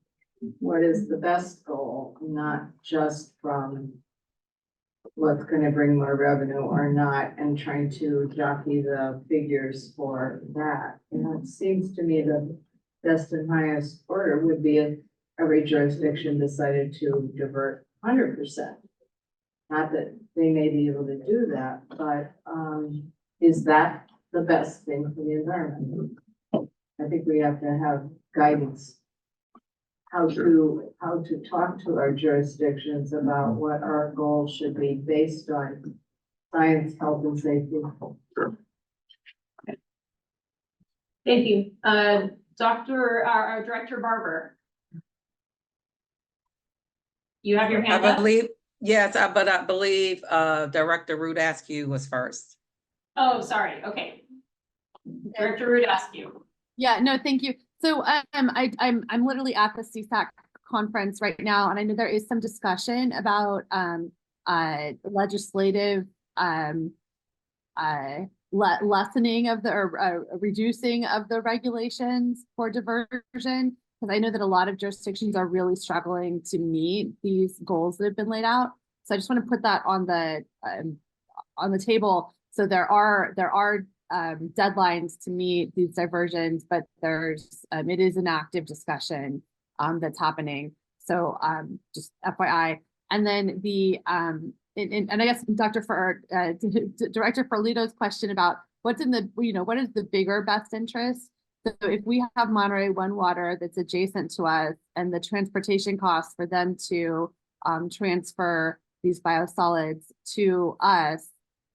what is the best goal, not just from what's gonna bring more revenue or not, and trying to jockey the figures for that. You know, it seems to me the best and highest order would be if every jurisdiction decided to divert 100%. Not that they may be able to do that, but is that the best thing for the environment? I think we have to have guidance. How to talk to our jurisdictions about what our goals should be based on science, health, and safety. Sure. Thank you. Our Director Barber. You have your hand I up? believe, yes, but I believe Director Root Askew was first. Oh, sorry. Okay. Director Root Askew. Yeah, no, thank you. So I'm literally at the CSAC conference right now, and I know there is some discussion about legislative lessening of the or reducing of the regulations for diversion, because I know that a lot of jurisdictions are really struggling to meet these goals that have been laid out. So I just want to put that on the table. So there are deadlines to meet these diversions, but there's it is an active discussion that's happening. So just FYI. And then the and I guess Director Ferlito's question about what's in the, what is the bigger best interest? So if we have Monterey One Water that's adjacent to us, and the transportation costs for them to transfer these biosolids to us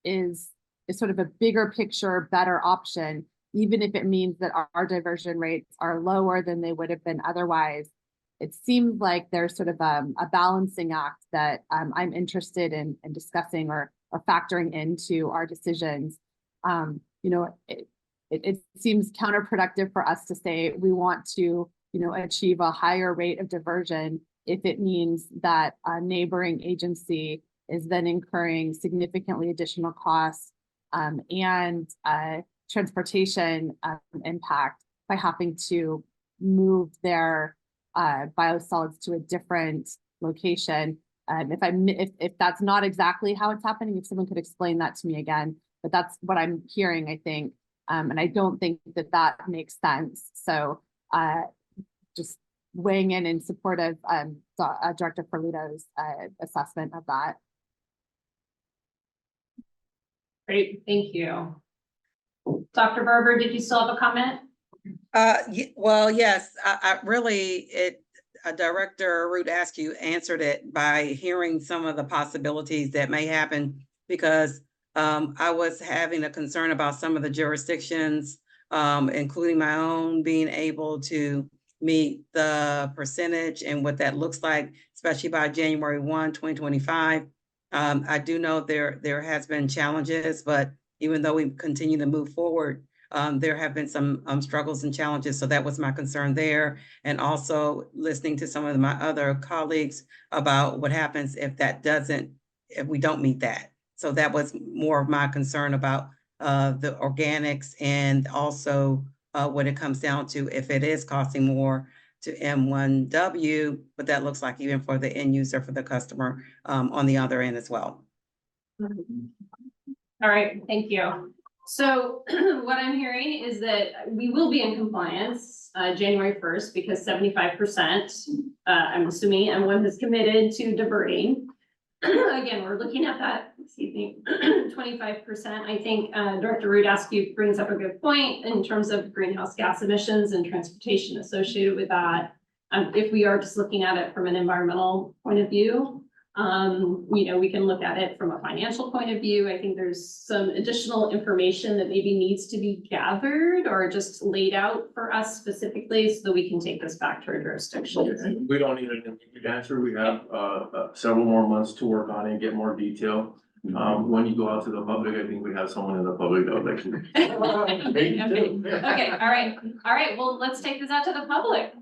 is sort of a bigger picture, better option, even if it means that our diversion rates are lower than they would have been otherwise. It seems like there's sort of a balancing act that I'm interested in discussing or factoring into our decisions. You know, it seems counterproductive for us to say we want to, you know, achieve a higher rate of diversion if it means that a neighboring agency is then incurring significantly additional costs and transportation impact by having to move their biosolids to a different location. If that's not exactly how it's happening, if someone could explain that to me again, but that's what I'm hearing, I think. And I don't think that that makes sense. So just weighing in support of Director Ferlito's assessment of that. Great, thank you. Dr. Barber, did you still have a comment? Well, yes, I really, Director Root Askew answered it by hearing some of the possibilities that may happen, because I was having a concern about some of the jurisdictions, including my own, being able to meet the percentage and what that looks like, especially by January 1, 2025. I do know there has been challenges, but even though we continue to move forward, there have been some struggles and challenges. So that was my concern there. And also listening to some of my other colleagues about what happens if we don't meet that. So that was more of my concern about the organics, and also when it comes down to if it is costing more to M1W, but that looks like even for the end user, for the customer on the other end as well. All right, thank you. So what I'm hearing is that we will be in compliance January 1st because 75%, I'm assuming, M1 has committed to diverting. Again, we're looking at that, excuse me, 25%. I think Director Root Askew brings up a good point in terms of greenhouse gas emissions and transportation associated with that. If we are just looking at it from an environmental point of view, you know, we can look at it from a financial point of view. I think there's some additional information that maybe needs to be gathered or just laid out for us specifically so that we can take this back to our jurisdiction. We don't need an immediate answer. We have several more months to work on it and get more detail. When you go out to the public, I think we have someone in the public that would like to. Okay, all right, well, let's take this out to the public.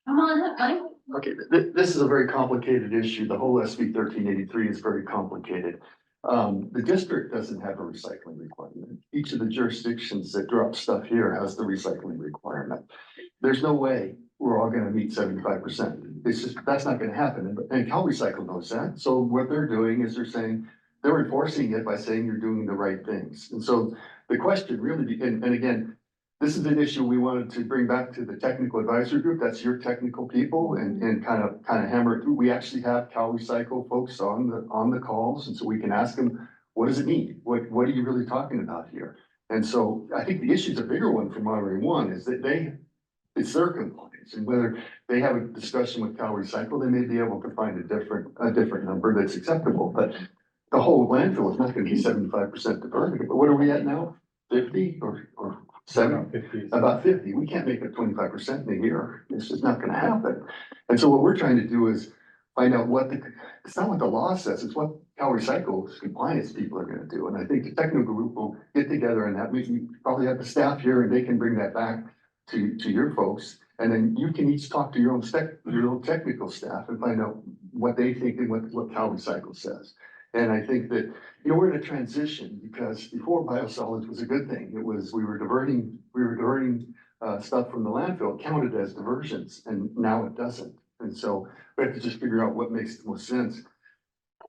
Come on, Mike. Okay, this is a very complicated issue. The whole SB 1383 is very complicated. The district doesn't have a recycling requirement. Each of the jurisdictions that drop stuff here has the recycling requirement. There's no way we're all gonna meet 75%. It's just, that's not gonna happen. And Cal Recycle knows that. So what they're doing is they're enforcing it by saying you're doing the right things. And so the question really, and again, this is an issue we wanted to bring back to the technical advisory group. That's your technical people, and kind of hammer it through. We actually have Cal Recycle folks on the calls, and so we can ask them, what does it mean? What are you really talking about here? And so I think the issue is a bigger one for Monterey One, is that it's their compliance, and whether they have a discussion with Cal Recycle, they may be able to find a different number that's acceptable. But the whole landfill is not going to be 75% diverted. But what are we at now? 50 or 70? About 50. We can't make it 25% in a year. It's just not gonna happen. And so what we're trying to do is find out it's not what the law says, it's what Cal Recycle's compliance people are gonna do. And I think the technical group will get together, and that we probably have the staff here, and they can bring that back to your folks. And then you can each talk to your own technical staff and find out what they think and what Cal Recycle says. And I think that, we're in a transition, because before biosolids was a good thing. It was, we were diverting stuff from the landfill, counted as diversions, and now it doesn't. And so we have to just figure out what makes the most sense.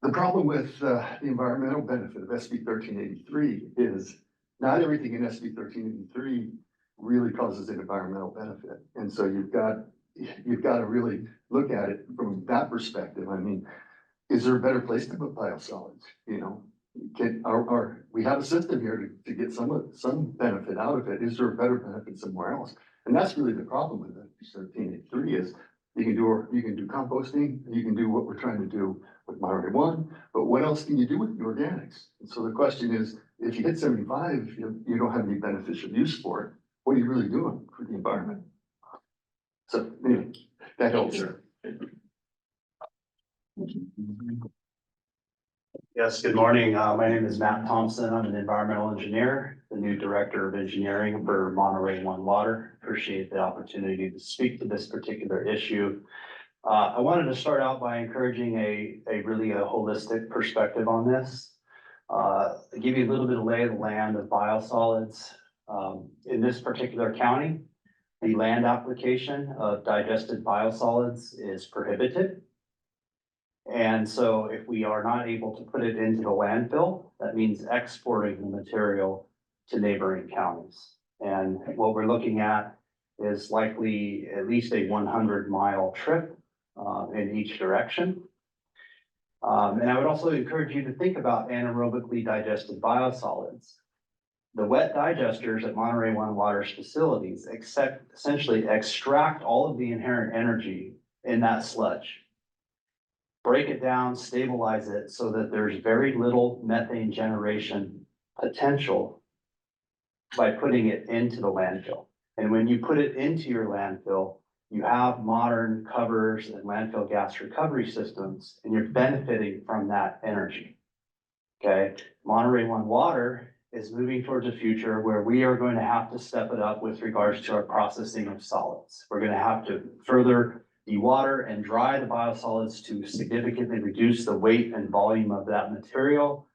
The problem with the environmental benefit of SB 1383 is not everything in SB 1383 really causes an environmental benefit. And so you've got to really look at it from that perspective. I mean, is there a better place to put biosolids? We have a system here to get some benefit out of it. Is there a better benefit somewhere else? And that's really the problem with it. 1383 is you can do composting, you can do what we're trying to do with Monterey One, but what else can you do with the organics? And so the question is, if you hit 75, you don't have any beneficial use for it. What are you really doing for the environment? So anyway, that helps. Yes, good morning. My name is Matt Thompson. I'm an environmental engineer, the new director of engineering for Monterey One Water. Appreciate the opportunity to speak to this particular issue. I wanted to start out by encouraging a really holistic perspective on this. Give you a little bit of lay of the land of biosolids. In this particular county, the land application of digested biosolids is prohibited. And so if we are not able to put it into the landfill, that means exporting the material to neighboring counties. And what we're looking at is likely at least a 100-mile trip in each direction. And I would also encourage you to think about anaerobically digested biosolids. The wet digesters at Monterey One Water's facilities essentially extract all of the inherent energy in that sludge, break it down, stabilize it so that there's very little methane generation potential by putting it into the landfill. And when you put it into your landfill, you have modern covers and landfill gas recovery systems, and you're benefiting from that energy. Okay, Monterey One Water is moving towards a future where we are going to have to step it up with regards to our processing of solids. We're going to have to further dewater and dry the biosolids to significantly reduce the weight and volume of that material,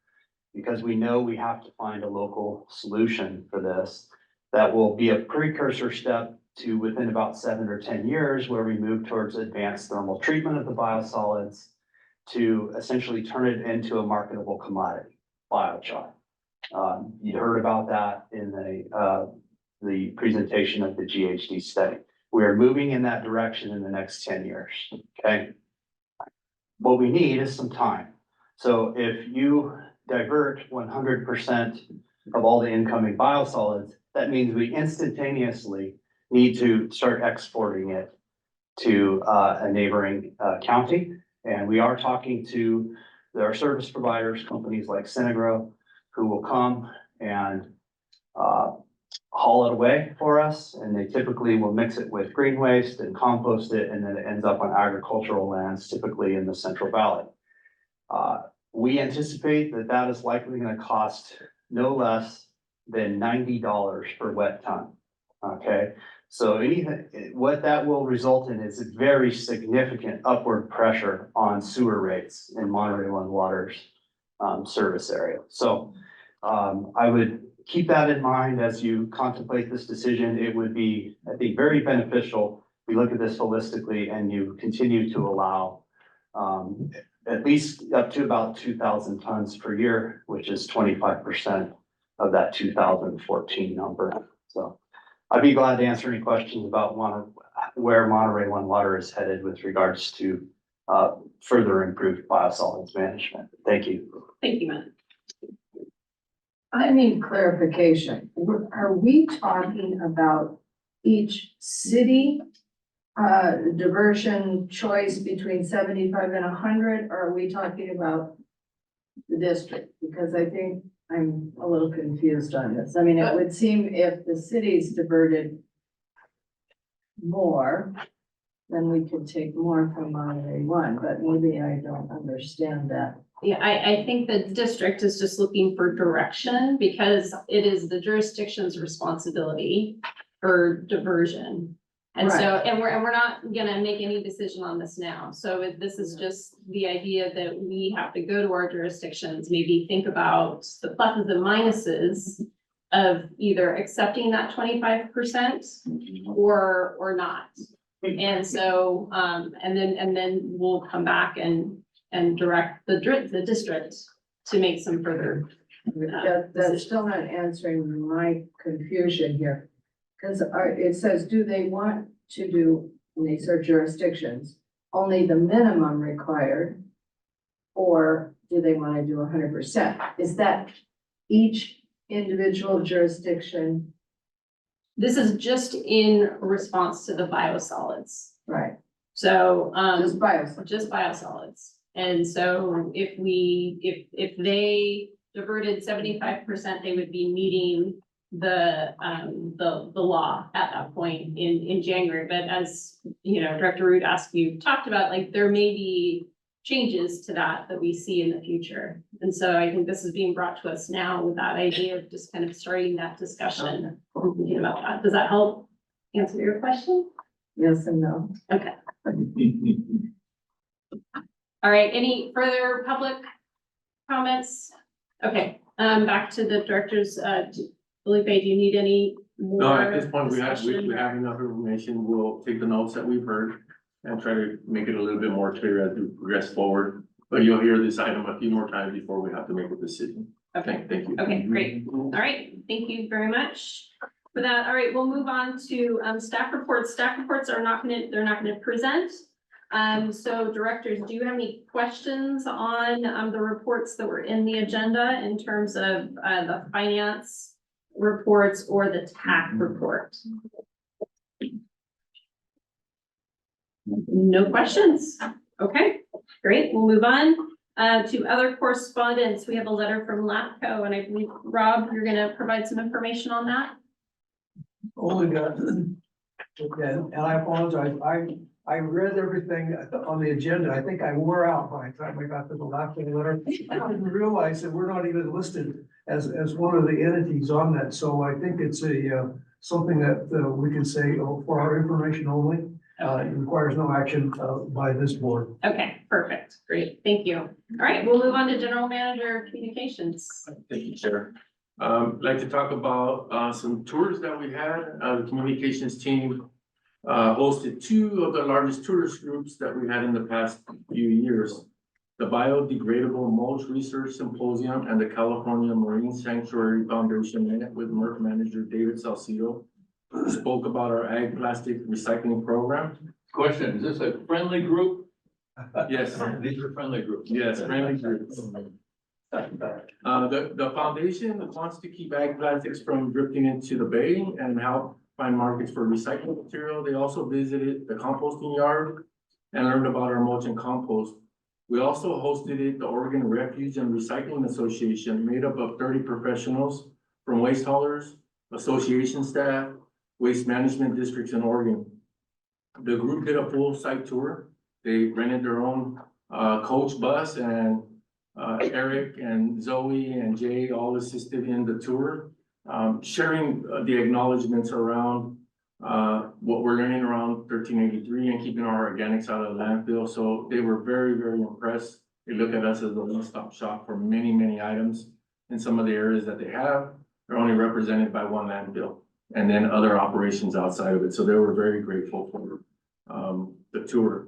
because we know we have to find a local solution for this that will be a precursor step to within about 7 or 10 years, where we move towards advanced thermal treatment of the biosolids to essentially turn it into a marketable commodity, biochar. You heard about that in the presentation of the GHD study. We are moving in that direction in the next 10 years, okay? What we need is some time. So if you divert 100% of all the incoming biosolids, that means we instantaneously need to start exporting it to a neighboring county. And we are talking to our service providers, companies like Synagro, who will come and haul it away for us. And they typically will mix it with green waste and compost it, and then it ends up on agricultural lands, typically in the Central Valley. We anticipate that that is likely going to cost no less than $90 per wet ton. Okay, so anything, what that will result in is a very significant upward pressure on sewer rates in Monterey One Water's service area. So I would keep that in mind as you contemplate this decision. It would be, I think, very beneficial if we look at this holistically and you continue to allow at least up to about 2,000 tons per year, which is 25% of that 2014 number. So I'd be glad to answer any questions about where Monterey One Water is headed with regards to further improved biosolids management. Thank you. Thank you, Matt. I need clarification. Are we talking about each city diversion choice between 75 and 100? Or are we talking about the district? Because I think I'm a little confused on this. I mean, it would seem if the cities diverted more, then we could take more from Monterey One, but maybe I don't understand that. Yeah, I think the district is just looking for direction because it is the jurisdiction's responsibility for diversion. And so, and we're not gonna make any decision on this now. So this is just the idea that we have to go to our jurisdictions, maybe think about the pluses and minuses of either accepting that 25% or not. And so, and then we'll come back and direct the district to make some further. That's still not answering my confusion here. Because it says, do they want to do, in these are jurisdictions, only the minimum required? Or do they want to do 100%? Is that each individual jurisdiction? This is just in response to the biosolids. Right. So, just biosolids. And so if they diverted 75%, they would be meeting the law at that point in January. But as you know, Director Root asked, you talked about, like, there may be changes to that we see in the future. And so I think this is being brought to us now with that idea of just kind of starting that discussion and thinking about that. Does that help answer your question? Yes and no. Okay. All right, any further public comments? Okay, back to the directors. Felipe, do you need any more? No, at this point, we have discussion? enough information. We'll take the notes that we've heard and try to make it a little bit more clear as we progress forward. But you'll hear this item a few more times before we have to make a decision. Okay. Thank you. Okay, great. All right, thank you very much for that. All right, we'll move on to staff reports. Staff reports are they're not gonna present. So directors, do you have any questions on the reports that were in the agenda in terms of the finance reports or the TAC report? No questions. Okay, great. We'll move on to other correspondence. We have a letter from LAPCO, and I believe, Rob, you're gonna provide some information on that. Only got, and I apologize, I read everything on the agenda. I think I wore out by the time I got to the last letter. I didn't realize that we're not even listed as one of the entities on that. So I think it's something that we can say for our information only. It requires no action by this board. Okay, perfect. Great. Thank you. All right, we'll move on to General Manager Communications. Thank you, Chair. I'd like to talk about some tours that we had. The communications team hosted two of the largest tourist groups that we had in the past few years. The Biodegradable Mulch Research Symposium and the California Marine Sanctuary Foundation met with MERC Manager David Salcido. Spoke about our ag plastic recycling program. Question, is this a friendly group? Yes. These are friendly groups. Yes, friendly groups. The foundation wants to keep ag plastics from drifting into the bay and help find markets for recycling material. They also visited the composting yard and learned about our mulch and compost. We also hosted the Oregon Refuge and Recycling Association, made up of 30 professionals from waste haulers, association staff, waste management districts in Oregon. The group did a full site tour. They rented their own coach bus, and Eric and Zoe and Jay all assisted in the tour, sharing the acknowledgements around what we're learning around 1383 and keeping our organics out of the landfill. So they were very, very impressed. They look at us as a one-stop shop for many, many items. In some of the areas that they have, they're only represented by one landfill and then other operations outside of it. So they were very grateful for the tour.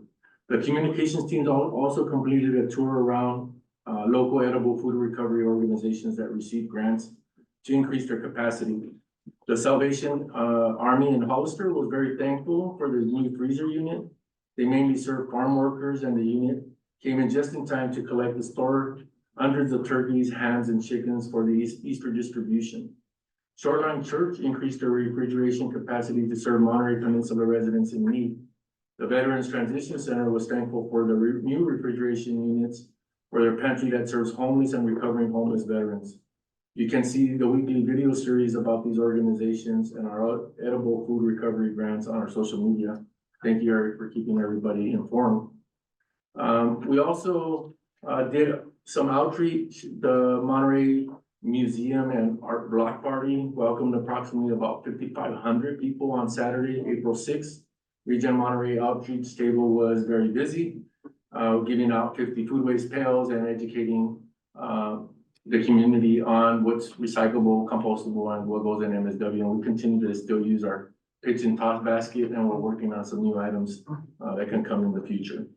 The communications teams also completed a tour around local edible food recovery organizations that receive grants to increase their capacity. The Salvation Army in Hollister was very thankful for the new freezer unit. They mainly serve farm workers, and the unit came in just in time to collect the store hundreds of turkeys, hams, and chickens for the Easter distribution. Shoreline Church increased their refrigeration capacity to serve Monterey Peninsula residents in need. The Veterans Transition Center was thankful for the new refrigeration units for their pantry that serves homeless and recovering homeless veterans. You can see the weekly video series about these organizations and our edible food recovery grants on our social media. Thank you, Eric, for keeping everybody informed. We also did some outreach. The Monterey Museum and Art Block Party welcomed approximately about 5,500 people on Saturday, April 6th. ReGen Monterey outreach table was very busy, giving out 50 food waste pails and educating the community on what's recyclable, compostable, and what goes in MSW. And we continue to still use our pitch and toss basket, and we're working on some new items that can come in the future.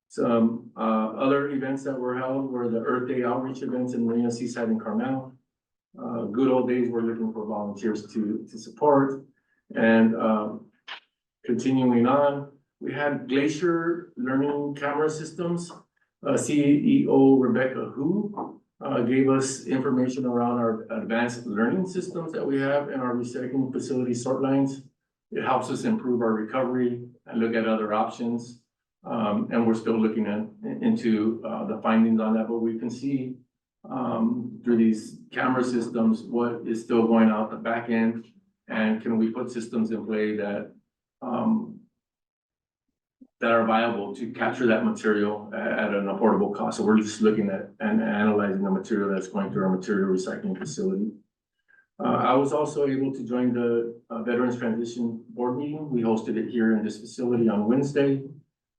Some other events that were held were the Earth Day outreach events in Marina, Seaside, and Carmel. Good old days, we're looking for volunteers to support. And continuing on, we had Glacier Learning Camera Systems. CEO Rebecca Hu gave us information around our advanced learning systems that we have in our recycling facility sort lines. It helps us improve our recovery and look at other options. And we're still looking into the findings on that, but we can see through these camera systems what is still going out the back end, and can we put systems in play that that are viable to capture that material at an affordable cost. So we're just looking at and analyzing the material that's going through our material recycling facility. I was also able to join the Veterans Transition Board meeting. We hosted it here in this facility on Wednesday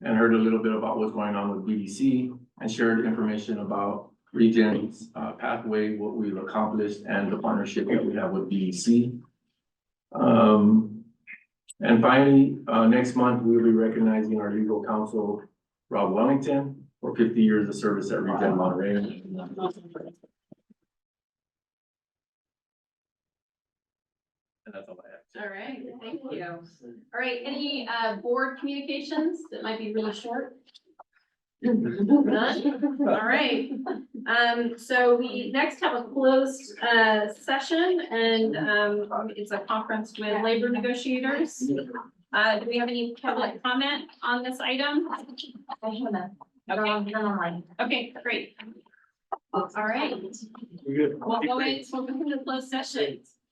and heard a little bit about what's going on with BDC and shared information about ReGen's pathway, what we've accomplished, and the partnership that we have with BDC. And finally, next month, we'll be recognizing our legal counsel, Rob Wellington, for 50 years of service at ReGen Monterey. And that's all I have. All right, thank you. All right, any board communications that might be really short? None? All right. So we next have a closed session, and it's a conference with labor negotiators. Do we have any public comment on this item? Okay, great. All right. We'll go into closed session.